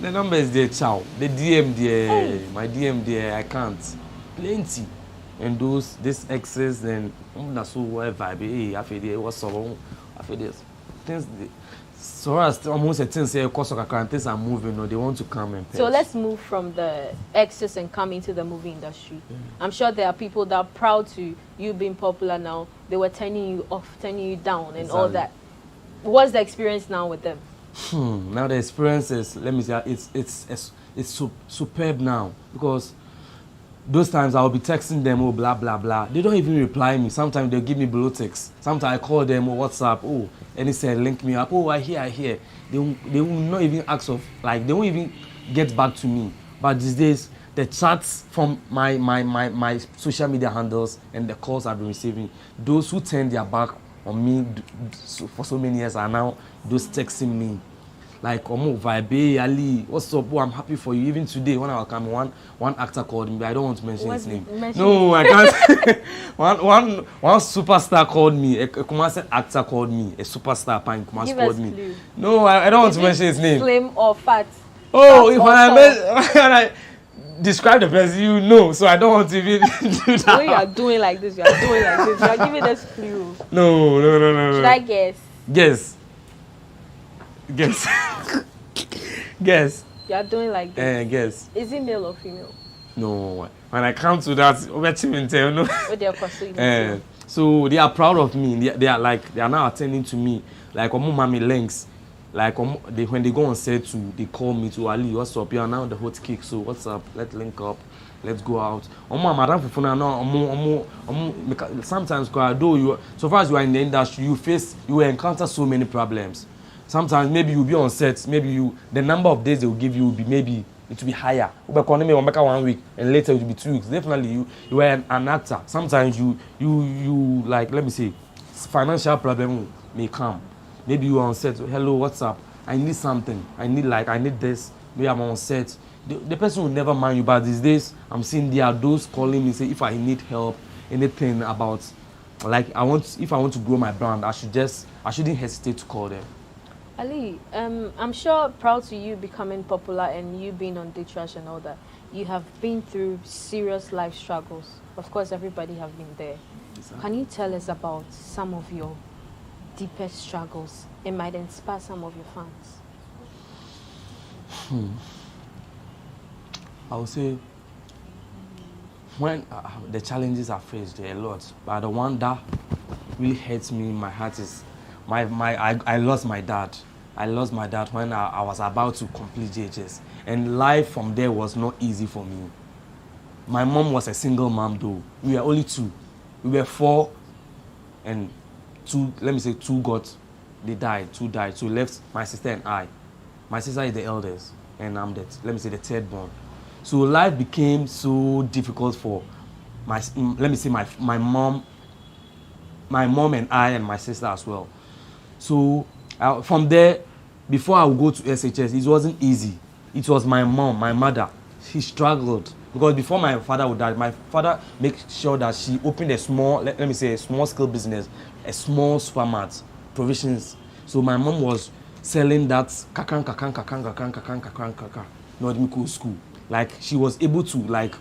the number is there, ciao. The DM there, my DM there, I can't. Plenty. And these exes, then that's so vibe. Hey, I feel there, what's up? I feel this. Things. So as almost a thing say, cause of things are moving, or they want to come and pay. So let's move from the exes and come into the movie industry. I'm sure there are people that are proud to you being popular now. They were turning you off, turning you down, and all that. What's the experience now with them? Now the experience is, let me say, it's superb now, because those times I'll be texting them, oh, blah, blah, blah. They don't even reply me. Sometimes they'll give me below text. Sometimes I call them, oh, WhatsApp, oh, and they say, link me up, oh, I hear. They will not even ask they won't even get back to me. But these days, the chats from my social media handles and the calls I've been receiving, those who turn their back on me for so many years are now those texting me. Vibe, Ali, what's up? Oh, I'm happy for you. Even today, when I was coming, one actor called me, but I don't want to mention his name. No, I can't. one superstar called me. A Kumasi actor called me. A superstar pan Kumasi called me. Clue. No, I don't want to mention his name. Slim or fat? Oh, when I describe the person, you know. So I don't want to even do that. When you are doing like this, you are giving us clue. No. Should I guess? Guess. Guess. You are doing like this. Guess. Is it male or female? No. When I come to that, so they are proud of me. They are now attending to me. Mommy links. Like when they go on set to, they call me to Ali, what's up? You are now the hot kick, so what's up? Let's link up, let's go out. Sometimes, though so far as you are in the industry, you will encounter so many problems. Sometimes maybe you'll be on set, maybe the number of days they will give you will be maybe it will be higher. Maybe 1 week and later it will be 2 weeks. Definitely you are an actor. Sometimes you like, let me say, financial problem may come. Maybe you are on set, hello, what's up? I need something. I need this. Maybe I'm on set. The person will never mind you, but these days I'm seeing there are those calling me say if I need help, anything about like if I want to grow my brand, I shouldn't hesitate to call them. Ali, I'm sure proud to you becoming popular and you being on the trash and all that. You have been through serious life struggles. Of course, everybody have been there. Exactly. Can you tell us about some of your deepest struggles? It might inspire some of your fans. I would say when the challenges I faced, there are a lot, but the one that really hurts me in my heart is I lost my dad. I lost my dad when I was about to complete JHS, and life from there was not easy for me. My mom was a single mom though. We were only 2. We were 4, and 2. Let me say 2 they died. 2 died. So left my sister and I. My sister is the eldest, and I'm the third born. So life became so difficult for my mom and I and my sister as well. So from there, before I would go to SHS, it wasn't easy. It was my mom, my mother. She struggled because before my father would die, my father made sure that she opened a small, let me say, a small scale business, a small supermarket, provisions. So my mom was selling that kakan, not in school. Like she was able to like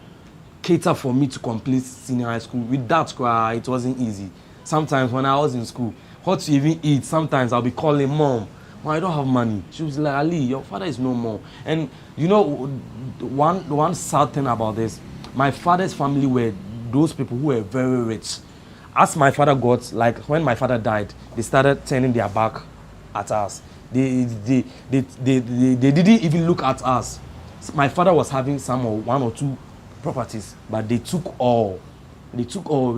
cater for me to complete senior high school. With that, it wasn't easy. Sometimes when I was in school, what to even eat, sometimes I'll be calling mom, I don't have money. She was like, Ali, your father is no more. And you know, one sad thing about this, my father's family were those people who were very rich. As my father got, like when my father died, they started turning their back at us. They didn't even look at us. My father was having 1 or 2 properties, but they took all. We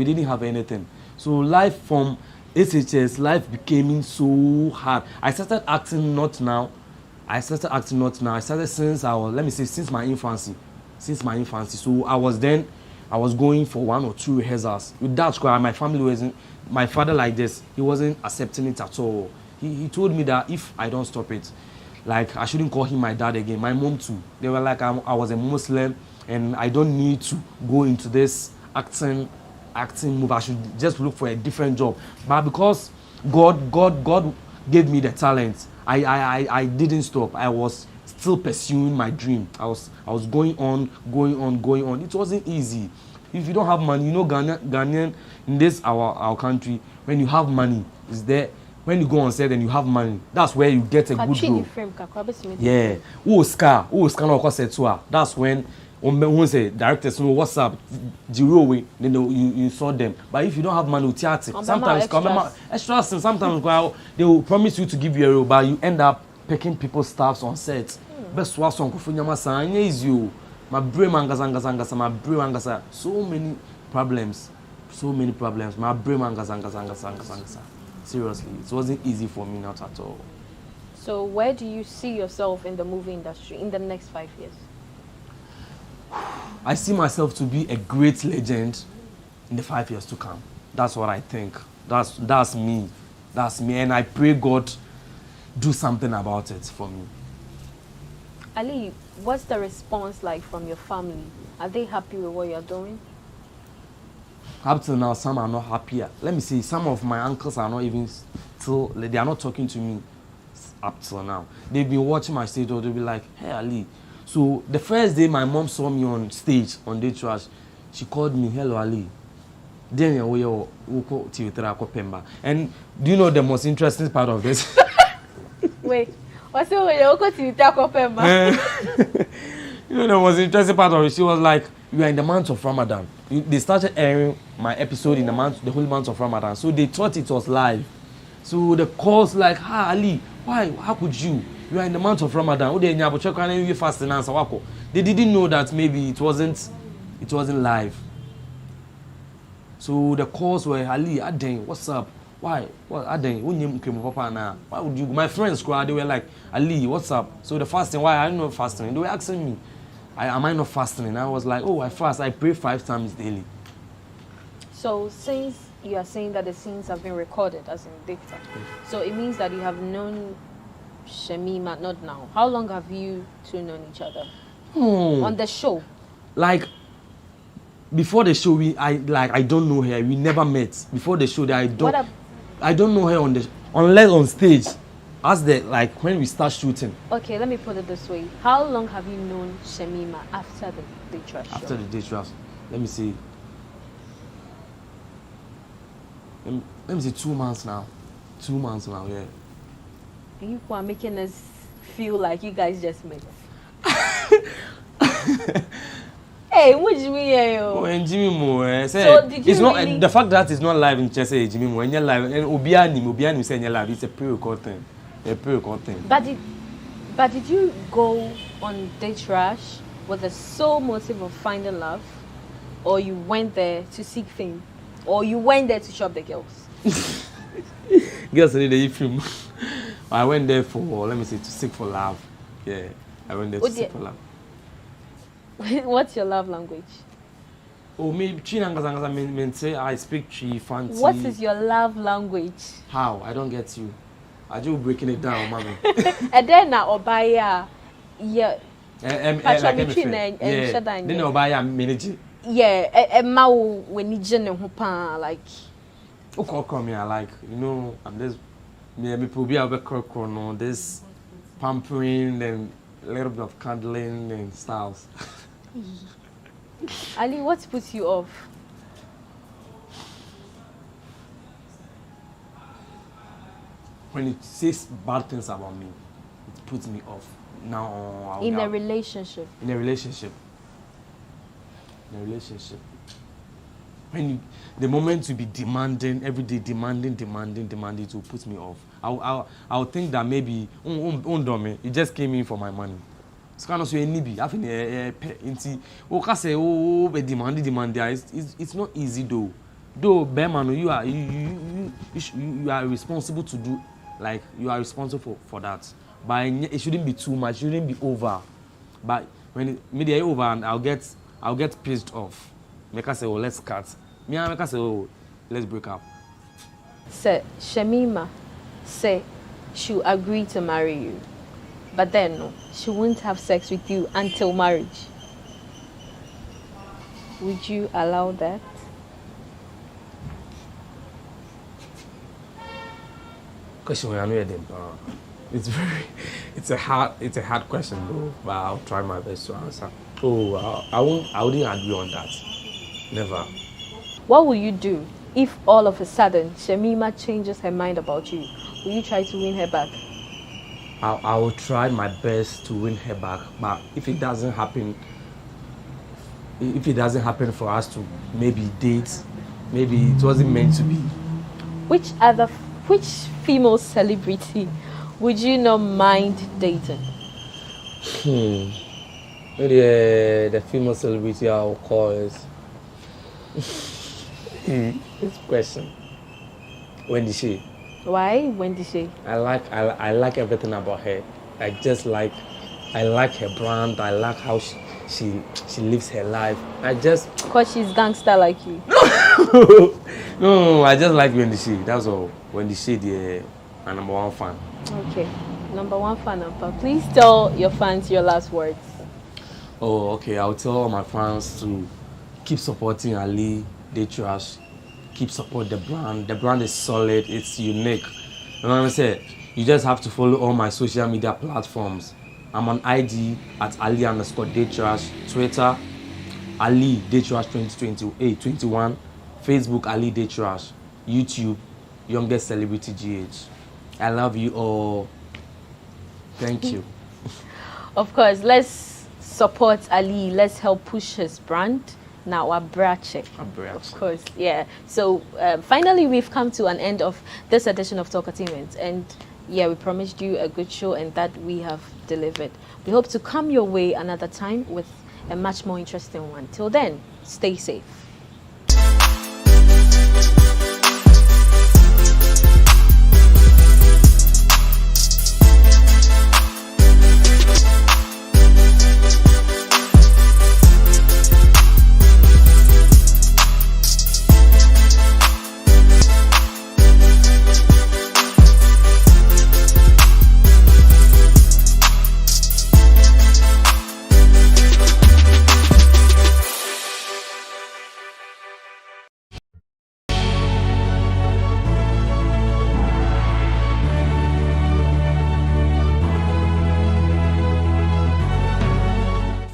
didn't have anything. So life from SHS, life became so hard. I started acting not now. I started since since my infancy. So I was going for 1 or 2 rehearsals. With that, my family wasn't, my father like this, he wasn't accepting it at all. He told me that if I don't stop it, like I shouldn't call him my dad again. My mom too. They were like, I was a Muslim and I don't need to go into this acting move. I should just look for a different job. But because God gave me the talent, I didn't stop. I was still pursuing my dream. I was going on. It wasn't easy. If you don't have money, you know, Ghanaian in this our country, when you have money, is there. When you go on set and you have money, that's where you get a good role. Yeah. Oscar no set to. That's when say directors know what's up, then you saw them. But if you don't have money, sometimes extras, sometimes they will promise you to give you a role, but you end up picking people's staffs on set. Best was on Kufunyama is you. My brain mangasa, my brain mangasa. So many problems. My brain mangasa. Seriously, it wasn't easy for me, not at all. So where do you see yourself in the movie industry in the next 5 years? I see myself to be a great legend in the 5 years to come. That's what I think. That's me. And I pray God do something about it for me. Ali, what's the response like from your family? Are they happy with what you're doing? Up till now, some are not happy. Let me see, some of my uncles are not even they are not talking to me up till now. They've been watching my stage, or they'll be like, hey Ali. So the first day my mom saw me on stage on Day Trash, she called me, hello Ali. Then and do you know the most interesting part of this? Wait, what's the way you go to Pemba? You know the most interesting part of it, she was like, you are in the month of Ramadan. They started airing my episode in the whole month of Ramadan. So they thought it was live. So the calls like, Ali, Why? How could you? You are in the month of Ramadan. They didn't know that maybe it wasn't live. So the calls were, Ali, Aden, what's up? Why? What Aden? Why would you? My friends, they were like, Ali, what's up? So the fasting, why? I don't know fasting. They were asking me, am I not fasting? And I was like, oh, I fast. I pray 5 times daily. So since you are saying that the scenes have been recorded as in data, so it means that you have known Shemima, not now. How long have you two known each other? On the show? Like, before the show, I don't know her. We never met. Before the show, I don't know her unless on stage. As when we start shooting. Okay, let me put it this way. How long have you known Shemima after the Day Trash show? After the Day Trash, let me see. Let me see 2 months now. 2 months now, yeah. And you are making us feel like you guys just met. Hey, what do you mean? So did you it's not really? The fact that it's not live in Chelsea, Jimmy Mo, when you're live, and Obiani saying you're live, it's a pre-record thing. But did you go on Day Trash with the sole motive of finding love, or you went there to seek fame, or you went there to shop the girls? Girls need the film. I went there for, let me say, to seek for love. Yeah, I went there to seek for love. What's your love language? Oh, maybe I speak Chi, fancy. What is your love language? How? I don't get you. Are you breaking it down, mommy? And then obaya, yeah. Then obaya manage. Yeah, ma when you like. Okay, come here, like I'm just me probably have a no this pampering and a little bit of cuddling and styles. Ali, what puts you off? When it says bad things about me, it puts me off. Now, in a relationship. When the moment you be demanding every day, demanding, it will put me off. I'll think that maybe you just came in for my money. It's kind of so nibi. I think demand. It's not easy though. Though Berman, you are responsible to do, like you are responsible for that. But it shouldn't be too much. It shouldn't be over. But when it media over, and I'll get pissed off. Make us say, oh, let's cut. Me and make us say, oh, let's break up. Say Shemima say she'll agree to marry you, but then no, she won't have sex with you until marriage. Would you allow that? Question I know it's a hard question though, but I'll try my best to answer. Oh, I wouldn't agree on that. Never. What will you do if all of a sudden Shemima changes her mind about you? Will you try to win her back? I will try my best to win her back, but if it doesn't happen for us to maybe date, maybe it wasn't meant to be. Which female celebrity would you not mind dating? The female celebrity I will call is this question. Wendy Shea. Why Wendy Shea? I like everything about her. I like her brand. I like how she lives her life. Because she's gangster like you. No, I just like Wendy Shea. That's all. Wendy Shea, my number one fan. Okay, number one fan. Please tell your fans your last words. Oh, okay. I'll tell all my fans to keep supporting Ali, Day Trash. Keep support the brand. The brand is solid. It's unique. You know what I'm saying? You just have to follow all my social media platforms. I'm on IG at Ali_Daytrash, Twitter, Ali Daytrash 2021, Facebook Ali Daytrash, YouTube, Youngest Celebrity GH. I love you all. Thank you. Of course, let's support Ali. Let's help push his brand. Now, Abrache. Of course, yeah. So, finally, we've come to an end of this edition of Talkatainment. And Yeah, we promised you a good show, and that we have delivered. We hope to come your way another time with a much more interesting one. Till then, stay safe.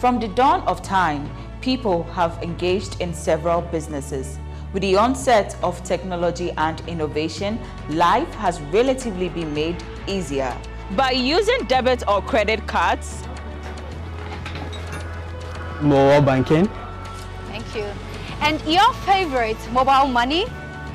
From the dawn of time, people have engaged in several businesses. With the onset of technology and innovation, life has relatively been made easier. By using debit or credit cards, Mobile banking. Thank you. And your favorite mobile money?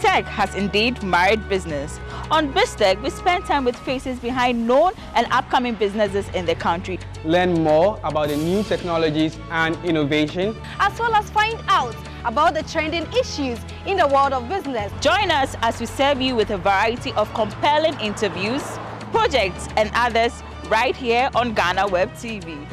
tech has indeed married business. On BizTech, we spend time with faces behind known and upcoming businesses in the country. Learn more about the new technologies and innovation, as well as find out about the trending issues in the world of business. Join us as we serve you with a variety of compelling interviews, projects and others right here on GhanaWeb TV.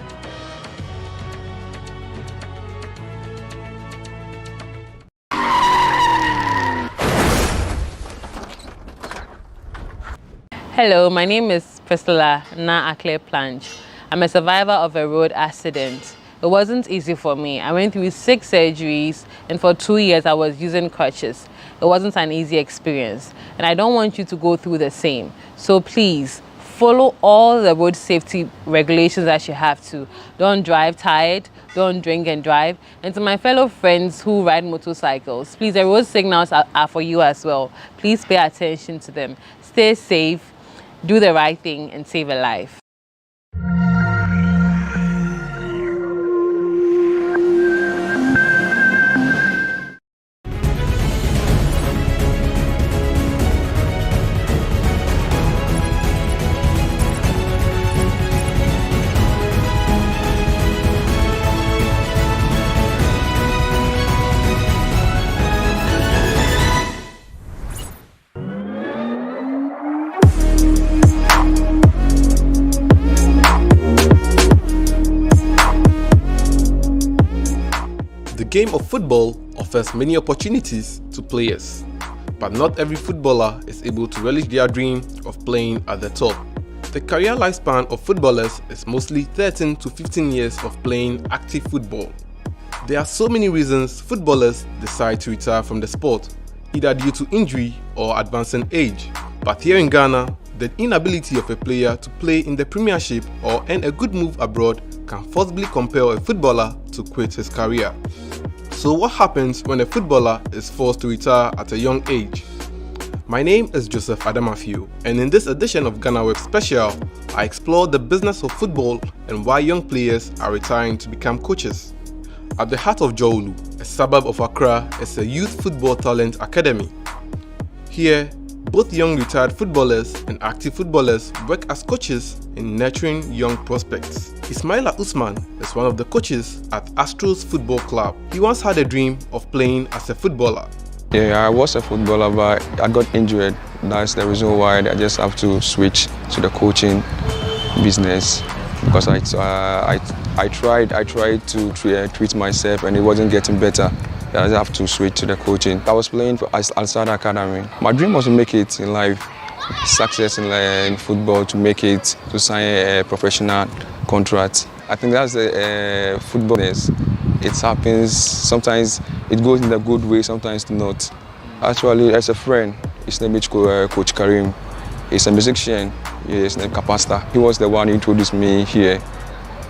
Hello, my name is Priscilla Planch. I'm a survivor of a road accident. It wasn't easy for me. I went through 6 surgeries, and for 2 years I was using crutches. It wasn't an easy experience, and I don't want you to go through the same. So please, follow all the road safety regulations that you have to. Don't drive tired, don't drink and drive. And to my fellow friends who ride motorcycles, please, the road signals are for you as well. Please pay attention to them. Stay safe, do the right thing, and save a life. The game of football offers many opportunities to players, but not every footballer is able to relish their dream of playing at the top. The career lifespan of footballers is mostly 13 to 15 years of playing active football. There are so many reasons footballers decide to retire from the sport, either due to injury or advancing age. But here in Ghana, the inability of a player to play in the Premiership or earn a good move abroad can forcibly compel a footballer to quit his career. So what happens when a footballer is forced to retire at a young age? My name is Joseph Adamafio, and in this edition of GhanaWeb Special, I explore the business of football and why young players are retiring to become coaches. At the heart of Jowlu, a suburb of Accra, is a youth football talent academy. Here, both young retired footballers and active footballers work as coaches in nurturing young prospects. Ismaila Usman is one of the coaches at Astros Football Club. He once had a dream of playing as a footballer. Yeah, I was a footballer, but I got injured. That's the reason why I just have to switch to the coaching business, because I tried to treat myself and it wasn't getting better. I have to switch to the coaching. I was playing for Al-Sada Academy. My dream was to make it in life, success in football, to make it, to sign a professional contract. I think that's the footballness. It happens, sometimes it goes in the good way, sometimes not. Actually, as a friend, his name is Coach Karim. He's a musician, his name is Kapasta. He was the one who introduced me here,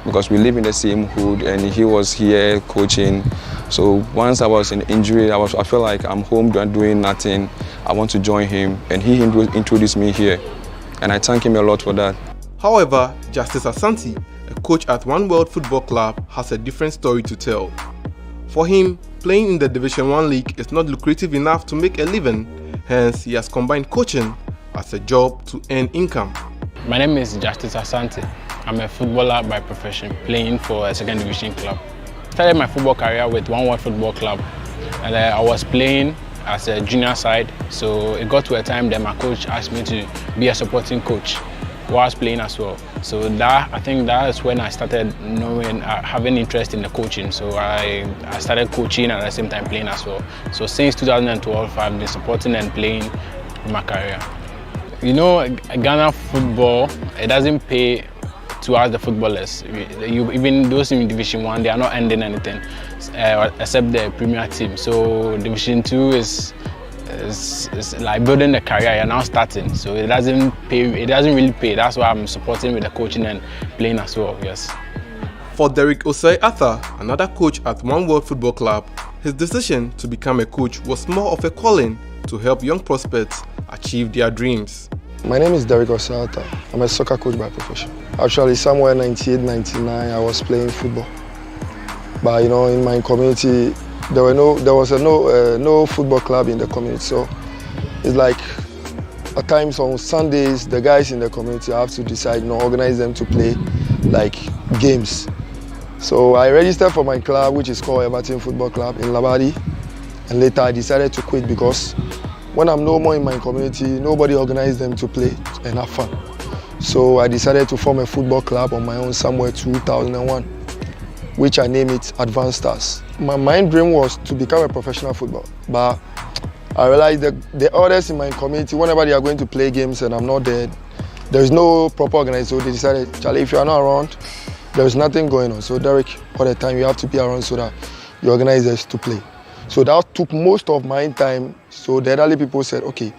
because we live in the same hood and he was here coaching. So once I was in injury, I felt like I'm home doing nothing. I want to join him, and he introduced me here, and I thank him a lot for that. However, Justice Asante, a coach at One World Football Club, has a different story to tell. For him, playing in the Division 1 league is not lucrative enough to make a living, hence he has combined coaching as a job to earn income. My name is Justice Asante. I'm a footballer by profession, playing for a second division club. I started my football career with One World Football Club, and I was playing as a junior side. So it got to a time that my coach asked me to be a supporting coach whilst playing as well. So I think that is when I started knowing, having interest in the coaching. So I started coaching and at the same time playing as well. So since 2012, I've been supporting and playing in my career. You know, Ghana football, it doesn't pay to us the footballers. Even those in Division 1, they are not earning anything except the Premier team. So Division 2 is like building a career. You're now starting, so it doesn't pay. It doesn't really pay. That's why I'm supporting with the coaching and playing as well. Yes. For Derek Osei Arthur, another coach at One World Football Club, his decision to become a coach was more of a calling to help young prospects achieve their dreams. My name is Derek Osei Arthur. I'm a soccer coach by profession. Actually, somewhere 98, 99, I was playing football. But you know, in my community, there was no football club in the community. So it's like at times on Sundays, the guys in the community have to decide, organize them to play like games. So I registered for my club, which is called Everton Football Club in Labadi, and later I decided to quit because when I'm no more in my community, nobody organized them to play and have fun. So I decided to form a football club on my own somewhere 2001, which I named it Advanced Stars. My main dream was to become a professional footballer, but I realized that the others in my community, whenever they are going to play games and I'm not there, there's no proper organization. So they decided, Charlie, if you are not around, there's nothing going on. So Derek, all the time you have to be around so that you organize us to play. So that took most of my time. So the elderly people said, okay,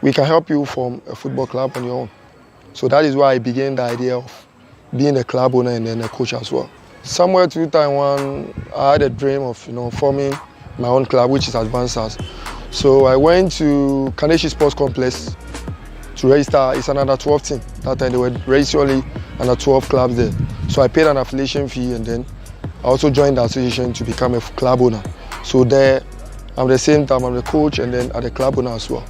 we can help you form a football club on your own. So that is why I began the idea of being a club owner and then a coach as well. Somewhere 2001, I had a dream of forming my own club, which is Advanced Stars. So I went to Kaneshi Sports Complex to register. It's an under 12 team. That time they were registering under 12 clubs there. So I paid an affiliation fee and then I also joined the association to become a club owner. So there, at the same time, I'm the coach and then at the club owner as well.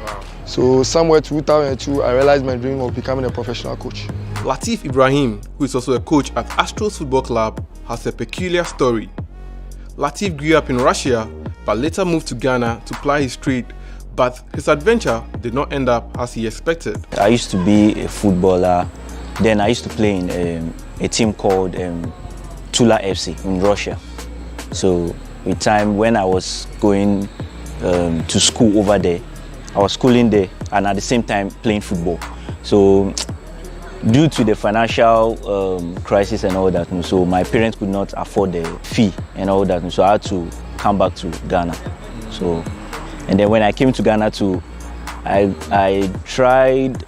Wow. So somewhere 2002, I realized my dream of becoming a professional coach. Latif Ibrahim, who is also a coach at Astros Football Club, has a peculiar story. Latif grew up in Russia, but later moved to Ghana to ply his trade, but his adventure did not end up as he expected. I used to be a footballer, then I used to play in a team called Tula FC in Russia. So with time when I was going to school over there, I was schooling there and at the same time playing football. So due to the financial crisis and all that, so my parents could not afford the fee and all that, so I had to come back to Ghana. So, and then when I came to Ghana too, I tried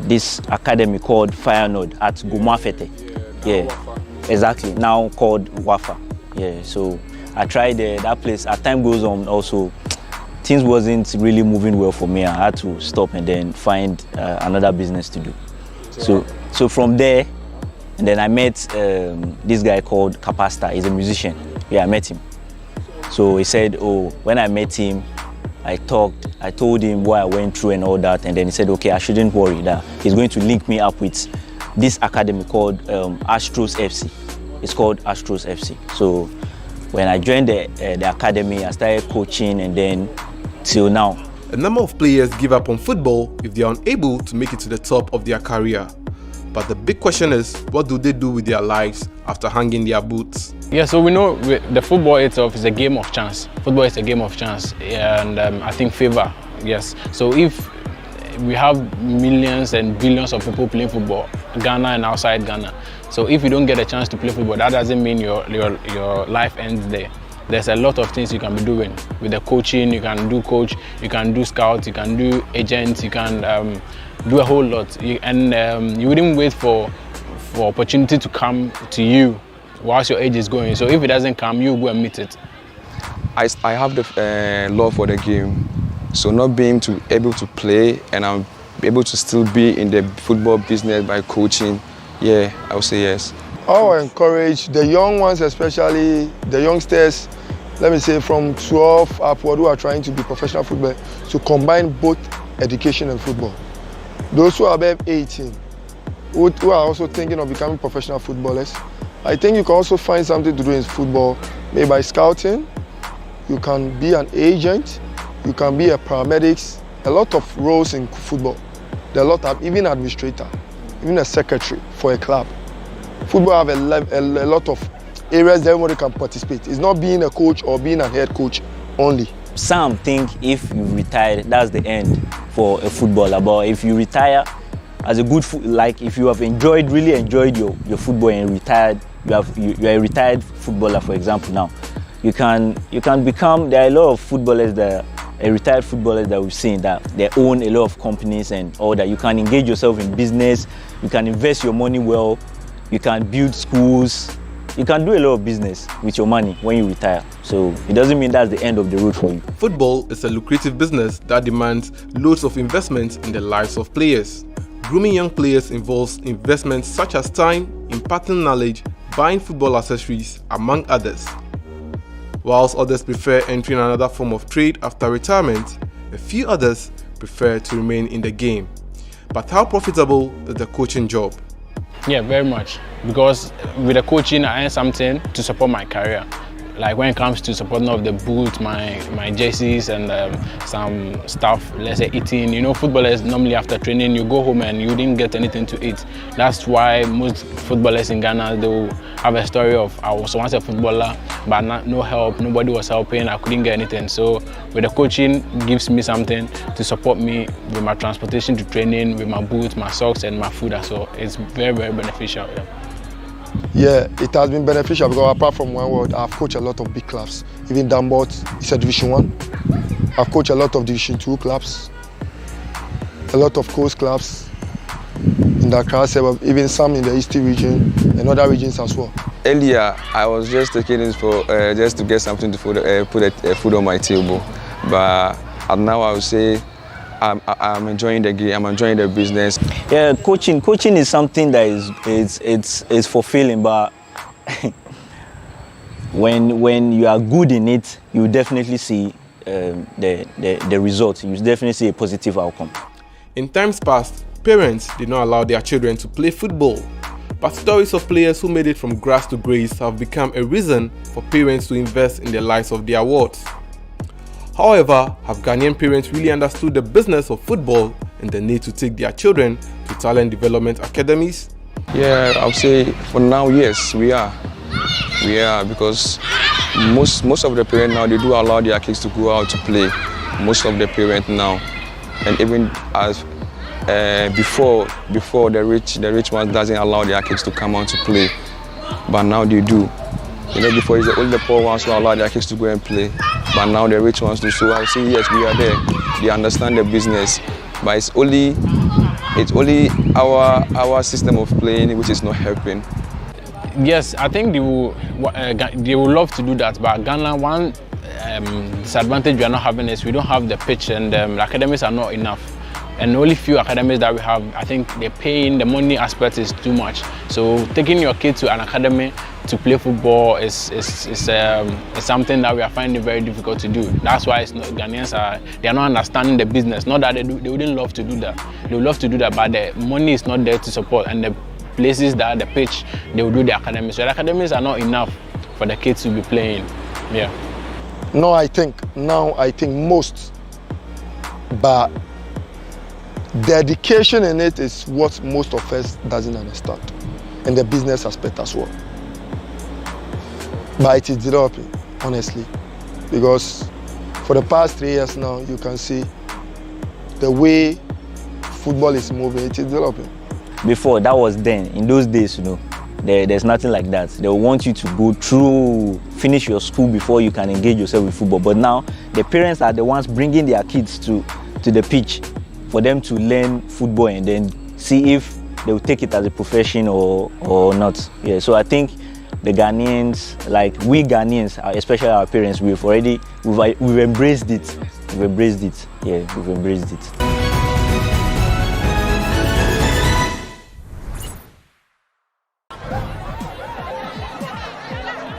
this academy called Fire Node at Gumafete. Yeah, exactly. Now called Wafa. Yeah, so I tried that place. As time goes on, also things wasn't really moving well for me. I had to stop and then find another business to do. So from there, and then I met this guy called Kapasta. He's a musician. Yeah, I met him. So he said, oh, when I met him, I told him what I went through and all that, and then he said, okay, I shouldn't worry, that he's going to link me up with this academy called Astros FC. It's called Astros FC. So when I joined the academy, I started coaching, and then till now. A number of players give up on football if they are unable to make it to the top of their career. But the big question is, what do they do with their lives after hanging their boots? Yeah, so we know the football itself is a game of chance. Football is a game of chance, and I think favor, yes. So if we have millions and billions of people playing football, Ghana and outside Ghana, so if you don't get a chance to play football, that doesn't mean your life ends there. There's a lot of things you can be doing with the coaching. You can do coach, you can do scout, you can do agents, you can do a whole lot. You wouldn't wait for opportunity to come to you whilst your age is going. So if it doesn't come, you go and meet it. I have the love for the game, so not being able to play and I'm able to still be in the football business by coaching, yeah, I would say yes. I will encourage the young ones, especially the youngsters, let me say from 12 upward, who are trying to be professional football, to combine both education and football. Those who are above 18, who are also thinking of becoming professional footballers, I think you can also find something to do in football, maybe by scouting. You can be an agent, you can be a paramedic, a lot of roles in football. There are a lot of, even administrator, even a secretary for a club. Football have a lot of areas that everybody can participate. It's not being a coach or being a head coach only. Some think if you retire, that's the end for a footballer. But if you retire as a good, like if you have really enjoyed your football and retired, you are a retired footballer, for example. Now, you can become. There are a lot of footballers that retired footballers that we've seen that they own a lot of companies and all that. You can engage yourself in business. You can invest your money well. You can build schools. You can do a lot of business with your money when you retire. So it doesn't mean that's the end of the road for you. Football is a lucrative business that demands loads of investment in the lives of players. Grooming young players involves investments such as time, imparting knowledge, buying football accessories, among others. Whilst others prefer entering another form of trade after retirement, a few others prefer to remain in the game. But how profitable is the coaching job? Yeah, very much. Because with the coaching, I earn something to support my career. Like when it comes to supporting of the boots, my jerseys and some stuff, let's say eating. You know, footballers normally after training, you go home and you didn't get anything to eat. That's why most footballers in Ghana, they will have a story of, I was once a footballer, but no help, nobody was helping, I couldn't get anything. So with the coaching, it gives me something to support me with my transportation to training, with my boots, my socks and my food as well. It's very, very beneficial. Yeah, it has been beneficial because apart from one word, I've coached a lot of big clubs. Even Dambot is a Division 1. I've coached a lot of Division 2 clubs, a lot of coast clubs in the Accra suburb, even some in the Eastern region and other regions as well. Earlier, I was just taking this for just to get something to put food on my table. But now I would say I'm enjoying the game, I'm enjoying the business. Yeah, coaching is something that is fulfilling, but when you are good in it, you definitely see the result. You definitely see a positive outcome. In times past, parents did not allow their children to play football, but stories of players who made it from grass to grace have become a reason for parents to invest in the lives of their wards. However, have Ghanaian parents really understood the business of football and the need to take their children to talent development academies? Yeah, I would say for now, yes, we are. We are, because most of the parents now, they do allow their kids to go out to play. Most of the parents now, and even as before the rich ones doesn't allow their kids to come out to play, but now they do. You know, before it's only the poor ones who allow their kids to go and play, but now the rich ones do. So I would say yes, we are there. They understand the business, but it's only our system of playing which is not helping. Yes, I think they will love to do that, but Ghana, one disadvantage we are not having is we don't have the pitch, and the academies are not enough. And only few academies that we have, I think the paying, the money aspect is too much. So taking your kid to an academy to play football is something that we are finding very difficult to do. That's why Ghanaians they are not understanding the business. Not that they wouldn't love to do that. They would love to do that, but the money is not there to support. And the places that the pitch, they will do the academies. So the academies are not enough for the kids to be playing. Yeah. No, I think most, but the education in it is what most of us doesn't understand, and the business aspect as well. But it is developing, honestly, because for the past 3 years now, you can see the way football is moving, it is developing. Before, that was then. In those days, you know, there's nothing like that. They want you to go through, finish your school before you can engage yourself with football. But now, the parents are the ones bringing their kids to the pitch for them to learn football and then see if they will take it as a profession or not. Yeah, so I think the Ghanaians, like we Ghanaians, especially our parents, we've embraced it. We've embraced it. Yeah, we've embraced it.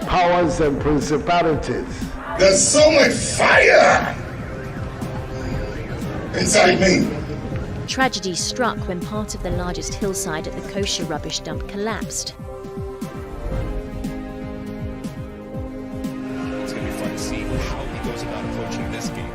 Powers and principalities. There's so much fire inside me. Tragedy struck when part of the largest hillside at the kosher rubbish dump collapsed. It's going to be fun to see how he goes about approaching this game.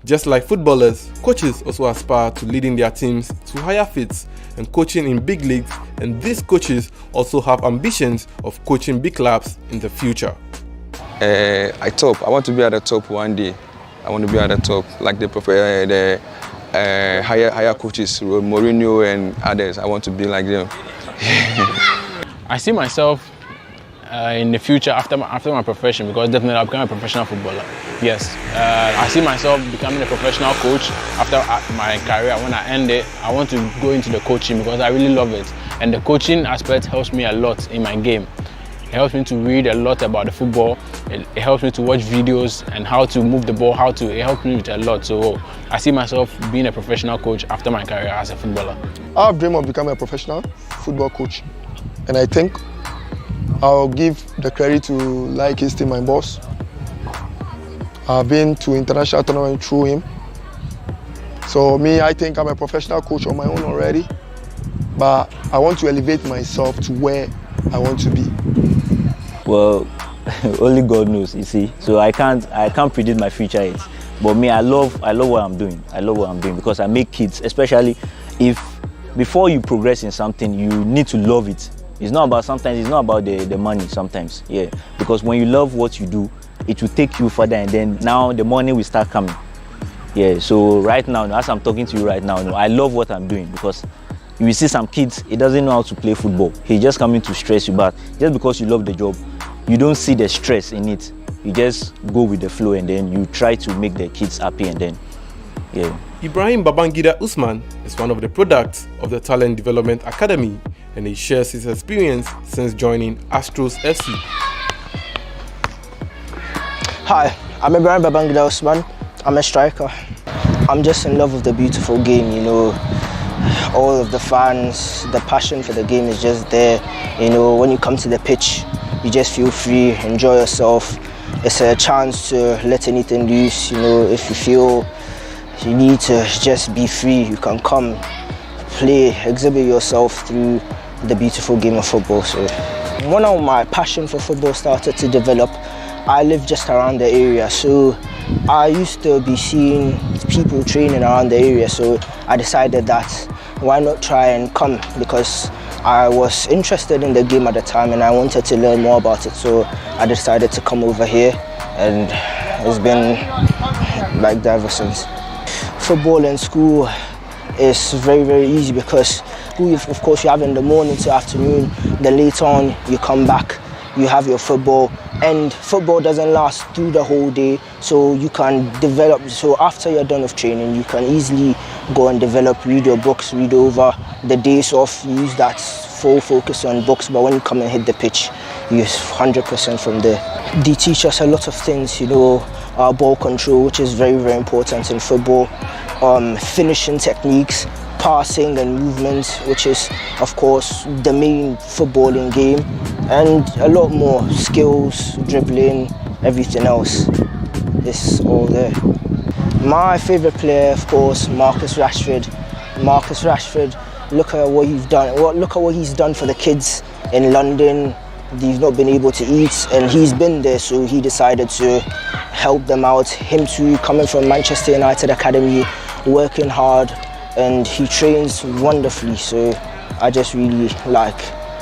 Just like footballers, coaches also aspire to leading their teams to higher feats and coaching in big leagues, and these coaches also have ambitions of coaching big clubs in the future. I want to be at the top one day. I want to be at the top, like the higher coaches, Mourinho and others. I want to be like them. I see myself in the future after my profession, because definitely I'll become a professional footballer. Yes, I see myself becoming a professional coach after my career. When I end it, I want to go into the coaching because I really love it. And the coaching aspect helps me a lot in my game. It helps me to read a lot about the football. It helps me to watch videos and how to move the ball, it helps me with a lot. So I see myself being a professional coach after my career as a footballer. I have dreamed of becoming a professional football coach, and I think I'll give the credit to Like his team, my boss. I've been to international tournament through him. So I think I'm a professional coach on my own already, but I want to elevate myself to where I want to be. Well, only God knows, you see. So I can't predict my future yet. But I love what I'm doing. I love what I'm doing because I make kids, especially if before you progress in something, you need to love it. It's not about the money sometimes, yeah. Because when you love what you do, it will take you further, and then now the money will start coming. Yeah, so right now, as I'm talking to you right now, I love what I'm doing because you will see some kids, he doesn't know how to play football. He's just coming to stress you, but just because you love the job, you don't see the stress in it. You just go with the flow and then you try to make the kids happy, and then, yeah. Ibrahim Babangida Usman is one of the products of the Talent Development Academy, and he shares his experience since joining Astros FC. Hi, I'm Ibrahim Babangida Usman. I'm a striker. I'm just in love with the beautiful game, all of the fans, the passion for the game is just there. When you come to the pitch, you just feel free, enjoy yourself. It's a chance to let anything loose, if you feel you need to just be free, you can come, play, exhibit yourself through the beautiful game of football. So when my passion for football started to develop, I live just around the area, so I used to be seeing people training around the area, so I decided that why not try and come, because I was interested in the game at the time and I wanted to learn more about it, so I decided to come over here, and it's been like that ever since. Football in school is very, very easy because school, of course, you have in the morning to afternoon, then later on you come back, you have your football, and football doesn't last through the whole day, so you can develop. So after you're done with training, you can easily go and develop, read your books, read over the days off, use that full focus on books, but when you come and hit the pitch, you're 100% from there. They teach us a lot of things, our ball control, which is very, very important in football, finishing techniques, passing and movements, which is, of course, the main footballing game, and a lot more skills, dribbling, everything else is all there. My favourite player, of course, Marcus Rashford. Marcus Rashford, look at what he's done. Look at what he's done for the kids in London. They've not been able to eat, and he's been there, so he decided to help them out. Him too, coming from Manchester United Academy, working hard, and he trains wonderfully, so I just really like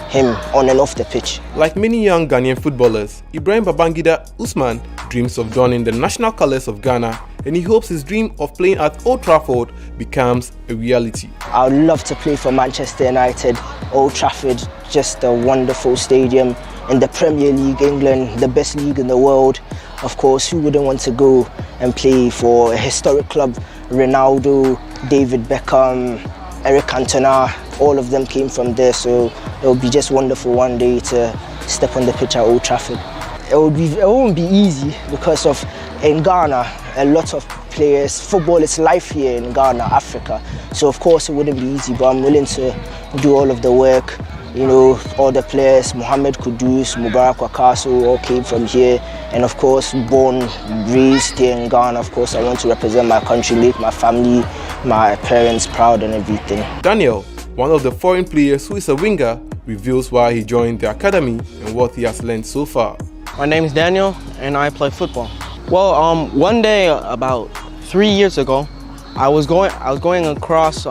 him on and off the pitch. Like many young Ghanaian footballers, Ibrahim Babangida Usman dreams of donning the national colours of Ghana, and he hopes his dream of playing at Old Trafford becomes a reality. I would love to play for Manchester United. Old Trafford, just a wonderful stadium. In the Premier League, England, the best league in the world. Of course, who wouldn't want to go and play for a historic club? Ronaldo, David Beckham, Eric Cantona, all of them came from there, so it will be just wonderful one day to step on the pitch at Old Trafford. it won't be easy because of in Ghana a lot of players, football is life here in Ghana, Africa. So of course it wouldn't be easy, but I'm willing to do all of the work. You know, all the players, Mohamed Kudus, Mubarak Wakaso, all came from here. And of course, born, raised here in Ghana. Of course, I want to represent my country, make my family, my parents proud and everything. Daniel, one of the foreign players who is a winger, reveals why he joined the academy and what he has learned so far. My name is Daniel and I play football. Well, one day about 3 years ago, I was going across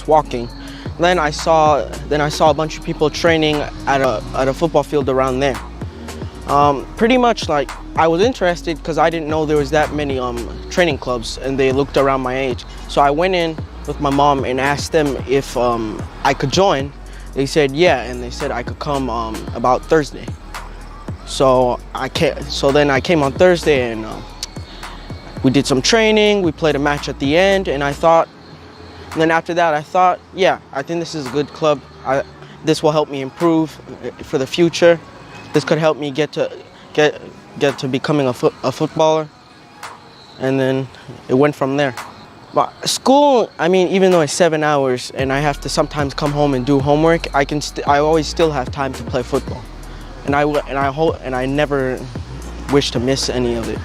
walking. Then I saw a bunch of people training at a football field around there. Pretty much like I was interested because I didn't know there was that many training clubs, and they looked around my age. So I went in with my mom and asked them if I could join. They said yeah, and they said I could come about Thursday. So then I came on Thursday, and we did some training. We played a match at the end, and and then after that, I thought, yeah, I think this is a good club. This will help me improve for the future. This could help me get to becoming a footballer. And then it went from there. But school, I mean, even though it's 7 hours and I have to sometimes come home and do homework, I always still have time to play football. And I never wish to miss any of it.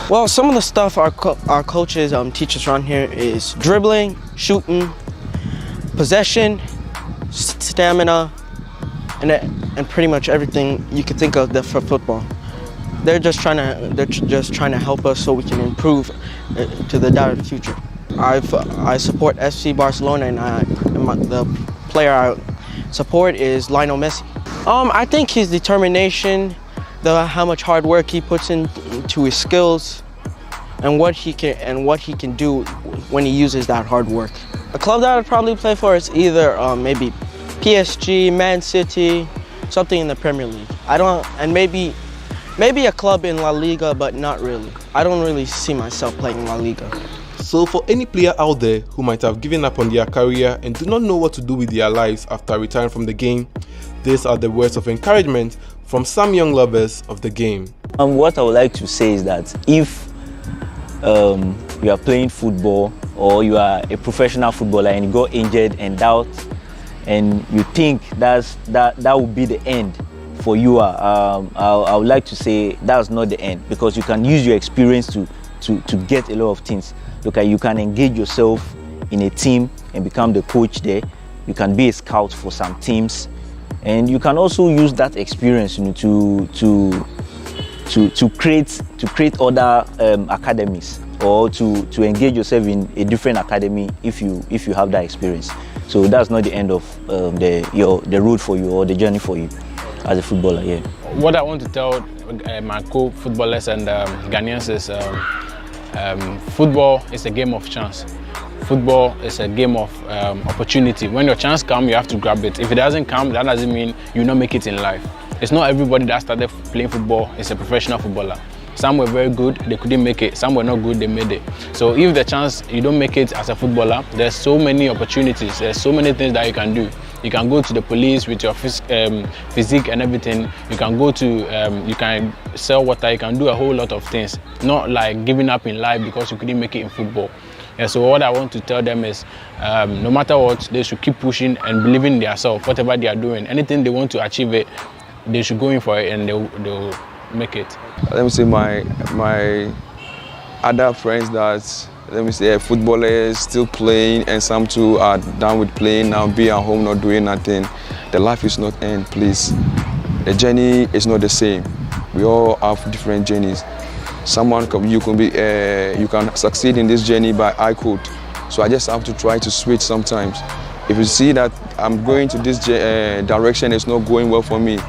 Well, some of the stuff our coaches teach us around here is dribbling, shooting, possession, stamina, and pretty much everything you could think of for football. They're just trying to help us so we can improve to the direct future. I support FC Barcelona, and the player I support is Lionel Messi. I think his determination, how much hard work he puts into his skills, and what he can do when he uses that hard work. A club that I'd probably play for is either maybe PSG, Man City, something in the Premier League. Maybe a club in La Liga, but not really. I don't really see myself playing in La Liga. So for any player out there who might have given up on their career and do not know what to do with their lives after retiring from the game, these are the words of encouragement from some young lovers of the game. What I would like to say is that if you are playing football or you are a professional footballer and you got injured and doubt, and you think that will be the end for you, I would like to say that's not the end, because you can use your experience to get a lot of things. You can engage yourself in a team and become the coach there. You can be a scout for some teams, and you can also use that experience, you know, to create other academies, or to engage yourself in a different academy if you have that experience. So that's not the end of the road for you or the journey for you as a footballer. Yeah. What I want to tell my co-footballers and Ghanaians is football is a game of chance. Football is a game of opportunity. When your chance comes, you have to grab it. If it doesn't come, that doesn't mean you not make it in life. It's not everybody that started playing football is a professional footballer. Some were very good, they couldn't make it. Some were not good, they made it. So if the chance you don't make it as a footballer, there's so many opportunities. There's so many things that you can do. You can go to the police with your physique and everything. You can go to, you can sell water. You can do a whole lot of things. Not like giving up in life because you couldn't make it in football. Yeah, so what I want to tell them is, no matter what, they should keep pushing and believing in themselves, whatever they are doing. Anything they want to achieve it, they should go in for it and they'll make it. Let me say my other friends that, let me say, footballers still playing, and some too are done with playing now, be at home not doing nothing. The life is not end, please. The journey is not the same. We all have different journeys. You can succeed in this journey, but I could. So I just have to try to switch sometimes. If you see that I'm going to this direction, it's not going well for me.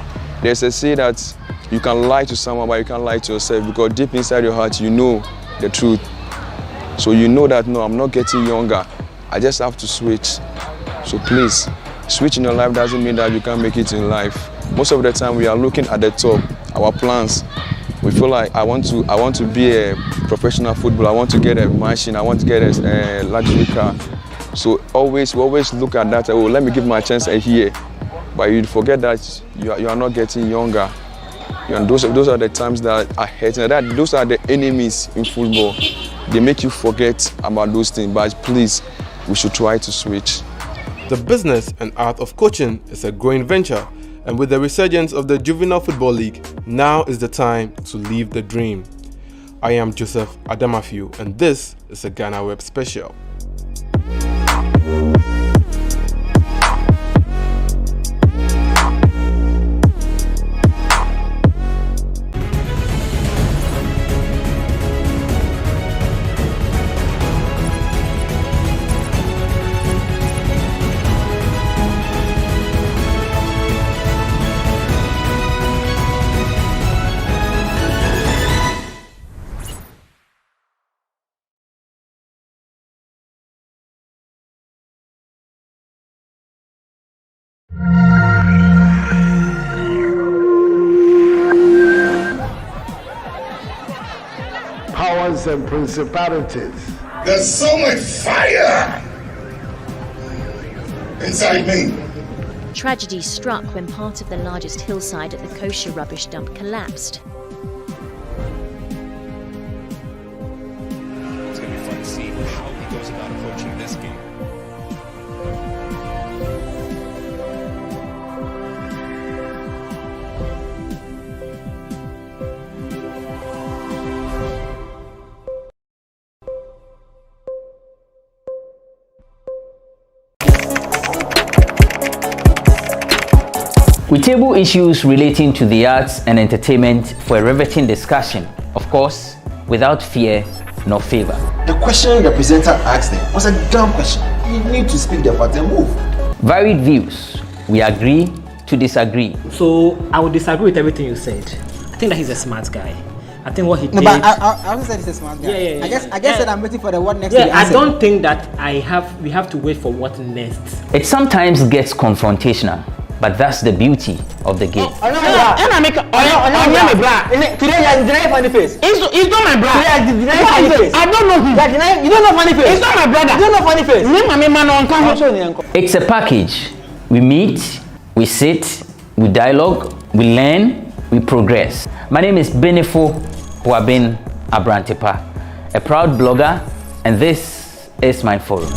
There's a say that you can lie to someone, but you can't lie to yourself, because deep inside your heart, you know the truth. So you know that, no, I'm not getting younger. I just have to switch. So please, switch in your life doesn't mean that you can't make it in life. Most of the time, we are looking at the top, our plans. We feel like I want to be a professional footballer. I want to get a machine. I want to get a luxury car. So we always look at that. Oh, let me give my chance here. But you forget that you are not getting younger. And those are the times that are hurting. Those are the enemies in football. They make you forget about those things. But please, we should try to switch. The business and art of coaching is a growing venture, and with the resurgence of the Juvenile Football League, now is the time to live the dream. I am Joseph Adamafiu, and this is a GhanaWeb special. Powers and principalities. There's so much fire inside me. Tragedy struck when part of the largest hillside at the kosher rubbish dump collapsed. It's going to be fun to see how he goes about approaching this game. We table issues relating to the arts and entertainment for a riveting discussion, of course, without fear nor favor. The question the presenter asked them was a dumb question. You need to speak the fact and move. Varied views. We agree to disagree. So I would disagree with everything you said. I think that he's a smart guy. I think what he did. No, but I also said he's a smart guy. Yeah. I guess that I'm waiting for the what next. Yeah, I don't think that we have to wait for what next. It sometimes gets confrontational, but that's the beauty of the game. Today you deny funny face. It's not my brother. Today you deny funny face. I don't know him. You don't know funny face. It's not my brother. You don't know funny face. It's a package. We meet, we sit, we dialogue, we learn, we progress. My name is Benefo Huabin Abrantepa, a proud blogger, and this is my forum.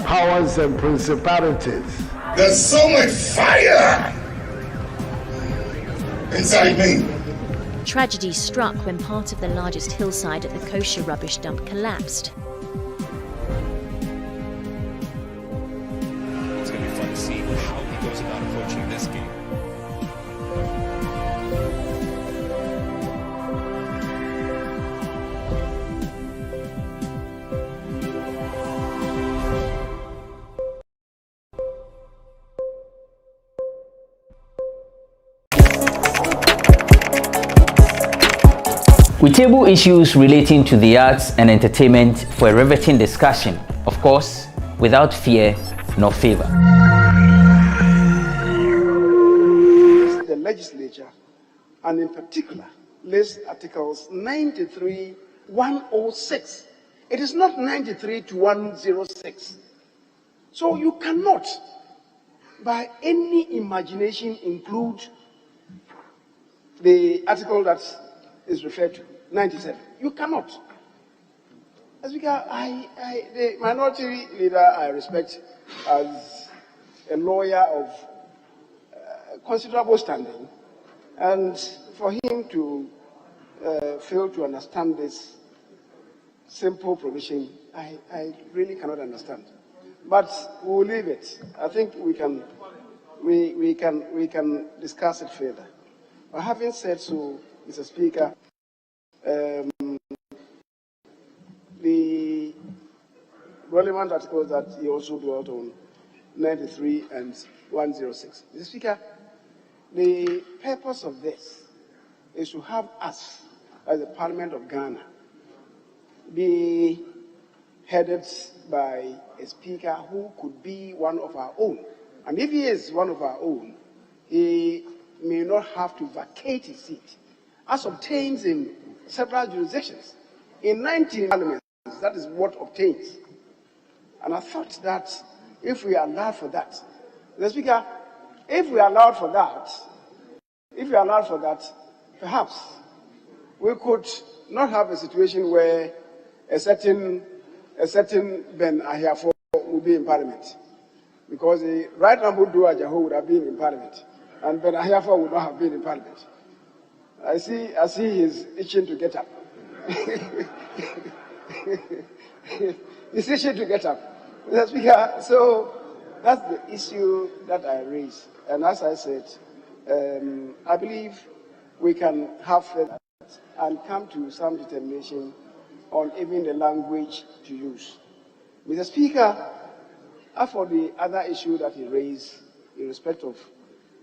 Powers and principalities. There's so much fire inside me. Tragedy struck when part of the largest hillside at the kosher rubbish dump collapsed. It's going to be fun to see how he goes about approaching this game. We table issues relating to the arts and entertainment for a riveting discussion, of course, without fear nor favor. The legislature, and in particular, lists Articles 93, 106. It is not 93 to 106. So you cannot, by any imagination, include the article that is referred to, 97. You cannot. As the minority leader I respect as a lawyer of considerable standing, and for him to fail to understand this simple provision, I really cannot understand. But we'll leave it. I think we can discuss it further. But having said so, Mr. Speaker, the relevant articles that he also dwelt on, 93 and 106. Mr. Speaker, the purpose of this is to have us, as the Parliament of Ghana, be headed by a speaker who could be one of our own. And if he is one of our own, he may not have to vacate his seat, as obtains in several jurisdictions. In 19 parliaments, that is what obtains. And I thought that if we allowed for that, the Speaker, if we allowed for that, perhaps we could not have a situation where a certain Ben Ahiafo will be in Parliament, because the Right Honourable Dua Ajaho would have been in Parliament, and Ben Ahiafo would not have been in Parliament. I see he's itching to get up. He's itching to get up. Mr. Speaker, so that's the issue that I raised. And as I said, I believe we can have further and come to some determination on even the language to use. Mr. Speaker, as for the other issue that he raised in respect of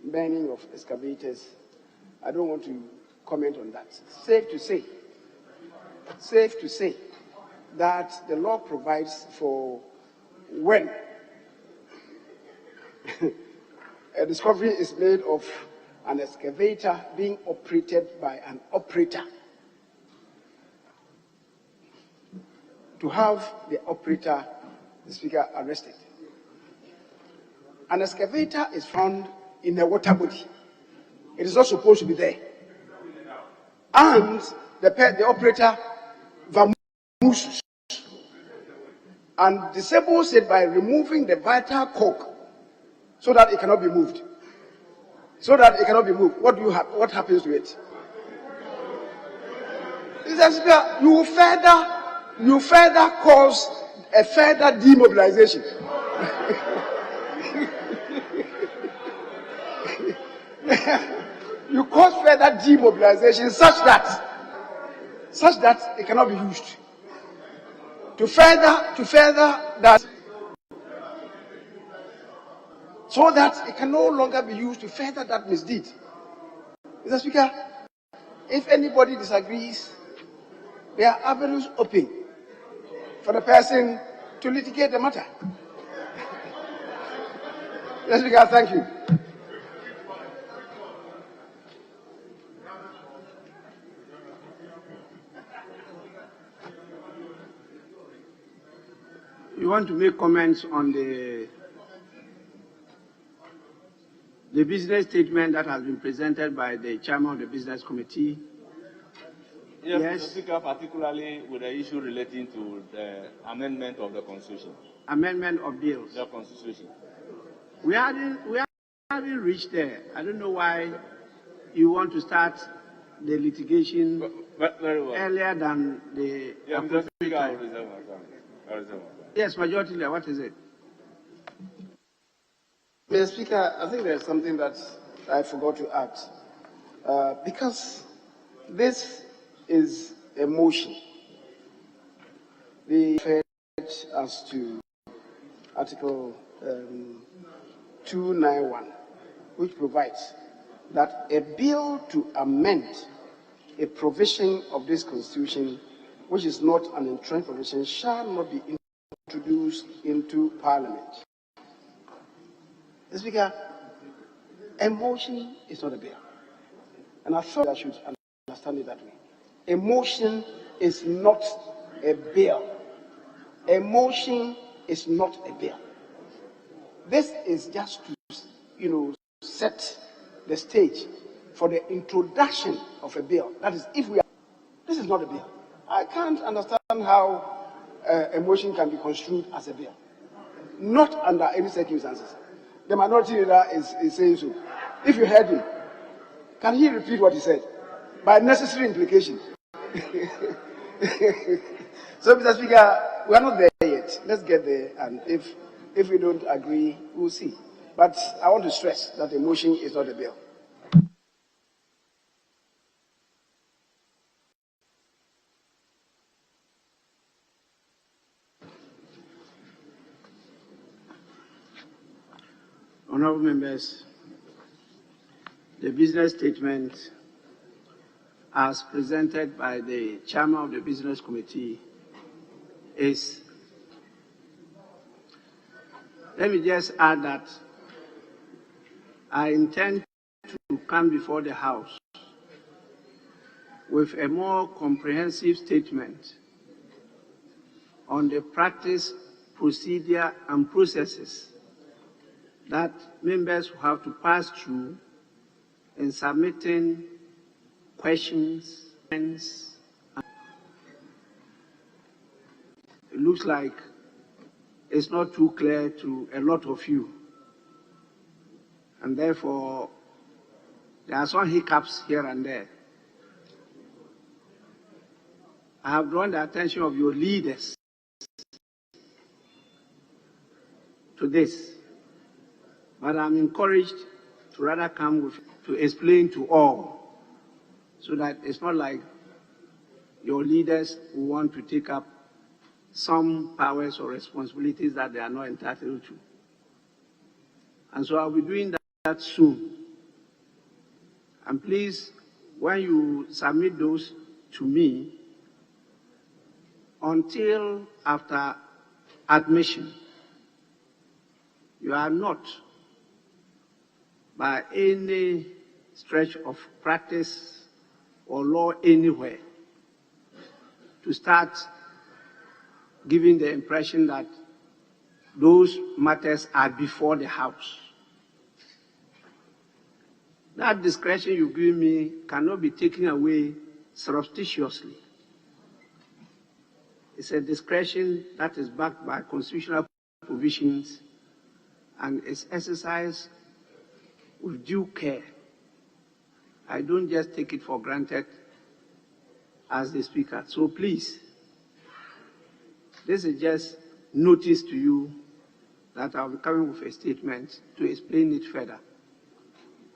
banning of excavators, I don't want to comment on that. Safe to say that the law provides for when a discovery is made of an excavator being operated by an operator, to have the operator, the Speaker, arrested. An excavator is found in a water body. It is not supposed to be there. And the operator vamooses and disables it by removing the vital cork so that it cannot be moved. What happens to it? You further cause a further demobilization. You cause further demobilization such that it cannot be used. To further that, so that it can no longer be used to further that misdeed. Mr. Speaker, if anybody disagrees, there are avenues open for the person to litigate the matter. Mr. Speaker, thank you. You want to make comments on the business statement that has been presented by the chairman of the business committee? Yes, Yes. Mr. Speaker, particularly with the issue relating to the amendment of the Constitution. Amendment of bills. The Constitution. We haven't reached there. I don't know why you want to start the litigation Very well. earlier than the Yeah, Mr. appropriate Speaker, I will time. reserve my time. I will reserve my time. Yes, majority leader, what is it? Mr. Speaker, I think there's something that I forgot to add. Because this is a motion. The referred as to Article 291, which provides that a bill to amend a provision of this Constitution which is not an entrenched provision shall not be introduced into Parliament. Mr. Speaker, a motion is not a bill. And I thought I should understand it that way. A motion is not a bill. A motion is not a bill. This is just to, set the stage for the introduction of a bill. That is, if we are, this is not a bill. I can't understand how a motion can be construed as a bill. Not under any circumstances. The minority leader is saying so. If you heard him, can he repeat what he said? By necessary implication. So, Mr. Speaker, we are not there yet. Let's get there, and if we don't agree, we'll see. But I want to stress that the motion is not a bill. Honourable members, the business statement as presented by the chairman of the business committee is, let me just add that I intend to come before the House with a more comprehensive statement on the practice, procedure, and processes that members will have to pass through in submitting questions. It looks like it's not too clear to a lot of you. And therefore, there are some hiccups here and there. I have drawn the attention of your leaders to this, but I'm encouraged to rather come to explain to all, so that it's not like your leaders who want to take up some powers or responsibilities that they are not entitled to. And so I'll be doing that soon. And please, when you submit those to me, until after admission, you are not, by any stretch of practice or law anywhere, to start giving the impression that those matters are before the House. That discretion you give me cannot be taken away surreptitiously. It's a discretion that is backed by constitutional provisions and is exercised with due care. I don't just take it for granted as the Speaker. So please, this is just notice to you that I'll be coming with a statement to explain it further.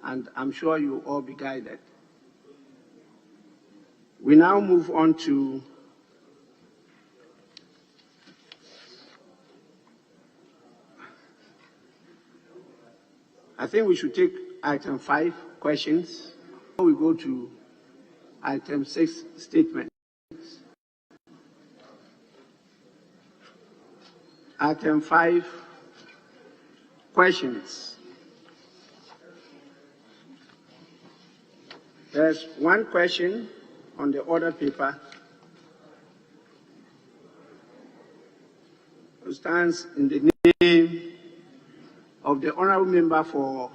And I'm sure you'll all be guided. We now move on to I think we should take item 5, questions. Before we go to item 6, statements. Item 5, questions. There's one question on the order paper. It stands in the name of the honourable member for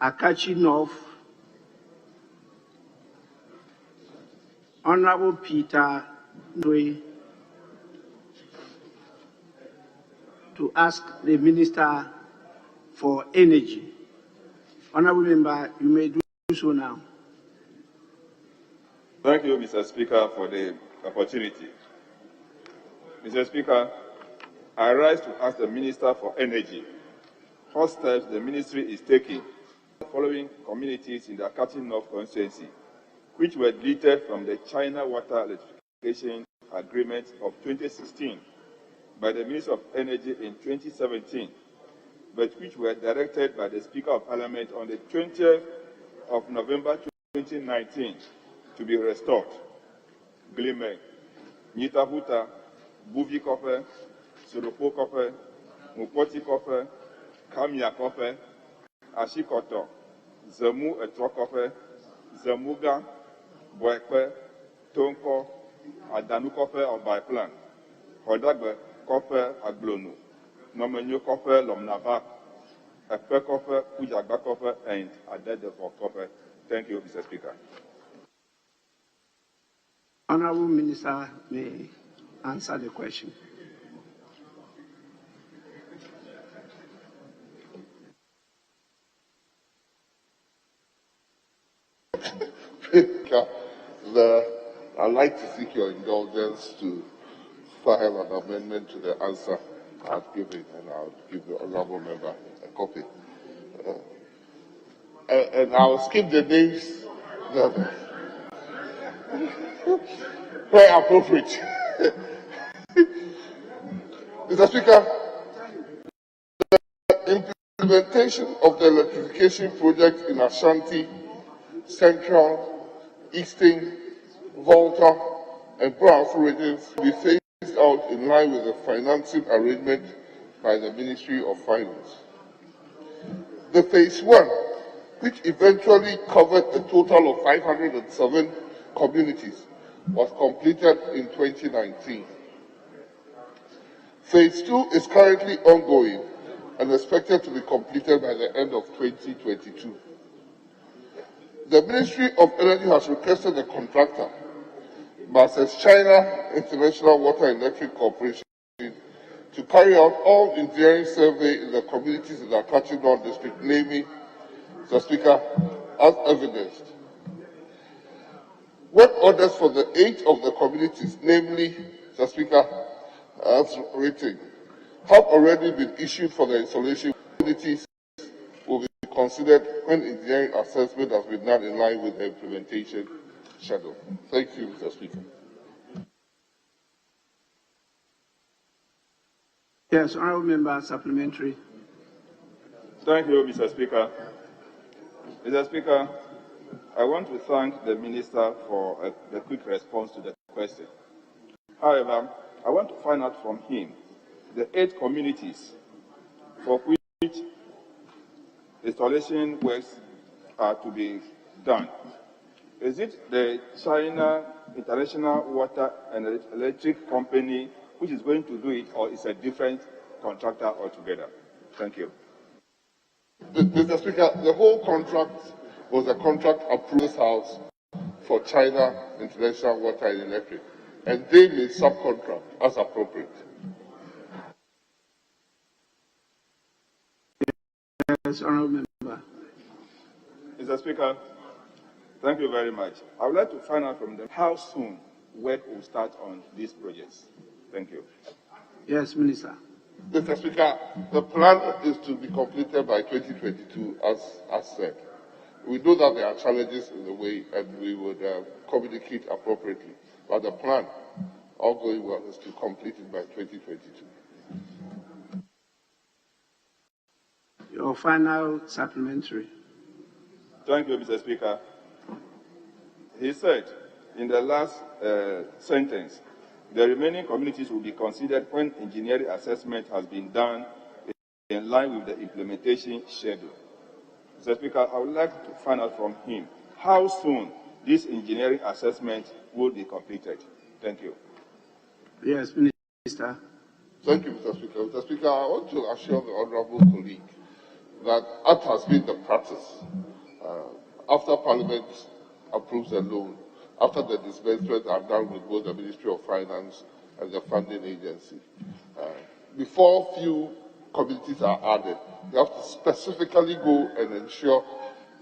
Akachi North, Honourable Peter Ndoi, to ask the Minister for Energy. Honourable member, you may do so now. Thank you, Mr. Speaker, for the opportunity. Mr. Speaker, I rise to ask the Minister for Energy what steps the ministry is taking following communities in the Akachi North constituency, which were deleted from the China Water Electrification Agreement of 2016 by the Minister of Energy in 2017, but which were directed by the Speaker of Parliament on the 20th of November 2019 to be restored. Glime, Nitahuta, Buvi Kope, Surupo Kope, Mupoti Kope, Kamia Kope, Ashikoto, Zemu Etro Kope, Zemuga, Boekwe, Tonko, Adanu Kope or by plan, Hodagbe Kope Aglonu, Nomenyo Kope Lomnava, Epe Kope, Ujagba Kope, and Adedevo Kope. Thank you, Mr. Speaker. Honorable Minister may answer the question. I'd like to seek your indulgence to file an amendment to the answer I've given, and I'll give the honorable member a copy. And I'll skip the names. No. Where appropriate. Mr. Speaker, the implementation of the electrification project in Ashanti, Central, Eastern, Volta, and Browns regions will be phased out in line with the financing arrangement by the Ministry of Finance. The Phase 1, which eventually covered a total of 507 communities, was completed in 2019. Phase 2 is currently ongoing and expected to be completed by the end of 2022. The Ministry of Energy has requested the contractor, Masters China International Water and Electric Corporation, to carry out all engineering survey in the communities in the Akachingon district, namely, Mr. Speaker, as evidenced. Work orders for the 8 of the communities, namely, Mr. Speaker, as rating, have already been issued for the installation. Communities will be considered when engineering assessment has been done in line with the implementation schedule. Thank you, Mr. Speaker. Yes, honorable member, supplementary. Thank you, Mr. Speaker. Mr. Speaker, I want to thank the Minister for the quick response to the question. However, I want to find out from him the 8 communities for which installation works are to be done. Is it the China International Water and Electric Company which is going to do it, or is a different contractor altogether? Thank you. Mr. Speaker, the whole contract was a contract approved this House for China International Water and Electric, and they may subcontract as appropriate. Yes, honorable member. Mr. Speaker, thank you very much. I would like to find out from them how soon work will start on these projects. Thank you. Yes, Minister. Mr. Speaker, the plan is to be completed by 2022, as said. We know that there are challenges in the way, and we would communicate appropriately. But the plan, all going well, is to complete it by 2022. Your final supplementary. Thank you, Mr. Speaker. He said in the last sentence, the remaining communities will be considered when engineering assessment has been done in line with the implementation schedule. Mr. Speaker, I would like to find out from him how soon this engineering assessment will be completed. Thank you. Yes, Minister. Thank you, Mr. Speaker. Mr. Speaker, I want to assure the honourable colleague that as has been the practice, after Parliament approves a loan, after the disbursements are done with both the Ministry of Finance and the funding agency, before few communities are added, you have to specifically go and ensure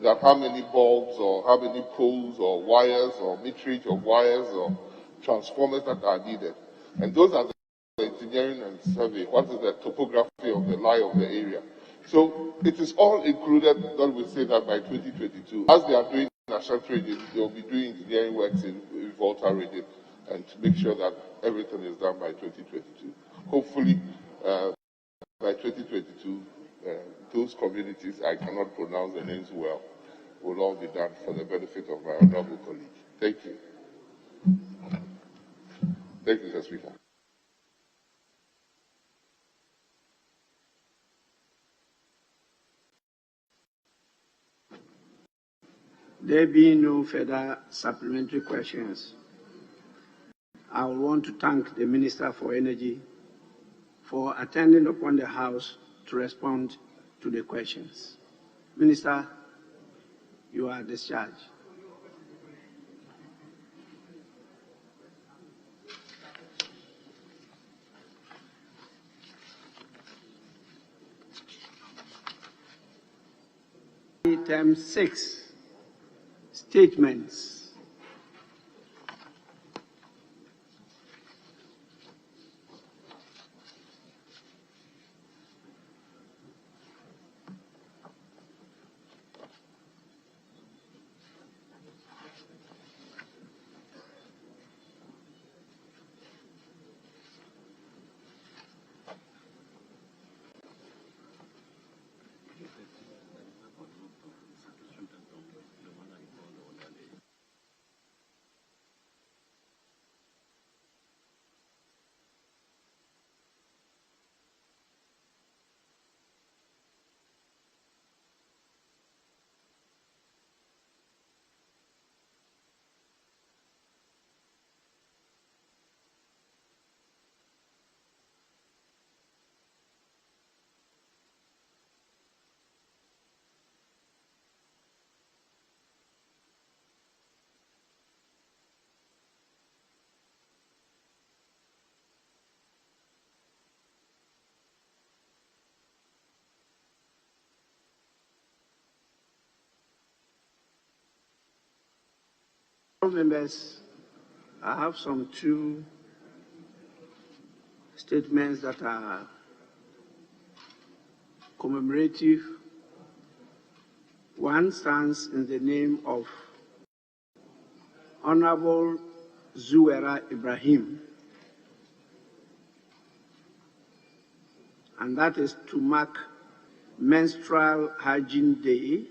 that how many bulbs or how many poles or wires or meterage of wires or transformers that are needed. And those are the engineering and survey. What is the topography of the lie of the area? So it is all included that we say that by 2022. As they are doing in Ashanti region, they will be doing engineering works in Volta region, and to make sure that everything is done by 2022. Hopefully, by 2022, those communities, I cannot pronounce the names well, will all be done for the benefit of my honorable colleague. Thank you. Thank you, Mr. Speaker. There being no further supplementary questions, I want to thank the Minister for Energy for attending upon the House to respond to the questions. Minister, you are discharged. Item 6, statements. Members, I have some two statements that are commemorative. One stands in the name of Honorable Zuwera Ibrahim, and that is to mark Menstrual Hygiene Day,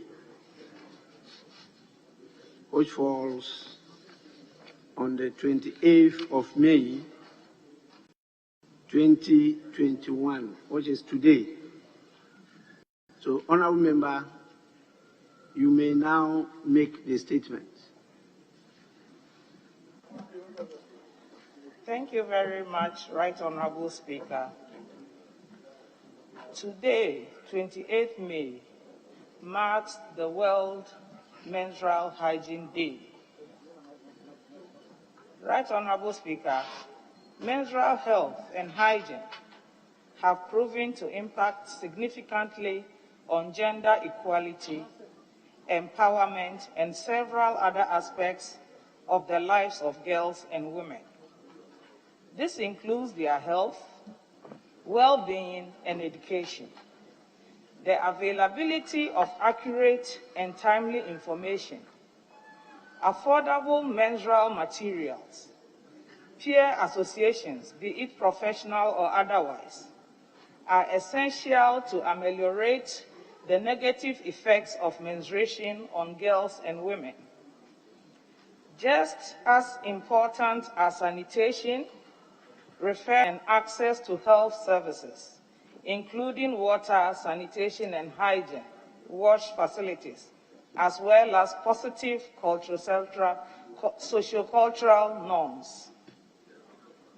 which falls on the 28th of May, 2021, which is today. So, Honorable Member, you may now make the statement. Thank you very much, Right Honorable Speaker. Today, 28th May, marks the World Menstrual Hygiene Day. Right Honorable Speaker, menstrual health and hygiene have proven to impact significantly on gender equality, empowerment, and several other aspects of the lives of girls and women. This includes their health, well-being, and education. The availability of accurate and timely information, affordable menstrual materials, peer associations, be it professional or otherwise, are essential to ameliorate the negative effects of menstruation on girls and women. Just as important as sanitation, refer and access to health services, including water, sanitation and hygiene, wash facilities, as well as positive sociocultural norms.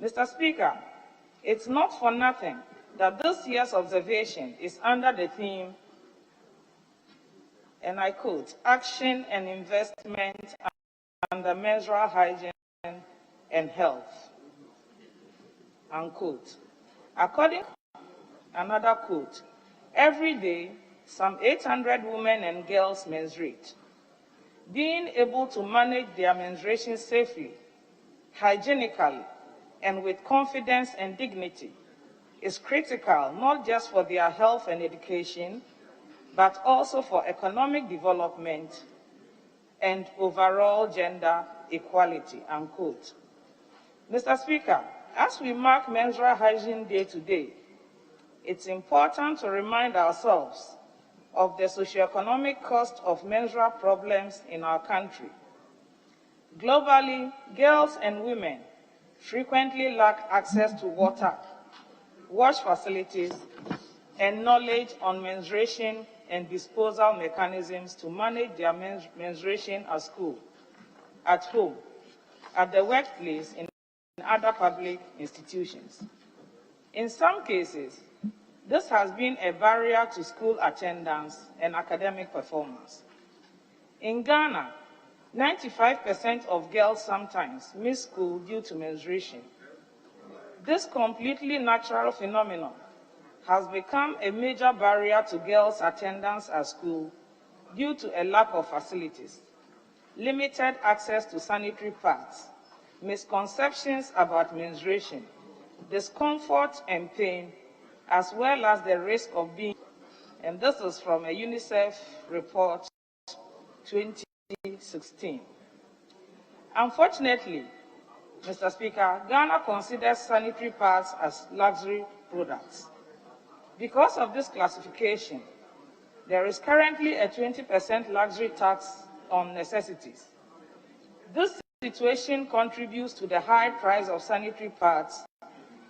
Mr. Speaker, it's not for nothing that this year's observation is under the theme, and I quote, action and investment under menstrual hygiene and health, unquote. According to another quote, every day, some 800 women and girls menstruate. Being able to manage their menstruation safely, hygienically, and with confidence and dignity is critical not just for their health and education, but also for economic development and overall gender equality, unquote. Mr. Speaker, as we mark Menstrual Hygiene Day today, it's important to remind ourselves of the socioeconomic cost of menstrual problems in our country. Globally, girls and women frequently lack access to water, wash facilities, and knowledge on menstruation and disposal mechanisms to manage their menstruation at school, at home, at the workplace, and in other public institutions. In some cases, this has been a barrier to school attendance and academic performance. In Ghana, 95% of girls sometimes miss school due to menstruation. This completely natural phenomenon has become a major barrier to girls' attendance at school due to a lack of facilities, limited access to sanitary pads, misconceptions about menstruation, discomfort and pain, as well as the risk of being, and this is from a UNICEF report 2016. Unfortunately, Mr. Speaker, Ghana considers sanitary pads as luxury products. Because of this classification, there is currently a 20% luxury tax on necessities. This situation contributes to the high price of sanitary pads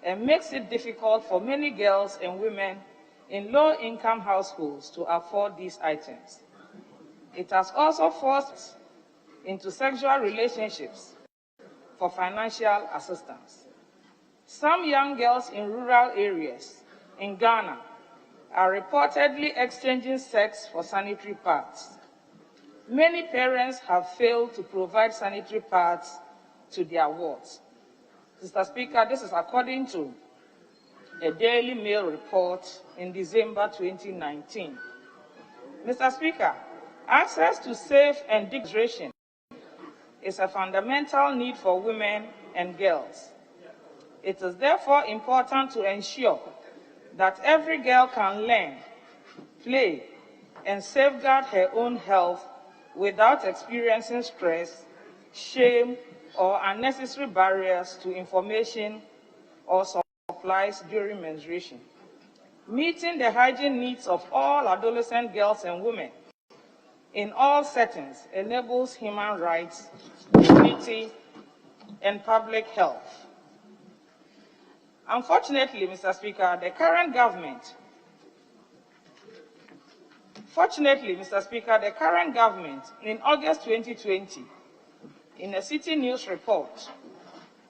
and makes it difficult for many girls and women in low-income households to afford these items. It has also forced into sexual relationships for financial assistance. Some young girls in rural areas in Ghana are reportedly exchanging sex for sanitary pads. Many parents have failed to provide sanitary pads to their wards. Mr. Speaker, this is according to a Daily Mail report in December 2019. Mr. Speaker, access to safe and decent hydration is a fundamental need for women and girls. It is therefore important to ensure that every girl can learn, play, and safeguard her own health without experiencing stress, shame, or unnecessary barriers to information or supplies during menstruation. Meeting the hygiene needs of all adolescent girls and women in all settings enables human rights, dignity, and public health. Unfortunately, Mr. Speaker, the current government in August 2020, in a City News report,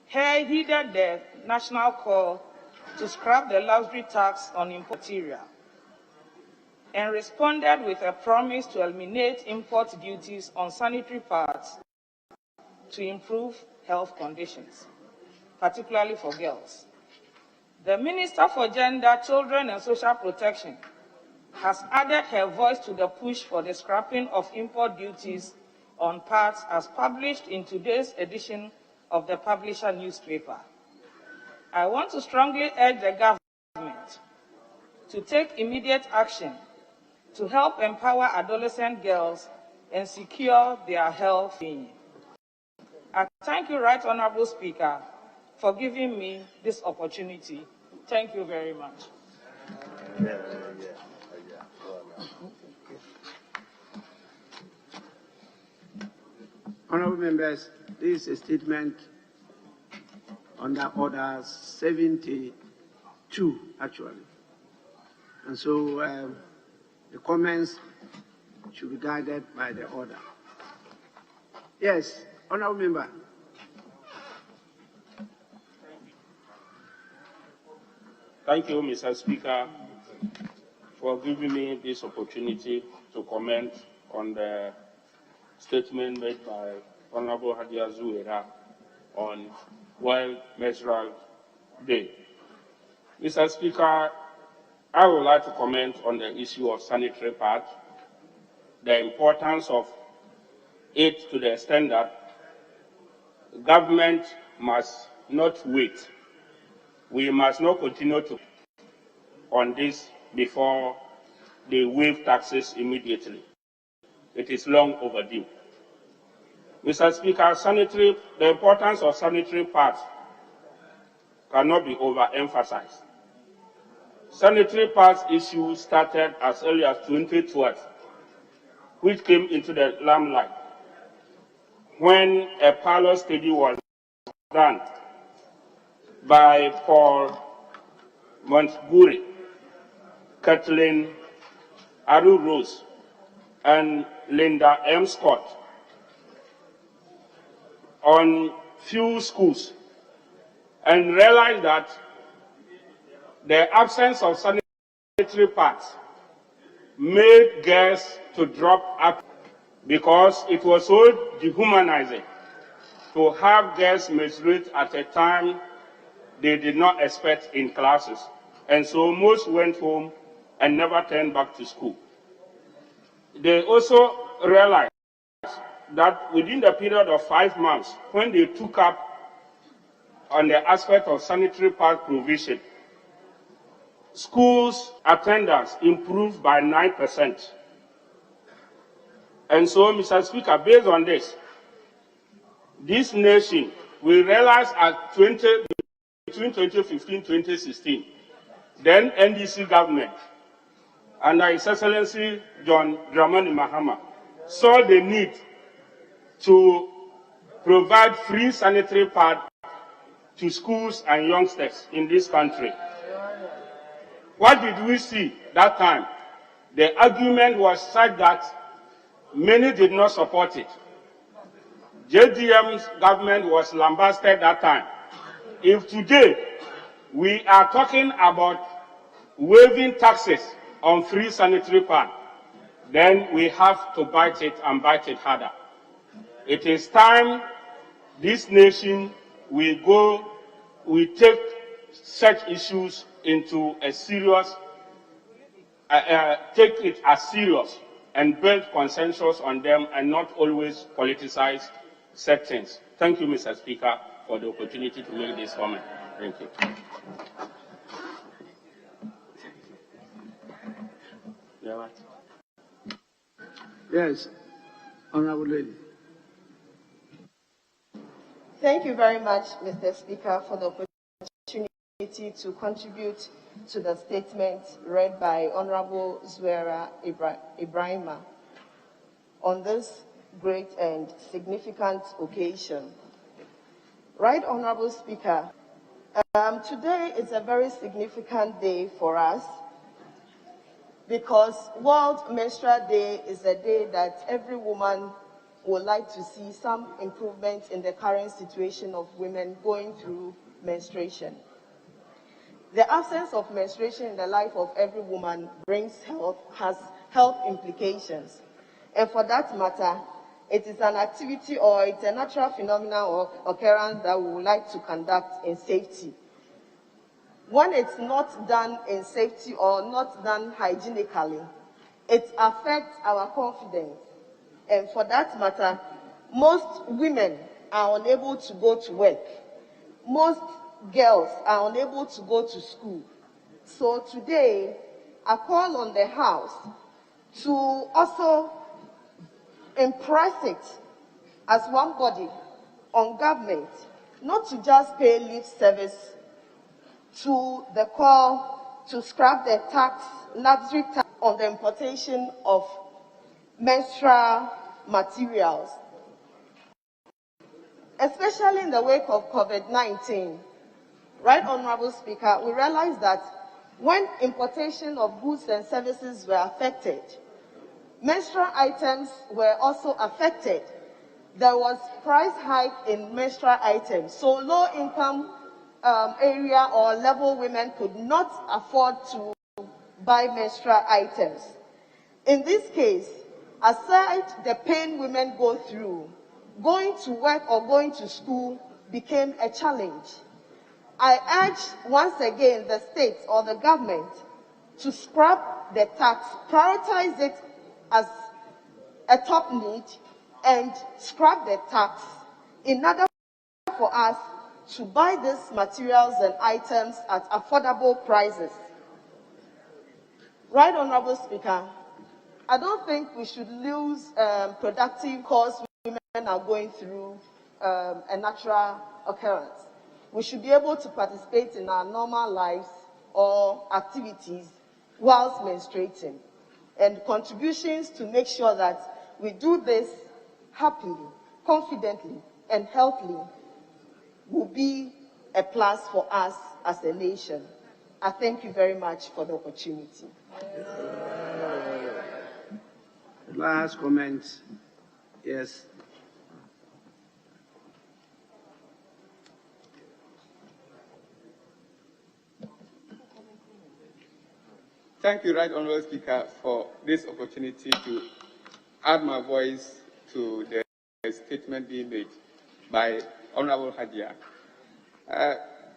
heeded the national call to scrap the luxury tax on import material and responded with a promise to eliminate import duties on sanitary pads to improve health conditions, particularly for girls. The Minister for Gender, Children and Social Protection has added her voice to the push for the scrapping of import duties on pads as published in today's edition of the Publisher newspaper. I want to strongly urge the government to take immediate action to help empower adolescent girls and secure their health. I thank you, Right Honorable Speaker, for giving me this opportunity. Thank you very much. Honorable members, this is a statement under Order 72, actually. And so the comments should be guided by the order. Yes, Honorable Member. Thank you, Mr. Speaker, for giving me this opportunity to comment on the statement made by Honorable Hadia Zuera on World Menstrual Day. Mr. Speaker, I would like to comment on the issue of sanitary pads, the importance of it to the extent that the government must not wait. We must not continue to on this before they waive taxes immediately. It is long overdue. Mr. Speaker, the importance of sanitary pads cannot be overemphasized. Sanitary pads issue started as early as 2012, which came into the limelight when a pilot study was done by Paul Montgomery, Kathleen Aru Rose, and Linda M. Scott on few schools, and realized that the absence of sanitary pads made girls to drop out because it was so dehumanizing to have girls menstruate at a time they did not expect in classes. And so most went home and never turned back to school. They also realized that within the period of 5 months, when they took up on the aspect of sanitary pad provision, schools attendance improved by 9%. And so, Mr. Speaker, based on this nation, we realized between 2015 and 2016, then NDC government, under His Excellency John Dramani Mahama, saw the need to provide free sanitary pads to schools and youngsters in this country. What did we see that time? The argument was such that many did not support it. JDM's government was lambasted that time. If today we are talking about waiving taxes on free sanitary pad, then we have to bite it and bite it harder. It is time this nation we take such issues into a serious, take it as serious and build consensus on them and not always politicize sections. Thank you, Mr. Speaker, for the opportunity to make this comment. Thank you. Yes, Honorable Lady. Thank you very much, Mr. Speaker, for the opportunity to contribute to the statement read by Honorable Zuera Ibrahima on this great and significant occasion. Right, Honorable Speaker, today is a very significant day for us because World Menstrual Day is a day that every woman would like to see some improvement in the current situation of women going through menstruation. The absence of menstruation in the life of every woman has health implications. And for that matter, it is an activity or it's a natural phenomenon or occurrence that we would like to conduct in safety. When it's not done in safety or not done hygienically, it affects our confidence. And for that matter, most women are unable to go to work. Most girls are unable to go to school. So today, I call on the House to also impress it as one body on government, not to just pay lip service to the call to scrap the luxury tax on the importation of menstrual materials. Especially in the wake of COVID-19, right, Honorable Speaker, we realized that when importation of goods and services were affected, menstrual items were also affected. There was price hike in menstrual items, so low-income area or level women could not afford to buy menstrual items. In this case, aside the pain women go through, going to work or going to school became a challenge. I urge once again the state or the government to scrap the tax, prioritize it as a top need and scrap the tax in order for us to buy these materials and items at affordable prices. Right, Honorable Speaker, I don't think we should lose productive cause women are going through a natural occurrence. We should be able to participate in our normal lives or activities whilst menstruating, and contributions to make sure that we do this happily confidently and healthily will be a plus for us as a nation. I thank you very much for the opportunity. Last comment. Yes. Thank you, Right Honourable Speaker, for this opportunity to add my voice to the statement being made by Honourable Hadia.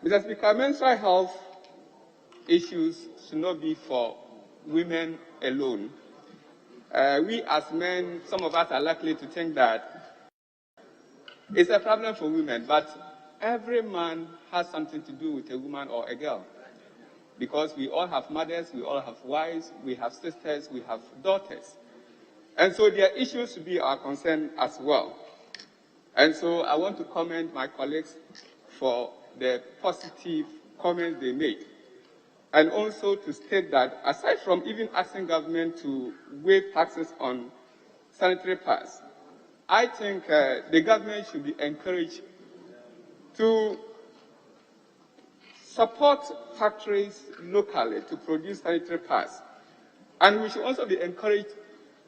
Mr. Speaker, menstrual health issues should not be for women alone. We as men, some of us are likely to think that it's a problem for women, but every man has something to do with a woman or a girl. Because we all have mothers, we all have wives, we have sisters, we have daughters. And so their issues should be our concern as well. And so I want to commend my colleagues for the positive comments they made. And also to state that aside from even asking government to waive taxes on sanitary pads, I think the government should be encouraged to support factories locally to produce sanitary pads. And we should also be encouraged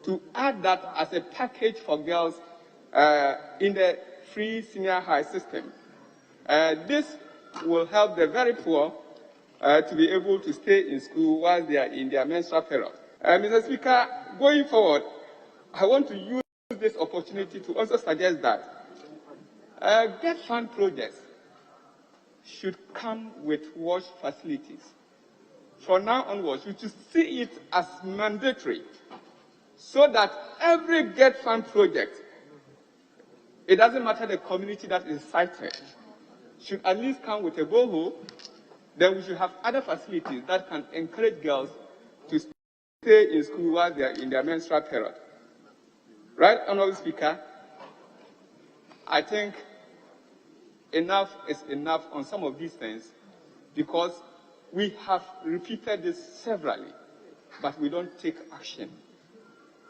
to add that as a package for girls in the free senior high system. This will help the very poor to be able to stay in school while they are in their menstrual period. Mr. Speaker, going forward, I want to use this opportunity to also suggest that Get Fund projects should come with wash facilities. From now onwards, we should see it as mandatory so that every Get Fund project, it doesn't matter the community that is cited, should at least come with a borehole. Then we should have other facilities that can encourage girls to stay in school while they are in their menstrual period. Right, Honourable Speaker? I think enough is enough on some of these things because we have repeated this severally, but we don't take action.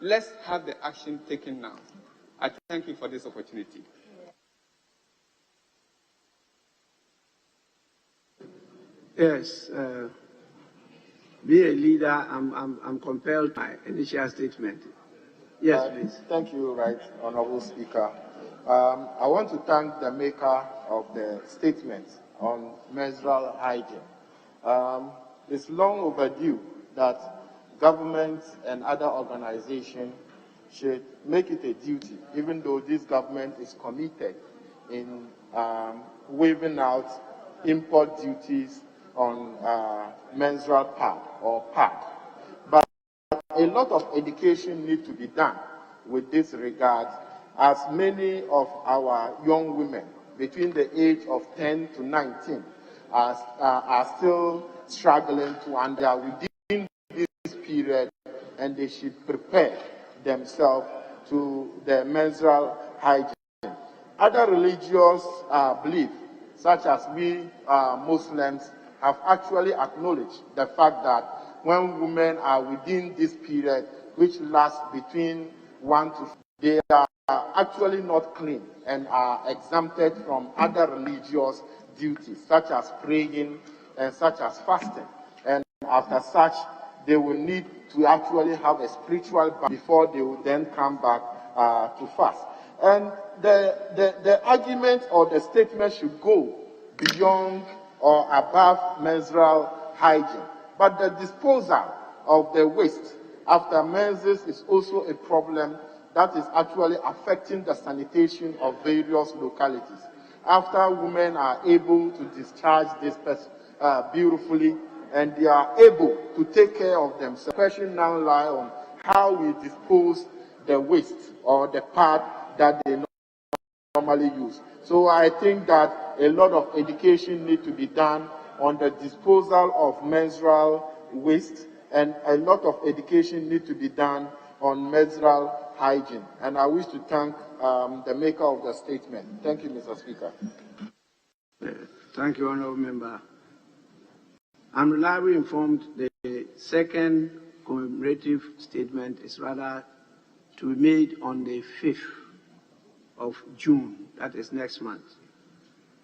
Let's have the action taken now. I thank you for this opportunity. Yes, be a leader, I'm compelled by initial statement. Yes, please. Thank you, Right Honourable Speaker. I want to thank the maker of the statement on menstrual hygiene. It's long overdue that governments and other organizations should make it a duty, even though this government is committed in waiving out import duties on menstrual pad or pad. But a lot of education needs to be done with this regard, as many of our young women between the age of 10 to 19 are still struggling to, and they are within this period, and they should prepare themselves to the menstrual hygiene. Other religious beliefs, such as we Muslims, have actually acknowledged the fact that when women are within this period, which lasts between 1 to 4, they are actually not clean and are exempted from other religious duties, such as praying and such as fasting. And after such, they will need to actually have a spiritual bath before they will then come back to fast. And the argument or the statement should go beyond or above menstrual hygiene. But the disposal of the waste after menses is also a problem that is actually affecting the sanitation of various localities. After women are able to discharge this beautifully and they are able to take care of themselves, the question now lies on how we dispose the waste or the pad that they normally use. So I think that a lot of education needs to be done on the disposal of menstrual waste, and a lot of education needs to be done on menstrual hygiene. And I wish to thank the maker of the statement. Thank you, Mr. Speaker. Thank you, Honourable Member. I'm reliably informed the second commemorative statement is rather to be made on the 5th of June, that is next month.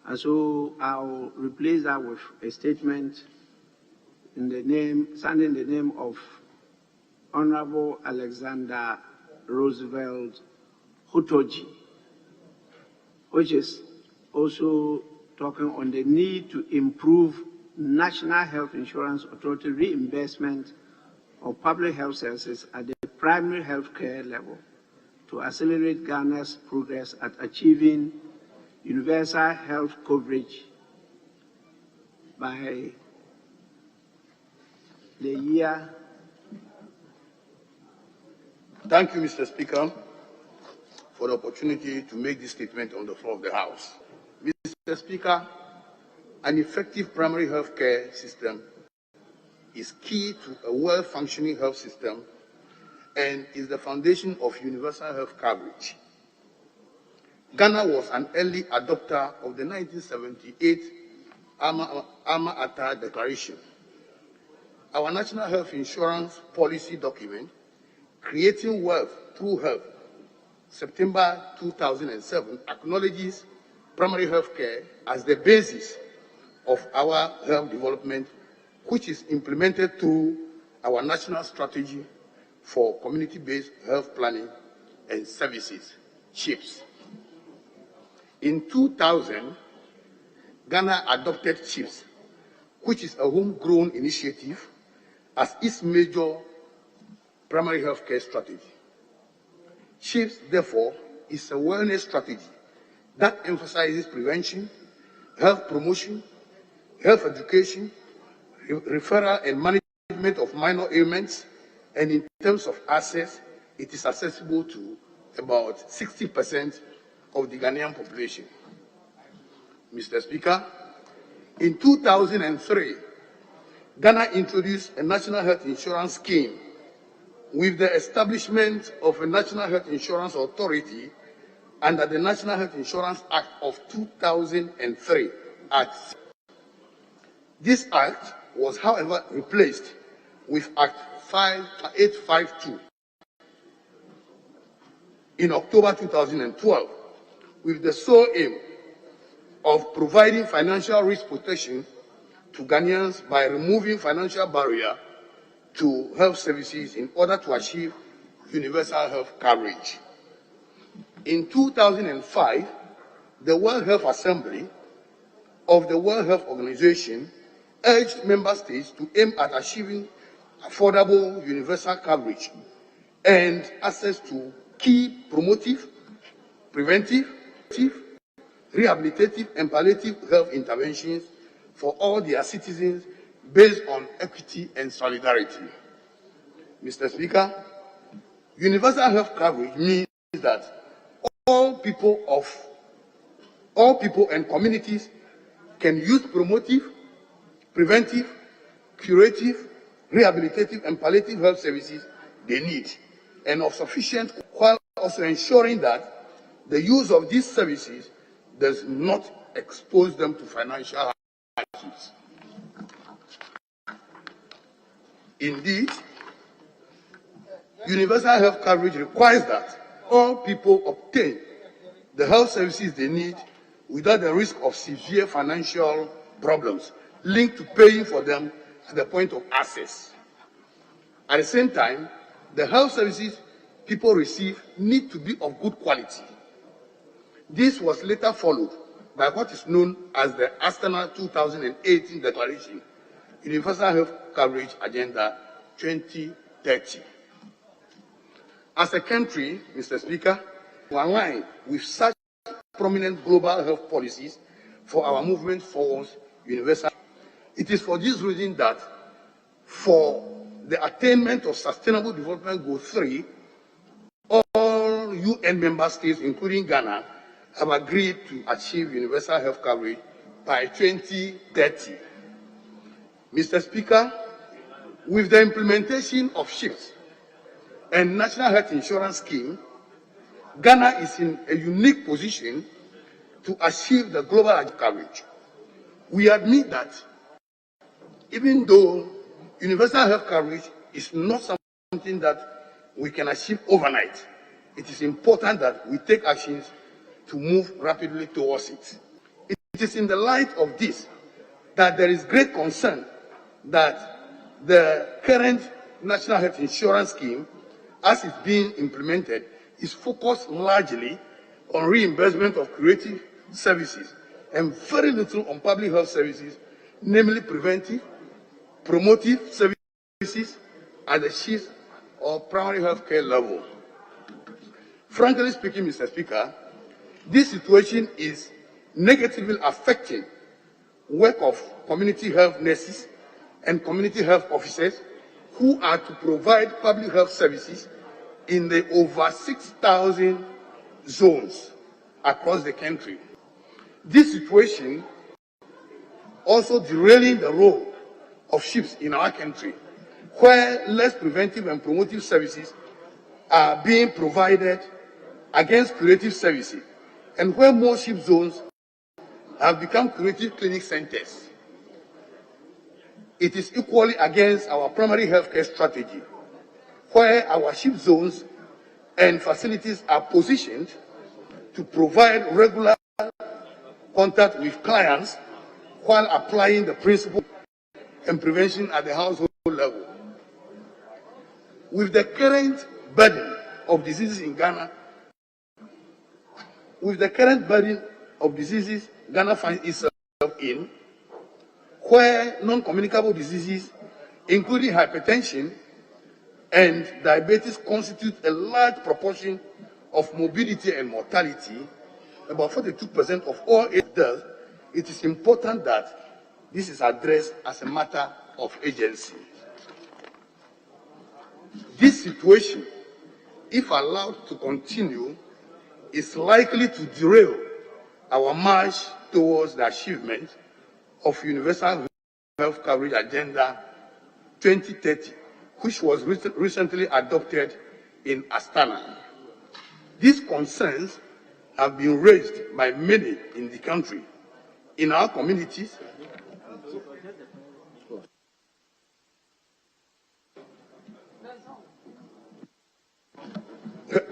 And so I'll replace that with a statement standing in the name of Honorable Alexander Roosevelt Hutoji, which is also talking on the need to improve National Health Insurance Authority reimbursement of public health services at the primary health care level to accelerate Ghana's progress at achieving universal health coverage by the year. Thank you, Mr. Speaker, for the opportunity to make this statement on the floor of the House. Mr. Speaker, an effective primary health care system is key to a well-functioning health system and is the foundation of universal health coverage. Ghana was an early adopter of the 1978 Alma Ata Declaration. Our National Health Insurance Policy document, Creating Wealth Through Health, September 2007, acknowledges primary health care as the basis of our health development, which is implemented through our national strategy for community-based health planning and services, CHIPS. In 2000, Ghana adopted CHIPS, which is a homegrown initiative, as its major primary health care strategy. CHIPS, therefore, is a wellness strategy that emphasizes prevention, health promotion, health education, referral and management of minor ailments, and in terms of access, it is accessible to about 60% of the Ghanaian population. Mr. Speaker, in 2003, Ghana introduced a national health insurance scheme with the establishment of a National Health Insurance Authority under the National Health Insurance Act of 2003. This act was, however, replaced with Act 852 in October 2012, with the sole aim of providing financial risk protection to Ghanaians by removing financial barrier to health services in order to achieve universal health coverage. In 2005, the World Health Assembly of the World Health Organization urged member states to aim at achieving affordable universal coverage and access to key promotive, preventive, rehabilitative, and palliative health interventions for all their citizens based on equity and solidarity. Mr. Speaker, universal health coverage means that all people and communities can use promotive, preventive, curative, rehabilitative, and palliative health services they need, and of sufficient, while also ensuring that the use of these services does not expose them to financial hardships. Indeed, universal health coverage requires that all people obtain the health services they need without the risk of severe financial problems linked to paying for them at the point of access. At the same time, the health services people receive need to be of good quality. This was later followed by what is known as the Astana 2018 Declaration, Universal Health Coverage Agenda 2030. As a country, Mr. Speaker, we align with such prominent global health policies for our movement towards universal. It is for this reason that for the attainment of Sustainable Development Goal 3, all UN member states, including Ghana, have agreed to achieve universal health coverage by 2030. Mr. Speaker, with the implementation of CHIPS and National Health Insurance Scheme, Ghana is in a unique position to achieve the global health coverage. We admit that even though universal health coverage is not something that we can achieve overnight, it is important that we take actions to move rapidly towards it. It is in the light of this that there is great concern that the current National Health Insurance Scheme, as it's being implemented, is focused largely on reimbursement of curative services and very little on public health services, namely preventive, promotive services at the chief or primary health care level. Frankly speaking, Mr. Speaker, this situation is negatively affecting work of community health nurses and community health officers who are to provide public health services in the over 6,000 zones across the country. This situation also derailing the role of chiefs in our country, where less preventive and promotive services are being provided against curative services, and where more chief zones have become curative clinic centers. It is equally against our primary healthcare strategy, where our chief zones and facilities are positioned to provide regular contact with clients while applying the principle and prevention at the household level. With the current burden of diseases in Ghana, Ghana finds itself in, where non-communicable diseases, including hypertension and diabetes, constitute a large proportion of morbidity and mortality, about 42% of all deaths, it is important that this is addressed as a matter of urgency. This situation, if allowed to continue, is likely to derail our march towards the achievement of Universal Health Coverage Agenda 2030, which was recently adopted in Astana. These concerns have been raised by many in the country, in our communities,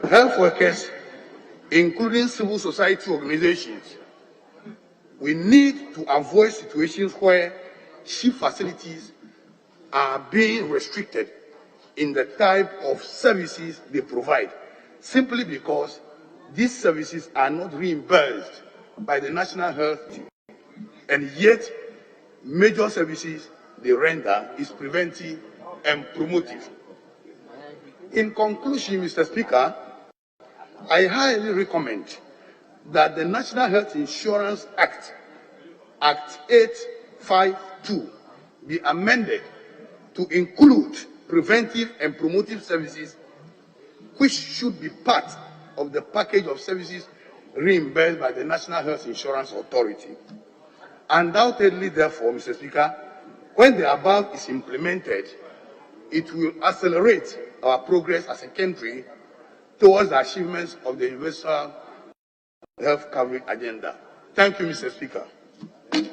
health workers, including civil society organizations. We need to avoid situations where chief facilities are being restricted in the type of services they provide, simply because these services are not reimbursed by the National Health, and yet major services they render is preventive and promotive. In conclusion, Mr. Speaker, I highly recommend that the National Health Insurance Act, Act 852, be amended to include preventive and promotive services, which should be part of the package of services reimbursed by the National Health Insurance Authority. Undoubtedly, therefore, Mr. Speaker, when the above is implemented, it will accelerate our progress as a country towards the achievements of the Universal Health Coverage Agenda. Thank you, Mr. Speaker. The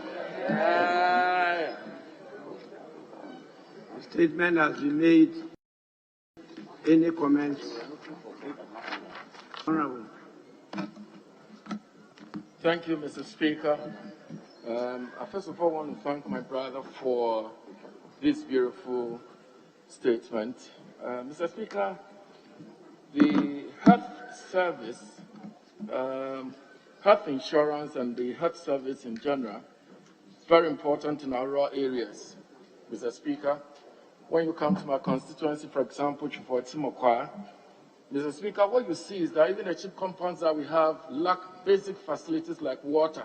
statement has been made. Any comments? Honorable. Thank you, Mr. Speaker. I first of all want to thank my brother for this beautiful statement. Mr. Speaker, the health service, health insurance and the health service in general is very important in our rural areas. Mr. Speaker, when you come to my constituency, for example, for Timokwa, Mr. Speaker, what you see is that even the cheap compounds that we have lack basic facilities like water.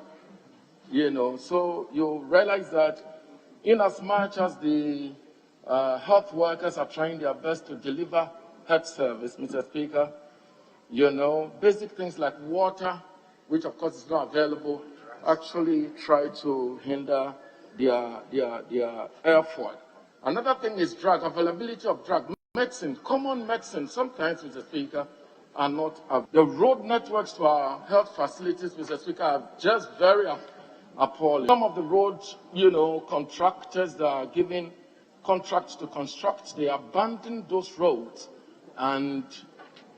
So you realize that in as much as the health workers are trying their best to deliver health service, Mr. Speaker, basic things like water, which of course is not available, actually try to hinder their effort. Another thing is drug, availability of drug, medicine, common medicine, sometimes, Mr. Speaker, are not available. The road networks to our health facilities, Mr. Speaker, are just very appalling. Some of the road, contractors that are giving contracts to construct, they abandon those roads and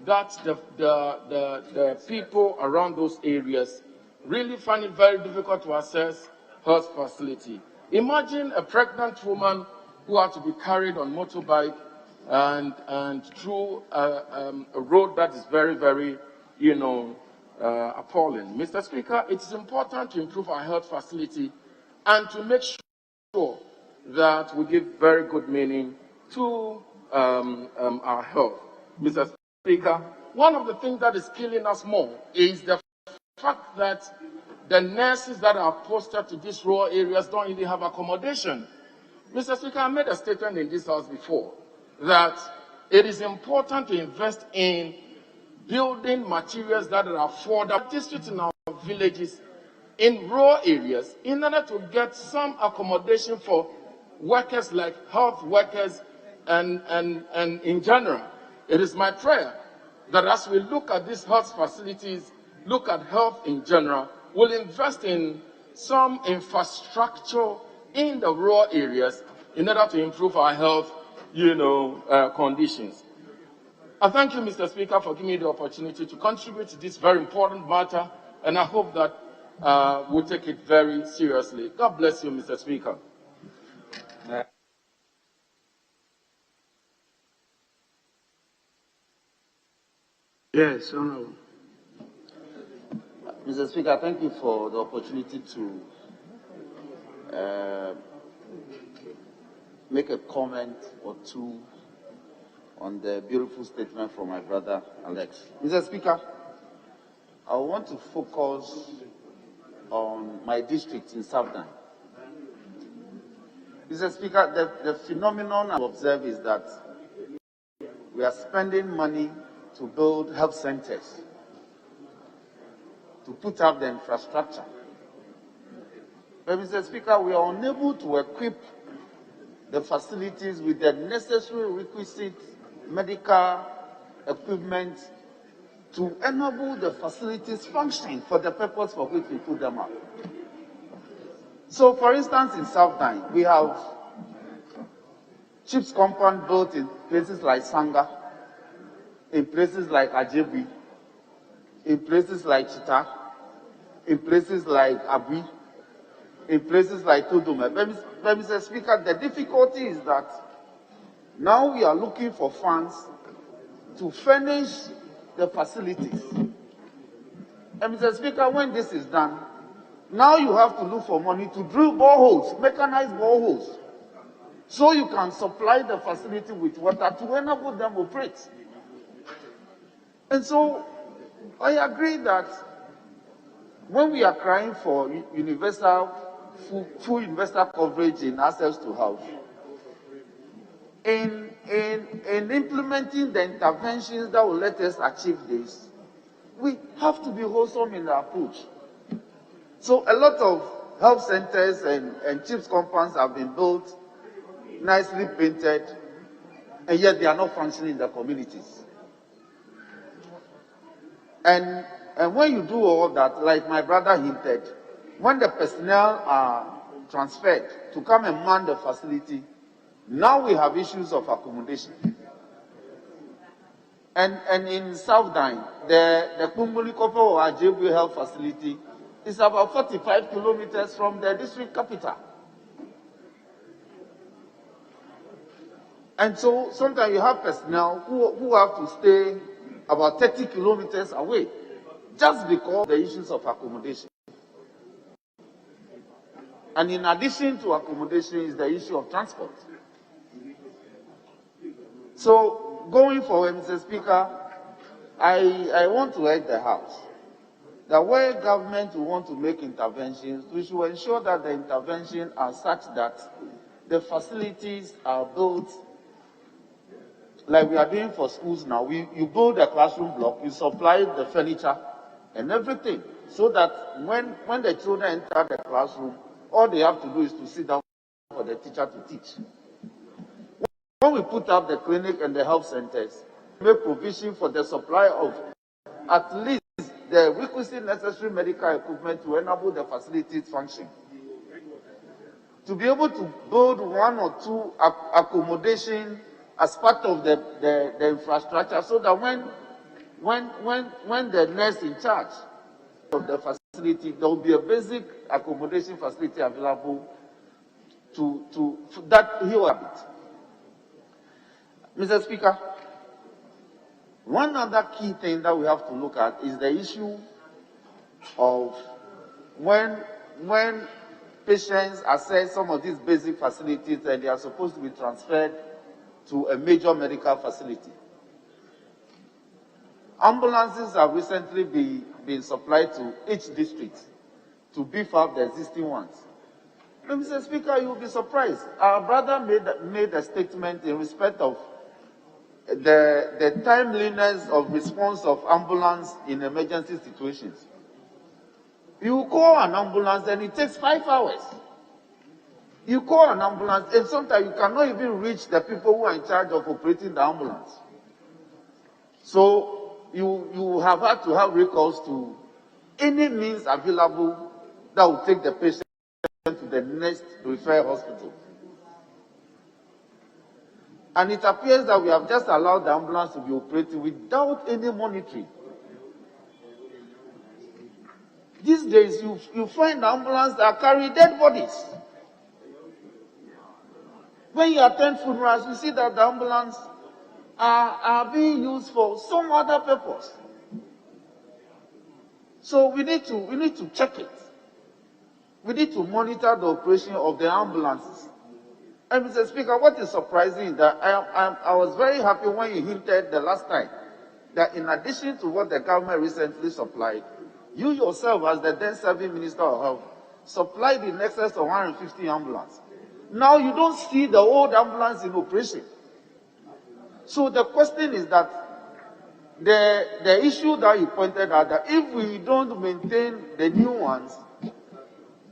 that the people around those areas really find it very difficult to access health facility. Imagine a pregnant woman who had to be carried on motorbike and through a road that is very, very, appalling. Mr. Speaker, it is important to improve our health facility and to make sure that we give very good meaning to our health. Mr. Speaker, one of the things that is killing us more is the fact that the nurses that are posted to these rural areas don't even have accommodation. Mr. Speaker, I made a statement in this house before that it is important to invest in building materials that are affordable districts in our villages, in rural areas, in order to get some accommodation for workers like health workers and in general. It is my prayer that as we look at these health facilities, look at health in general, we'll invest in some infrastructure in the rural areas in order to improve our health, conditions. I thank you, Mr. Speaker, for giving me the opportunity to contribute to this very important matter, and I hope that we'll take it very seriously. God bless you, Mr. Speaker. Yes, Honorable. Mr. Speaker, thank you for the opportunity to make a comment or two on the beautiful statement from my brother Alex. Mr. Speaker, I want to focus on my district in Southern. Mr. Speaker, the phenomenon I observe is that we are spending money to build health centers, to put up the infrastructure. But Mr. Speaker, we are unable to equip the facilities with the necessary requisite medical equipment to enable the facilities function for the purpose for which we put them up. So, for instance, in Southern, we have chips compound built in places like Sanga, in places like Ajebi, in places like Chita, in places like Abi, in places like Todome. But Mr. Speaker, the difficulty is that now we are looking for funds to furnish the facilities. And Mr. Speaker, when this is done, now you have to look for money to drill boreholes, mechanized boreholes, so you can supply the facility with water to enable them operate. And so I agree that when we are crying for full universal coverage in access to health, in implementing the interventions that will let us achieve this, we have to be wholesome in the approach. So a lot of health centers and chips compounds have been built, nicely painted, and yet they are not functioning in the communities. And when you do all that, like my brother hinted, when the personnel are transferred to come and man the facility, now we have issues of accommodation. And in Southern, the Kumulikopo or Ajebu Health Facility is about 45 kilometers from the district capital. And so sometimes you have personnel who have to stay about 30 kilometers away just because of the issues of accommodation. And in addition to accommodation is the issue of transport. So going forward, Mr. Speaker, I want to urge the House that where government will want to make interventions, we should ensure that the interventions are such that the facilities are built like we are doing for schools now. You build a classroom block, you supply the furniture and everything, so that when the children enter the classroom, all they have to do is to sit down for the teacher to teach. When we put up the clinic and the health centers, we make provision for the supply of at least the requisite necessary medical equipment to enable the facilities function. To be able to build one or two accommodation as part of the infrastructure, so that when when the nurse in charge of the facility, there will be a basic accommodation facility available to that he will have it. Mr. Speaker, one other key thing that we have to look at is the issue of when patients access some of these basic facilities and they are supposed to be transferred to a major medical facility. Ambulances have recently been supplied to each district to beef up the existing ones. But Mr. Speaker, you'll be surprised. Our brother made a statement in respect of the timeliness of response of ambulance in emergency situations. You call an ambulance and it takes 5 hours. You call an ambulance and sometimes you cannot even reach the people who are in charge of operating the ambulance. So you have had to have recourse to any means available that will take the patient to the next referral hospital. And it appears that we have just allowed the ambulance to be operating without any monitoring. These days, you find ambulances that carry dead bodies. When you attend funerals, you see that the ambulance are being used for some other purpose. So we need to check it. We need to monitor the operation of the ambulances. And Mr. Speaker, what is surprising is that I was very happy when you hinted the last time that in addition to what the government recently supplied, you yourself, as the then serving Minister of Health, supplied in excess of 150 ambulances. Now you don't see the old ambulance in operation. So the question is that the issue that you pointed out, that if we don't maintain the new ones,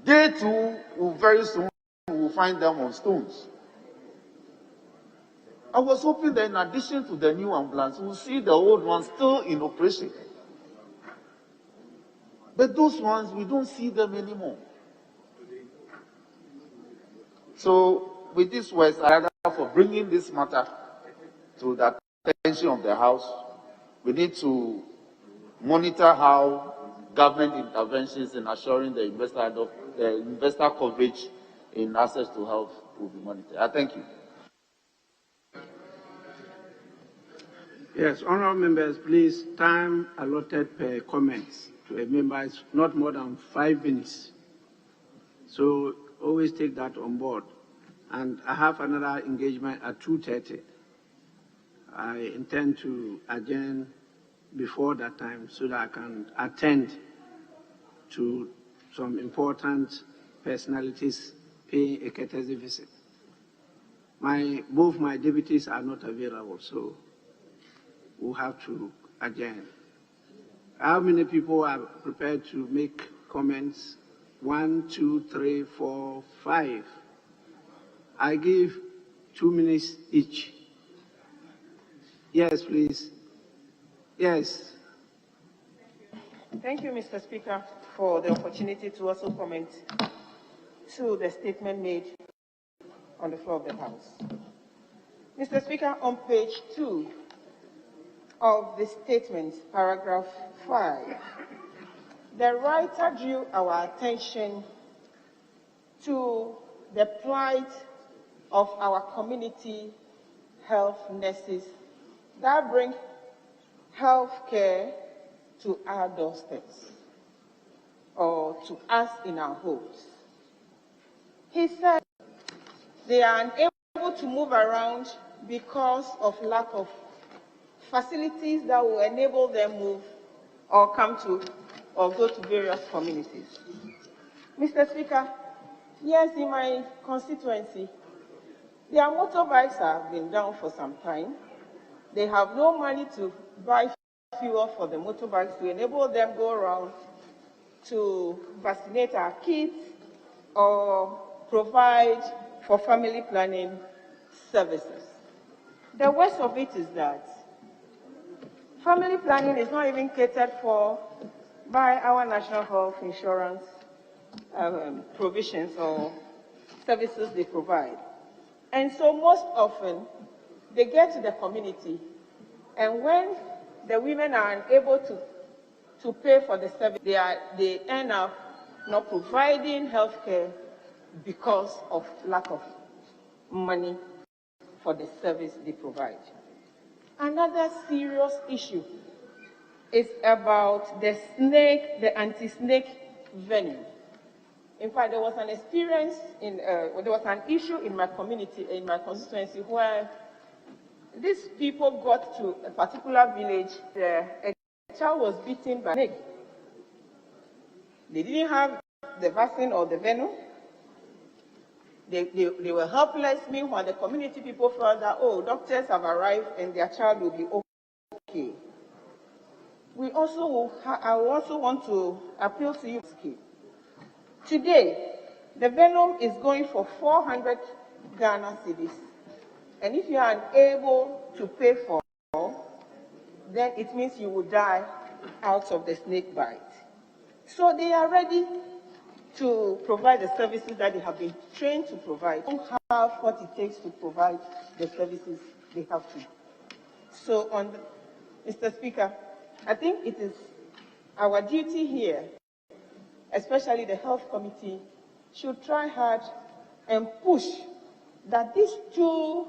they too will very soon will find them on stones. I was hoping that in addition to the new ambulance, we'll see the old ones still in operation. But those ones, we don't see them anymore. So with these words, I thank you for bringing this matter to the attention of the House. We need to monitor how government interventions in assuring the investor coverage in access to health will be monitored. I thank you. Yes, honourable members, please, time allotted per comments to a member is not more than 5 minutes. So always take that on board. And I have another engagement at 2:30. I intend to adjourn before that time so that I can attend to some important personalities paying a courtesy visit. Both my deputies are not available, so we'll have to adjourn. How many people are prepared to make comments? 1, 2, 3, 4, 5. I give 2 minutes each. Yes, please. Yes. Thank you, Mr. Speaker, for the opportunity to also comment to the statement made on the floor of the House. Mr. Speaker, on page 2 of the statement, paragraph 5, the writer drew our attention to the plight of our community health nurses that bring health care to our doorsteps or to us in our homes. He said they are unable to move around because of lack of facilities that will enable them move or come to or go to various communities. Mr. Speaker, yes, in my constituency, their motorbikes have been down for some time. They have no money to buy fuel for the motorbikes to enable them go around to vaccinate our kids or provide for family planning services. The worst of it is that family planning is not even catered for by our national health insurance provisions or services they provide. And so most often, they get to the community, and when the women are unable to pay for the service. They end up not providing health care because of lack of money for the service they provide. Another serious issue is about the anti-snake venom. In fact, there was an experience there was an issue in my community, in my constituency, where these people got to a particular village. A child was bitten by a snake. They didn't have the vaccine or the venom. They were helpless. Meanwhile, the community people felt that, oh, doctors have arrived and their child will be okay. I also want to appeal to you. Today, the venom is going for 400 Ghana cedis. And if you are unable to pay for it, then it means you will die out of the snake bite. So they are ready to provide the services that they have been trained to provide. They don't have what it takes to provide the services they have to. So, Mr. Speaker, I think it is our duty here, especially the Health Committee, should try hard and push that these two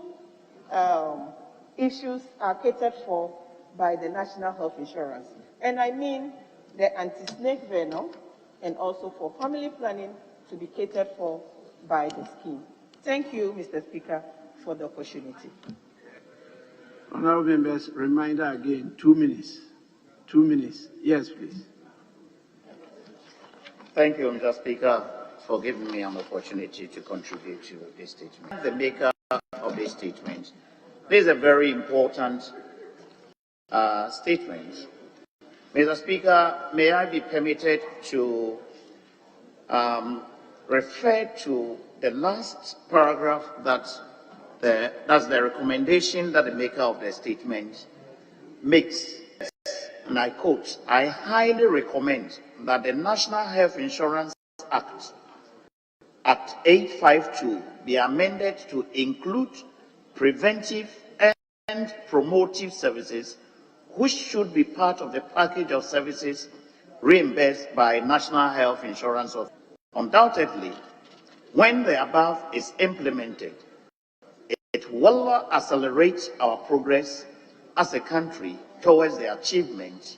issues are catered for by the National Health Insurance. And I mean the anti-snake venom and also for family planning to be catered for by the scheme. Thank you, Mr. Speaker, for the opportunity. Honourable members, reminder again, 2 minutes. 2 minutes. Yes, please. Thank you, Mr. Speaker, for giving me an opportunity to contribute to this statement. The maker of this statement, this is a very important statement. Mr. Speaker, may I be permitted to refer to the last paragraph that's the recommendation that the maker of the statement makes. And I quote, I highly recommend that the National Health Insurance Act 852 be amended to include preventive and promotive services, which should be part of the package of services reimbursed by National Health Insurance. Undoubtedly, when the above is implemented, it will accelerate our progress as a country towards the achievement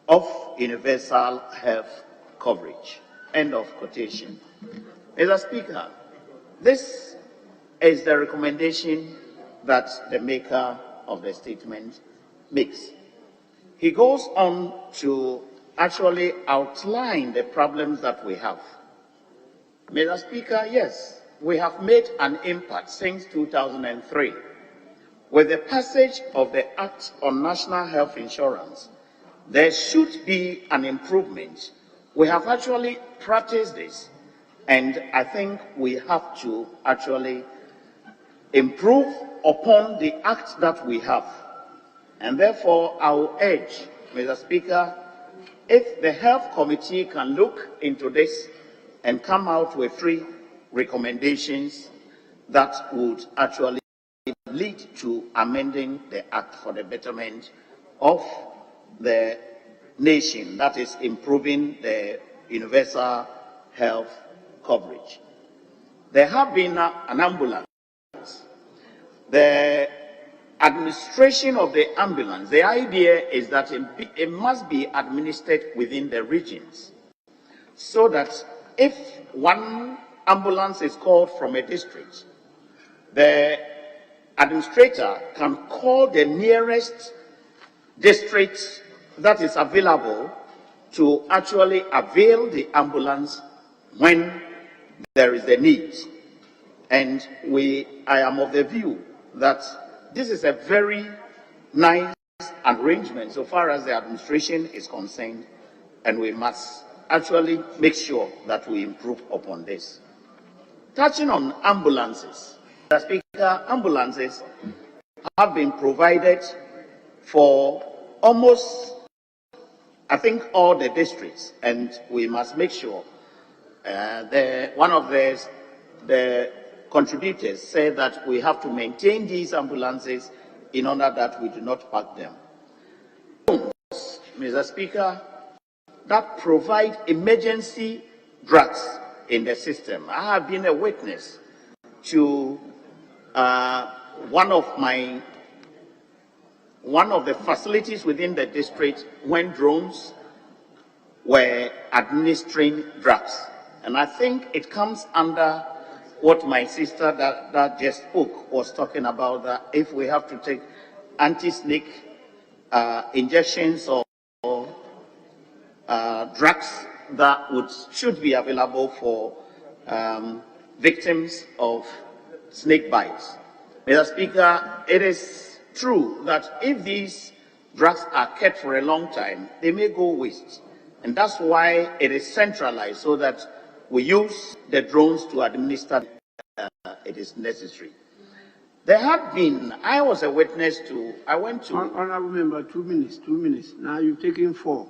of universal health coverage. End of quotation. Mr. Speaker, this is the recommendation that the maker of the statement makes. He goes on to actually outline the problems that we have. Mr. Speaker, yes, we have made an impact since 2003. With the passage of the Act on National Health Insurance, there should be an improvement. We have actually practiced this, and I think we have to actually improve upon the Act that we have. And therefore, I will urge, Mr. Speaker, if the Health Committee can look into this and come out with 3 recommendations that would actually lead to amending the Act for the betterment of the nation, that is improving the universal health coverage. There have been an ambulance. The administration of the ambulance, the idea is that it must be administered within the regions, so that if one ambulance is called from a district, the administrator can call the nearest district that is available to actually avail the ambulance when there is a need. And I am of the view that this is a very nice arrangement so far as the administration is concerned, and we must actually make sure that we improve upon this. Touching on ambulances, Mr. Speaker, ambulances have been provided for almost, I think, all the districts, and we must make sure. One of the contributors said that we have to maintain these ambulances in order that we do not park them. Mr. Speaker, that provide emergency drugs in the system. I have been a witness to one of the facilities within the district when drones were administering drugs. And I think it comes under what my sister that just spoke was talking about, that if we have to take anti-snake injections or drugs that should be available for victims of snake bites. Mr. Speaker, it is true that if these drugs are kept for a long time, they may go waste. And that's why it is centralized, so that we use the drones to administer it is necessary. There had been, I was a witness to, I went to... Honorable Member, 2 minutes, 2 minutes. Now you've taken 4.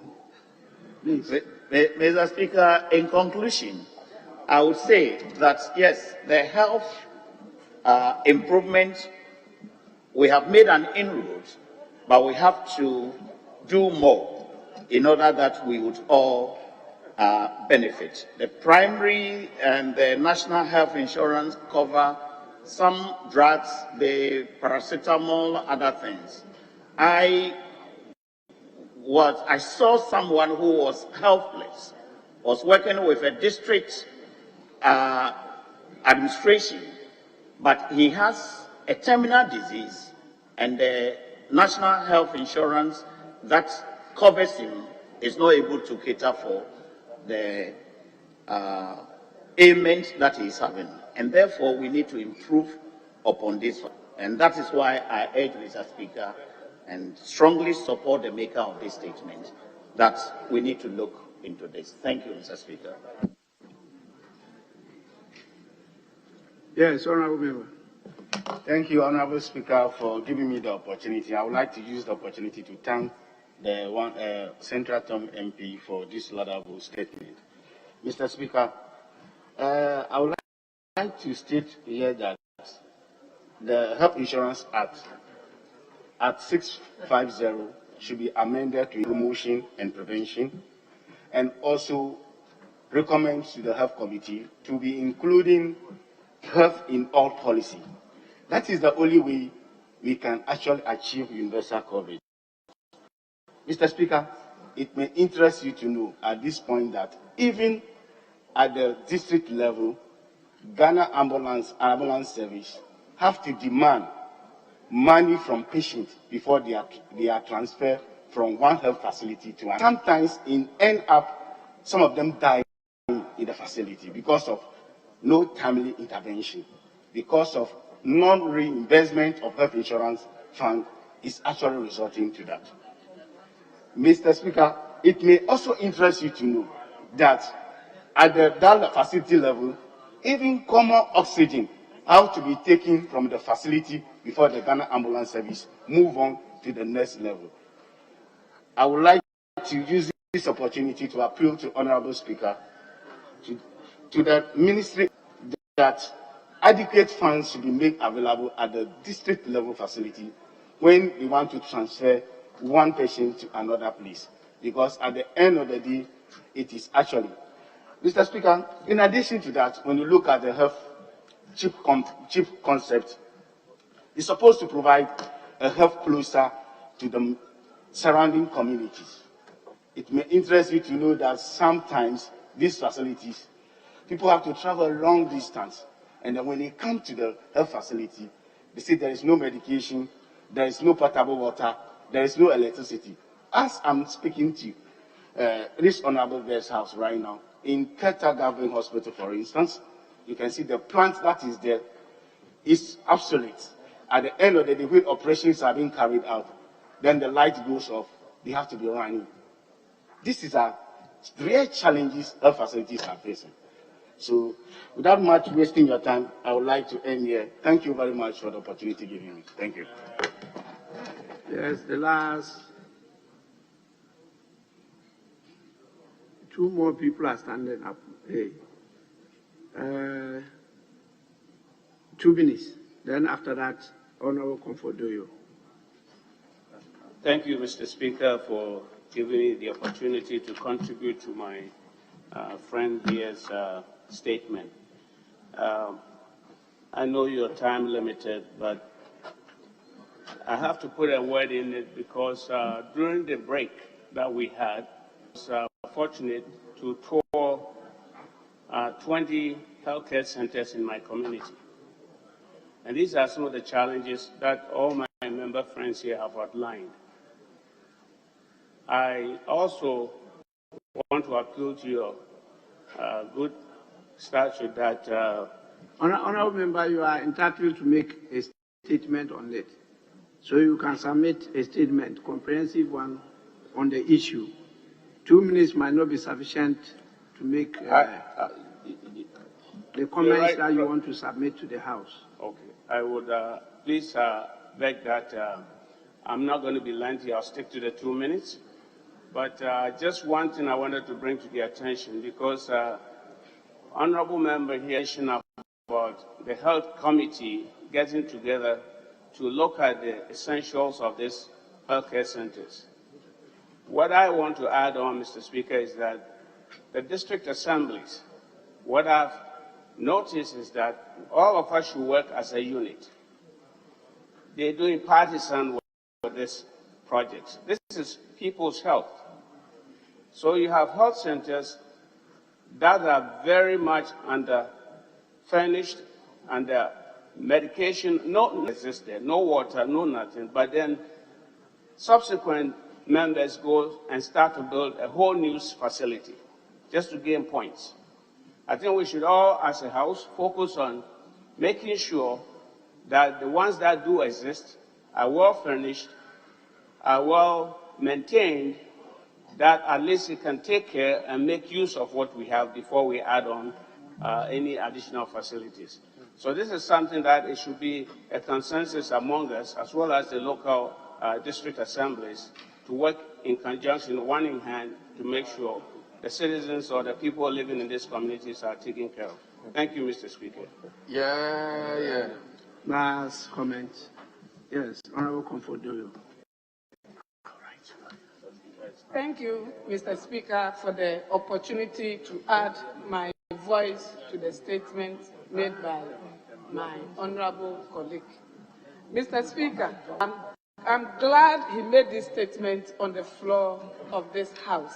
Please. Mr. Speaker, in conclusion, I would say that, yes, the health improvement, we have made an inroad, but we have to do more in order that we would all benefit. The primary and the national health insurance cover some drugs, the paracetamol, other things. I saw someone who was helpless, was working with a district administration, but he has a terminal disease, and the national health insurance that covers him is not able to cater for the ailment that he is having. And therefore, we need to improve upon this. And that is why I urge Mr. Speaker and strongly support the maker of this statement that we need to look into this. Thank you, Mr. Speaker. Yes, Honorable Member. Thank you, Honorable Speaker, for giving me the opportunity. I would like to use the opportunity to thank the Central Term MP for this laudable statement. Mr. Speaker, I would like to state here that the Health Insurance Act at 650 should be amended to promotion and prevention, and also recommends to the Health Committee to be including health in all policy. That is the only way we can actually achieve universal coverage. Mr. Speaker, it may interest you to know at this point that even at the district level, Ghana Ambulance Service have to demand money from patients before they are transferred from one health facility to another. Sometimes end up, some of them die in the facility because of no timely intervention, because of non-reimbursement of health insurance fund is actually resulting to that. Mr. Speaker, it may also interest you to know that at the that facility level, even common oxygen have to be taken from the facility before the Ghana Ambulance Service move on to the next level. I would like to use this opportunity to appeal to Honorable Speaker to the Ministry that adequate funds should be made available at the district level facility when we want to transfer one patient to another place. Because at the end of the day, it is actually. Mr. Speaker, in addition to that, when you look at the health chip concept, it's supposed to provide a health closer to the surrounding communities. It may interest you to know that sometimes these facilities, people have to travel a long distance, and then when they come to the health facility, they say there is no medication, there is no potable water, there is no electricity. As I'm speaking to you, this Honorable Guest House right now, in Keta Government Hospital, for instance, you can see the plant that is there is obsolete. At the end of the day, when operations are being carried out, then the light goes off, they have to be running. This is a real challenges health facilities are facing. So, without much wasting your time, I would like to end here. Thank you very much for the opportunity given me. Thank you. Yes, the last 2 more people are standing up. Hey. 2 minutes. Then after that, Honorable Comfort Doyo. Thank you, Mr. Speaker, for giving me the opportunity to contribute to my friend here's statement. I know you're time limited, but I have to put a word in it because during the break that we had, I was fortunate to tour 20 healthcare centers in my community. And these are some of the challenges that all my member friends here have outlined. I also want to appeal to your good statute that... Honourable Member, you are entitled to make a statement on it. So you can submit a statement, comprehensive one, on the issue. 2 minutes might not be sufficient to make the comments that you want to submit to the House. Okay. I would please beg that I'm not going to be lengthy. I'll stick to the 2 minutes. But just one thing I wanted to bring to the attention, because honourable member here about the health committee getting together to look at the essentials of these healthcare centers. What I want to add on, Mr. Speaker, is that the district assemblies, what I've noticed is that all of us should work as a unit. They're doing partisan work for this project. This is people's health. So you have health centers that are very much under-furnished, under medication, no existed, no water, no nothing, but then subsequent members go and start to build a whole new facility just to gain points. I think we should all, as a House, focus on making sure that the ones that do exist are well furnished, are well maintained, that at least it can take care and make use of what we have before we add on any additional facilities. So this is something that it should be a consensus among us, as well as the local district assemblies, to work in conjunction, one in hand, to make sure the citizens or the people living in these communities are taken care of. Thank you, Mr. Speaker. Last comment. Yes, Honourable Comfort Doyle. Thank you, Mr. Speaker, for the opportunity to add my voice to the statement made by my honourable colleague. Mr. Speaker, I'm glad he made this statement on the floor of this House,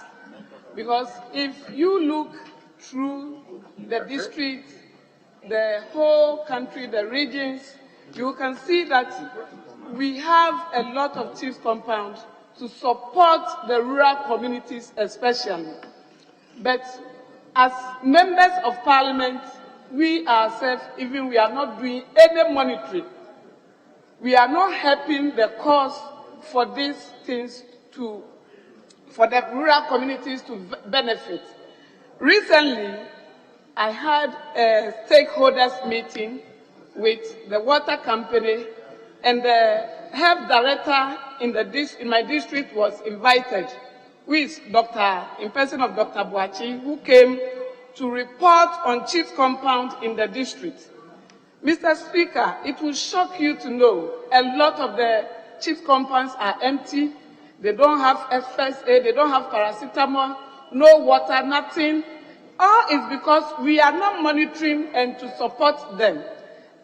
because if you look through the districts, the whole country, the regions, you can see that we have a lot of chief compounds to support the rural communities especially. But as members of parliament, we ourselves, even we are not doing any monitoring. We are not helping the cause for these things for the rural communities to benefit. Recently, I had a stakeholders meeting with the water company, and the health director in my district was invited, with in person of Dr. Boachi, who came to report on chief compound in the district. Mr. Speaker, it will shock you to know a lot of the chief compounds are empty. They don't have first aid, they don't have paracetamol, no water, nothing. All is because we are not monitoring and to support them.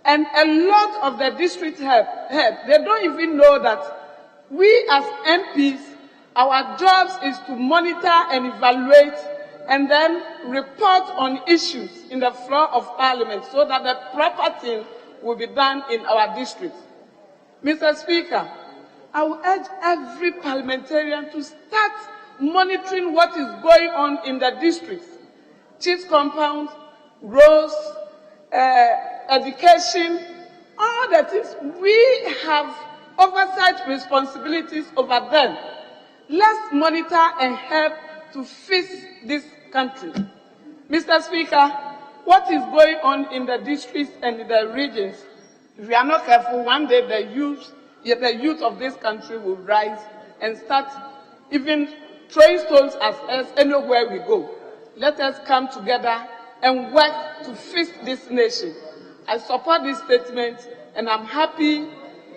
And a lot of the district head, they don't even know that we as MPs, our jobs is to monitor and evaluate and then report on issues in the floor of parliament so that the proper thing will be done in our district. Mr. Speaker, I will urge every parliamentarian to start monitoring what is going on in the districts. Chief compounds, roads, education, all the things. We have oversight responsibilities over them. Let's monitor and help to fix this country. Mr. Speaker, what is going on in the districts and in the regions, if we are not careful, one day the youth of this country will rise and start even throwing stones at us anywhere we go. Let us come together and work to fix this nation. I support this statement, and I'm happy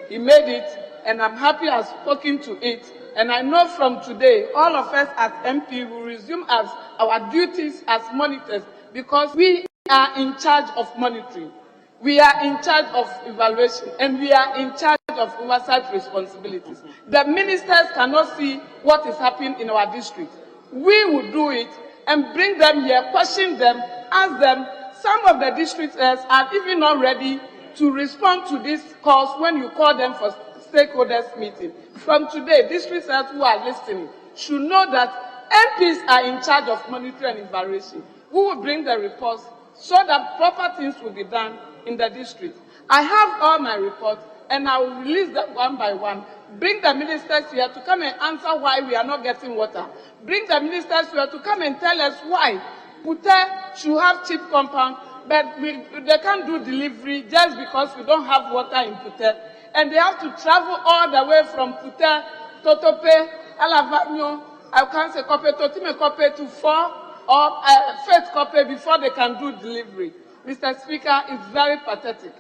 he made it, and I'm happy I've spoken to it, And I know from today, all of us as MP will resume as our duties as monitors, because we are in charge of monitoring, we are in charge of evaluation, and we are in charge of oversight responsibilities. The ministers cannot see what is happening in our district. We will do it and bring them here, question them, ask them. Some of the district heads are even not ready to respond to these calls when you call them for stakeholders meeting. From today, district heads who are listening should know that MPs are in charge of monitoring and evaluation. We will bring the reports so that proper things will be done in the district. I have all my reports, and I will release them one by one. Bring the ministers here to come and answer why we are not getting water. Bring the ministers here to come and tell us why Pute should have cheap compound, but they can't do delivery just because we don't have water in Pute. And they have to travel all the way from Pute, Totope, Alavanyo, I can't say Kope, Totime Kope to 4 or Faith Kope before they can do delivery. Mr. Speaker, it's very pathetic.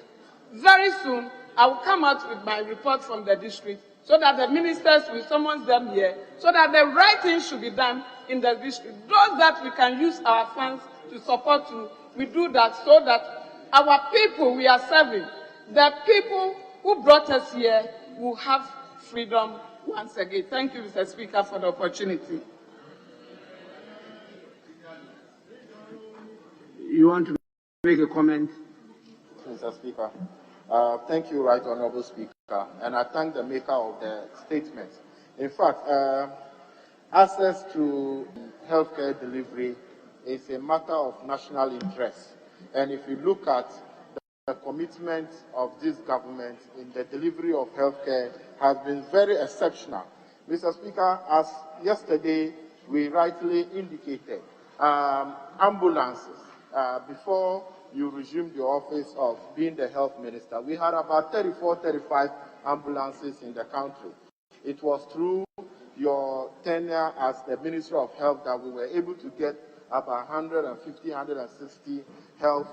Very soon, I will come out with my report from the district so that the ministers will summon them here, so that the right thing should be done in the district. Those that we can use our funds to support you, we do that so that our people we are serving, the people who brought us here, will have freedom once again. Thank you, Mr. Speaker, for the opportunity. You want to make a comment? Mr. Speaker. Thank you, Right Honorable Speaker, and I thank the maker of the statement. In fact, access to healthcare delivery is a matter of national interest. And if you look at the commitment of this government in the delivery of healthcare has been very exceptional. Mr. Speaker, as yesterday we rightly indicated, ambulances, before you resumed the office of being the health minister, we had about 34, 35 ambulances in the country. It was through your tenure as the Minister of Health that we were able to get about 150, 160 health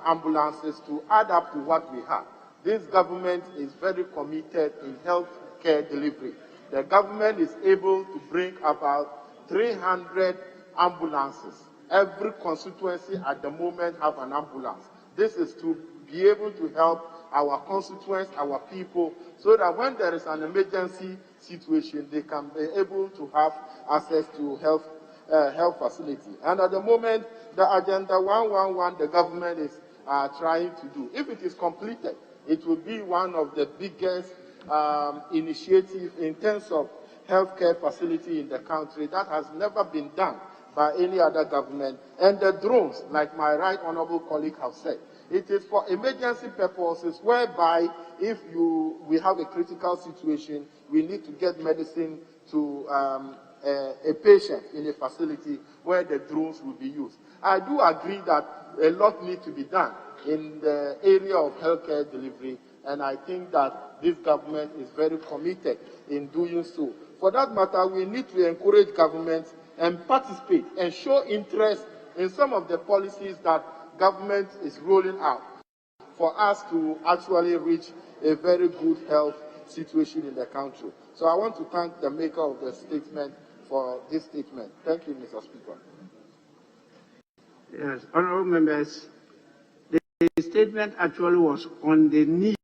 ambulances to add up to what we have. This government is very committed in health care delivery. The government is able to bring about 300 ambulances. Every constituency at the moment have an ambulance. This is to be able to help our constituents, our people, so that when there is an emergency situation, they can be able to have access to health facility. And at the moment, the Agenda 111 the government is trying to do, if it is completed, it will be one of the biggest initiatives in terms of healthcare facility in the country that has never been done by any other government. And the drones, like my right honorable colleague have said, it is for emergency purposes, whereby if we have a critical situation, we need to get medicine to a patient in a facility where the drones will be used. I do agree that a lot needs to be done in the area of healthcare delivery, and I think that this government is very committed in doing so. For that matter, we need to encourage governments and participate and show interest in some of the policies that government is rolling out for us to actually reach a very good health situation in the country. So I want to thank the maker of the statement for this statement. Thank you, Mr. Speaker. Yes, honorable members, the statement actually was on the need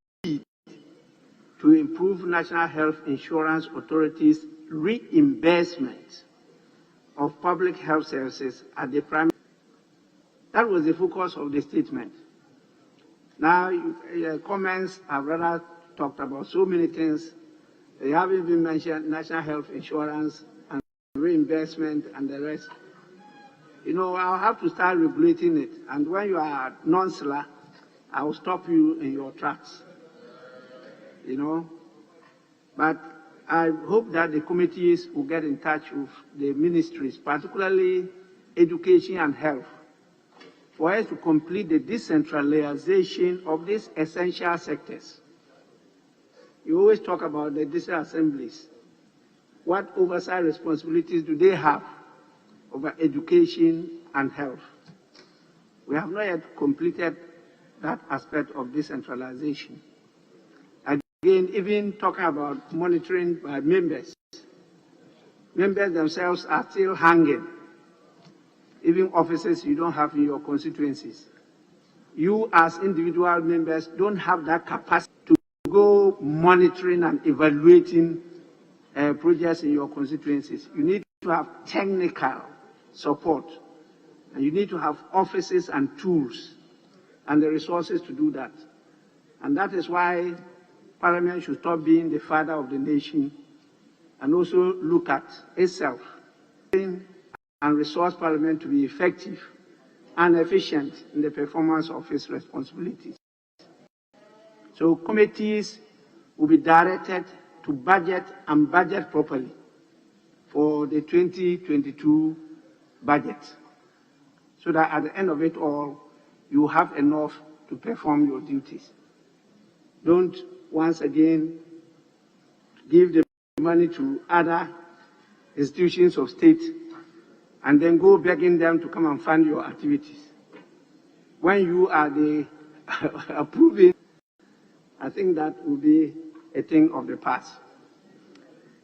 to improve National Health Insurance Authority's reimbursement of public health services at the primary. That was the focus of the statement. Now, your comments have rather talked about so many things. They haven't even mentioned national health insurance and reimbursement and the rest. You know, I'll have to start regulating it. And when you are nonchalant, I will stop you in your tracks. You know, but I hope that the committees will get in touch with the ministries, particularly education and health, for us to complete the decentralization of these essential sectors. You always talk about the district assemblies. What oversight responsibilities do they have over education and health? We have not yet completed that aspect of decentralization. Again, even talking about monitoring by members, members themselves are still hanging, even offices you don't have in your constituencies. You as individual members don't have that capacity to go monitoring and evaluating projects in your constituencies. You need to have technical support, and you need to have offices and tools and the resources to do that. And that is why Parliament should stop being the father of the nation and also look at itself and resource Parliament to be effective and efficient in the performance of its responsibilities. So committees will be directed to budget and budget properly for the 2022 budget, so that at the end of it all, you have enough to perform your duties. Don't once again give the money to other institutions of state and then go begging them to come and fund your activities. When you are the approving, I think that will be a thing of the past.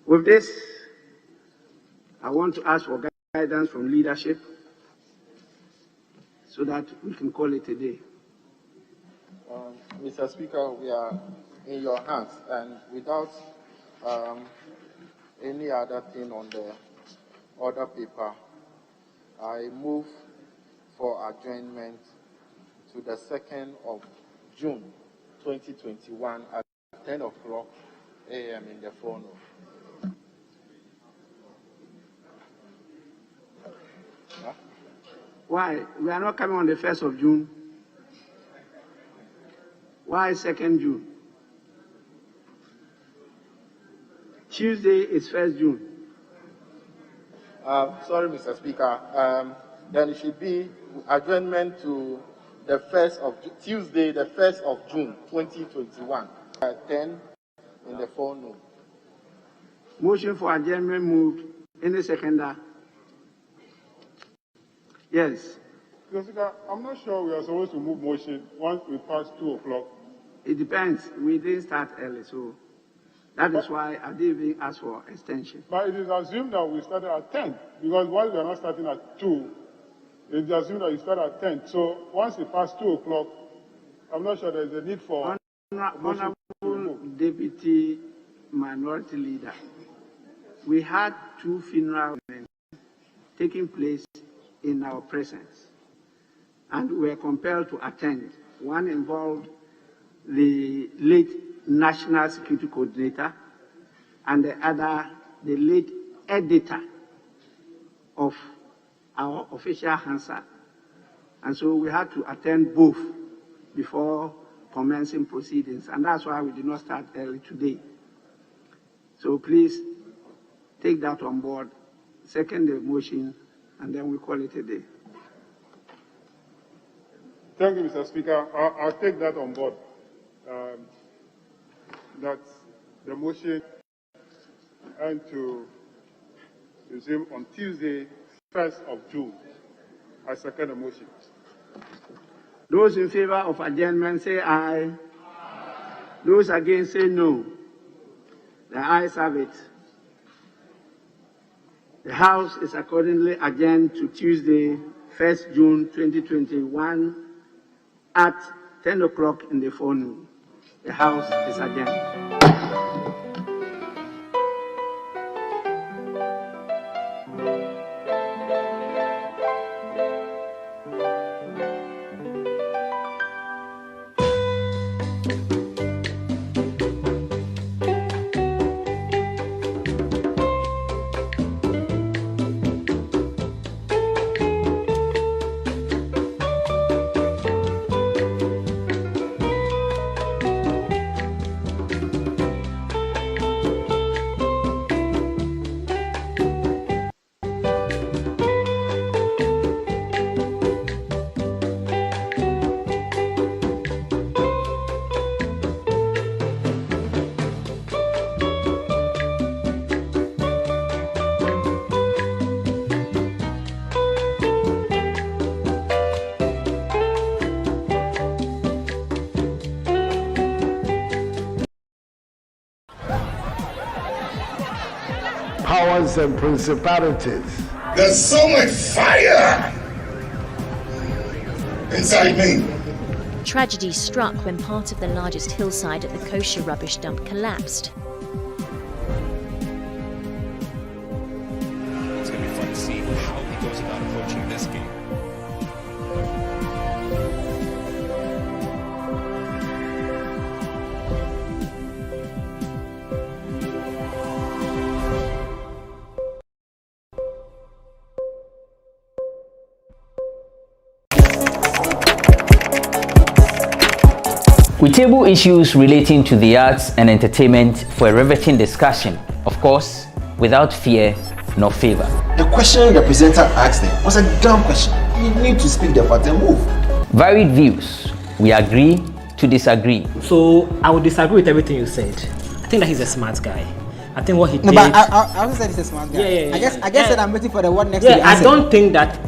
With this, I want to ask for guidance from leadership so that we can call it a day. Mr. Speaker, we are in your hands, and without any other thing on the order paper, I move for adjournment to the 2nd of June 2021 at 10 o'clock a.m. in the phone. Why? We are not coming on the 1st of June. Why 2nd June? Tuesday is 1st June. Sorry, Mr. Speaker. Then it should be adjournment to the 1st of Tuesday, the 1st of June, 2021, at 10 in the phone. Motion for adjournment moved. Any seconder? Yes. Mr. Speaker, I'm not sure we are supposed to move motion once we pass 2 o'clock. It depends. We didn't start early, so that is why I didn't even ask for extension. But it is assumed that we started at 10, because once we are not starting at 2, it is assumed that you start at 10. So once we pass 2 o'clock, I'm not sure there is a need for... Honorable Deputy Minority Leader, we had 2 funerals taking place in our presence, and we were compelled to attend. One involved the late National Security Coordinator, and the other, the late editor of our official Hansard. And so we had to attend both before commencing proceedings, and that's why we did not start early today. So please take that on board, second the motion, and then we call it a day. Thank you, Mr. Speaker. I'll take that on board. That the motion and to resume on Tuesday, 1st of June. I second the motion. Those in favor of adjournment say aye. Aye. Those against say no. The ayes have it. The House is accordingly adjourned to Tuesday, 1st June 2021 at 10 o'clock in the forenoon. The House is adjourned. powers and principalities. There's so much fire inside me. Tragedy struck when part of the largest hillside at the kosher rubbish dump collapsed. It's going to be fun to see how he goes about approaching this game. We table issues relating to the arts and entertainment for a riveting discussion, of course, without fear nor favor. The question the presenter asked them was a dumb question. You need to speak the part and move. Varied views. We agree to disagree. So I would disagree with everything you said. I think that he's a smart guy. I think what he did. No, but I also said he's a smart guy. Yeah. I guess that I'm waiting for the what next. To be I don't think that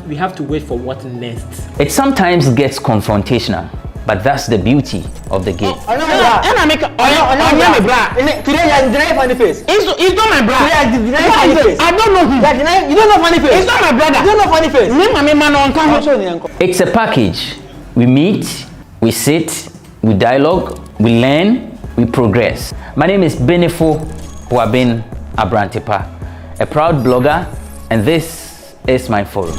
we have to wait for what next. It sometimes gets confrontational, but that's the beauty of the game. Today you are denying funny face. It's not my brother. Today you are denying funny face. I don't know him. You don't know funny face. It's not my brother. You don't know funny face. It's a package. We meet, we sit, we dialogue, we learn, we progress. My name is Benefo Abrantepa, a proud blogger, and this is my forum.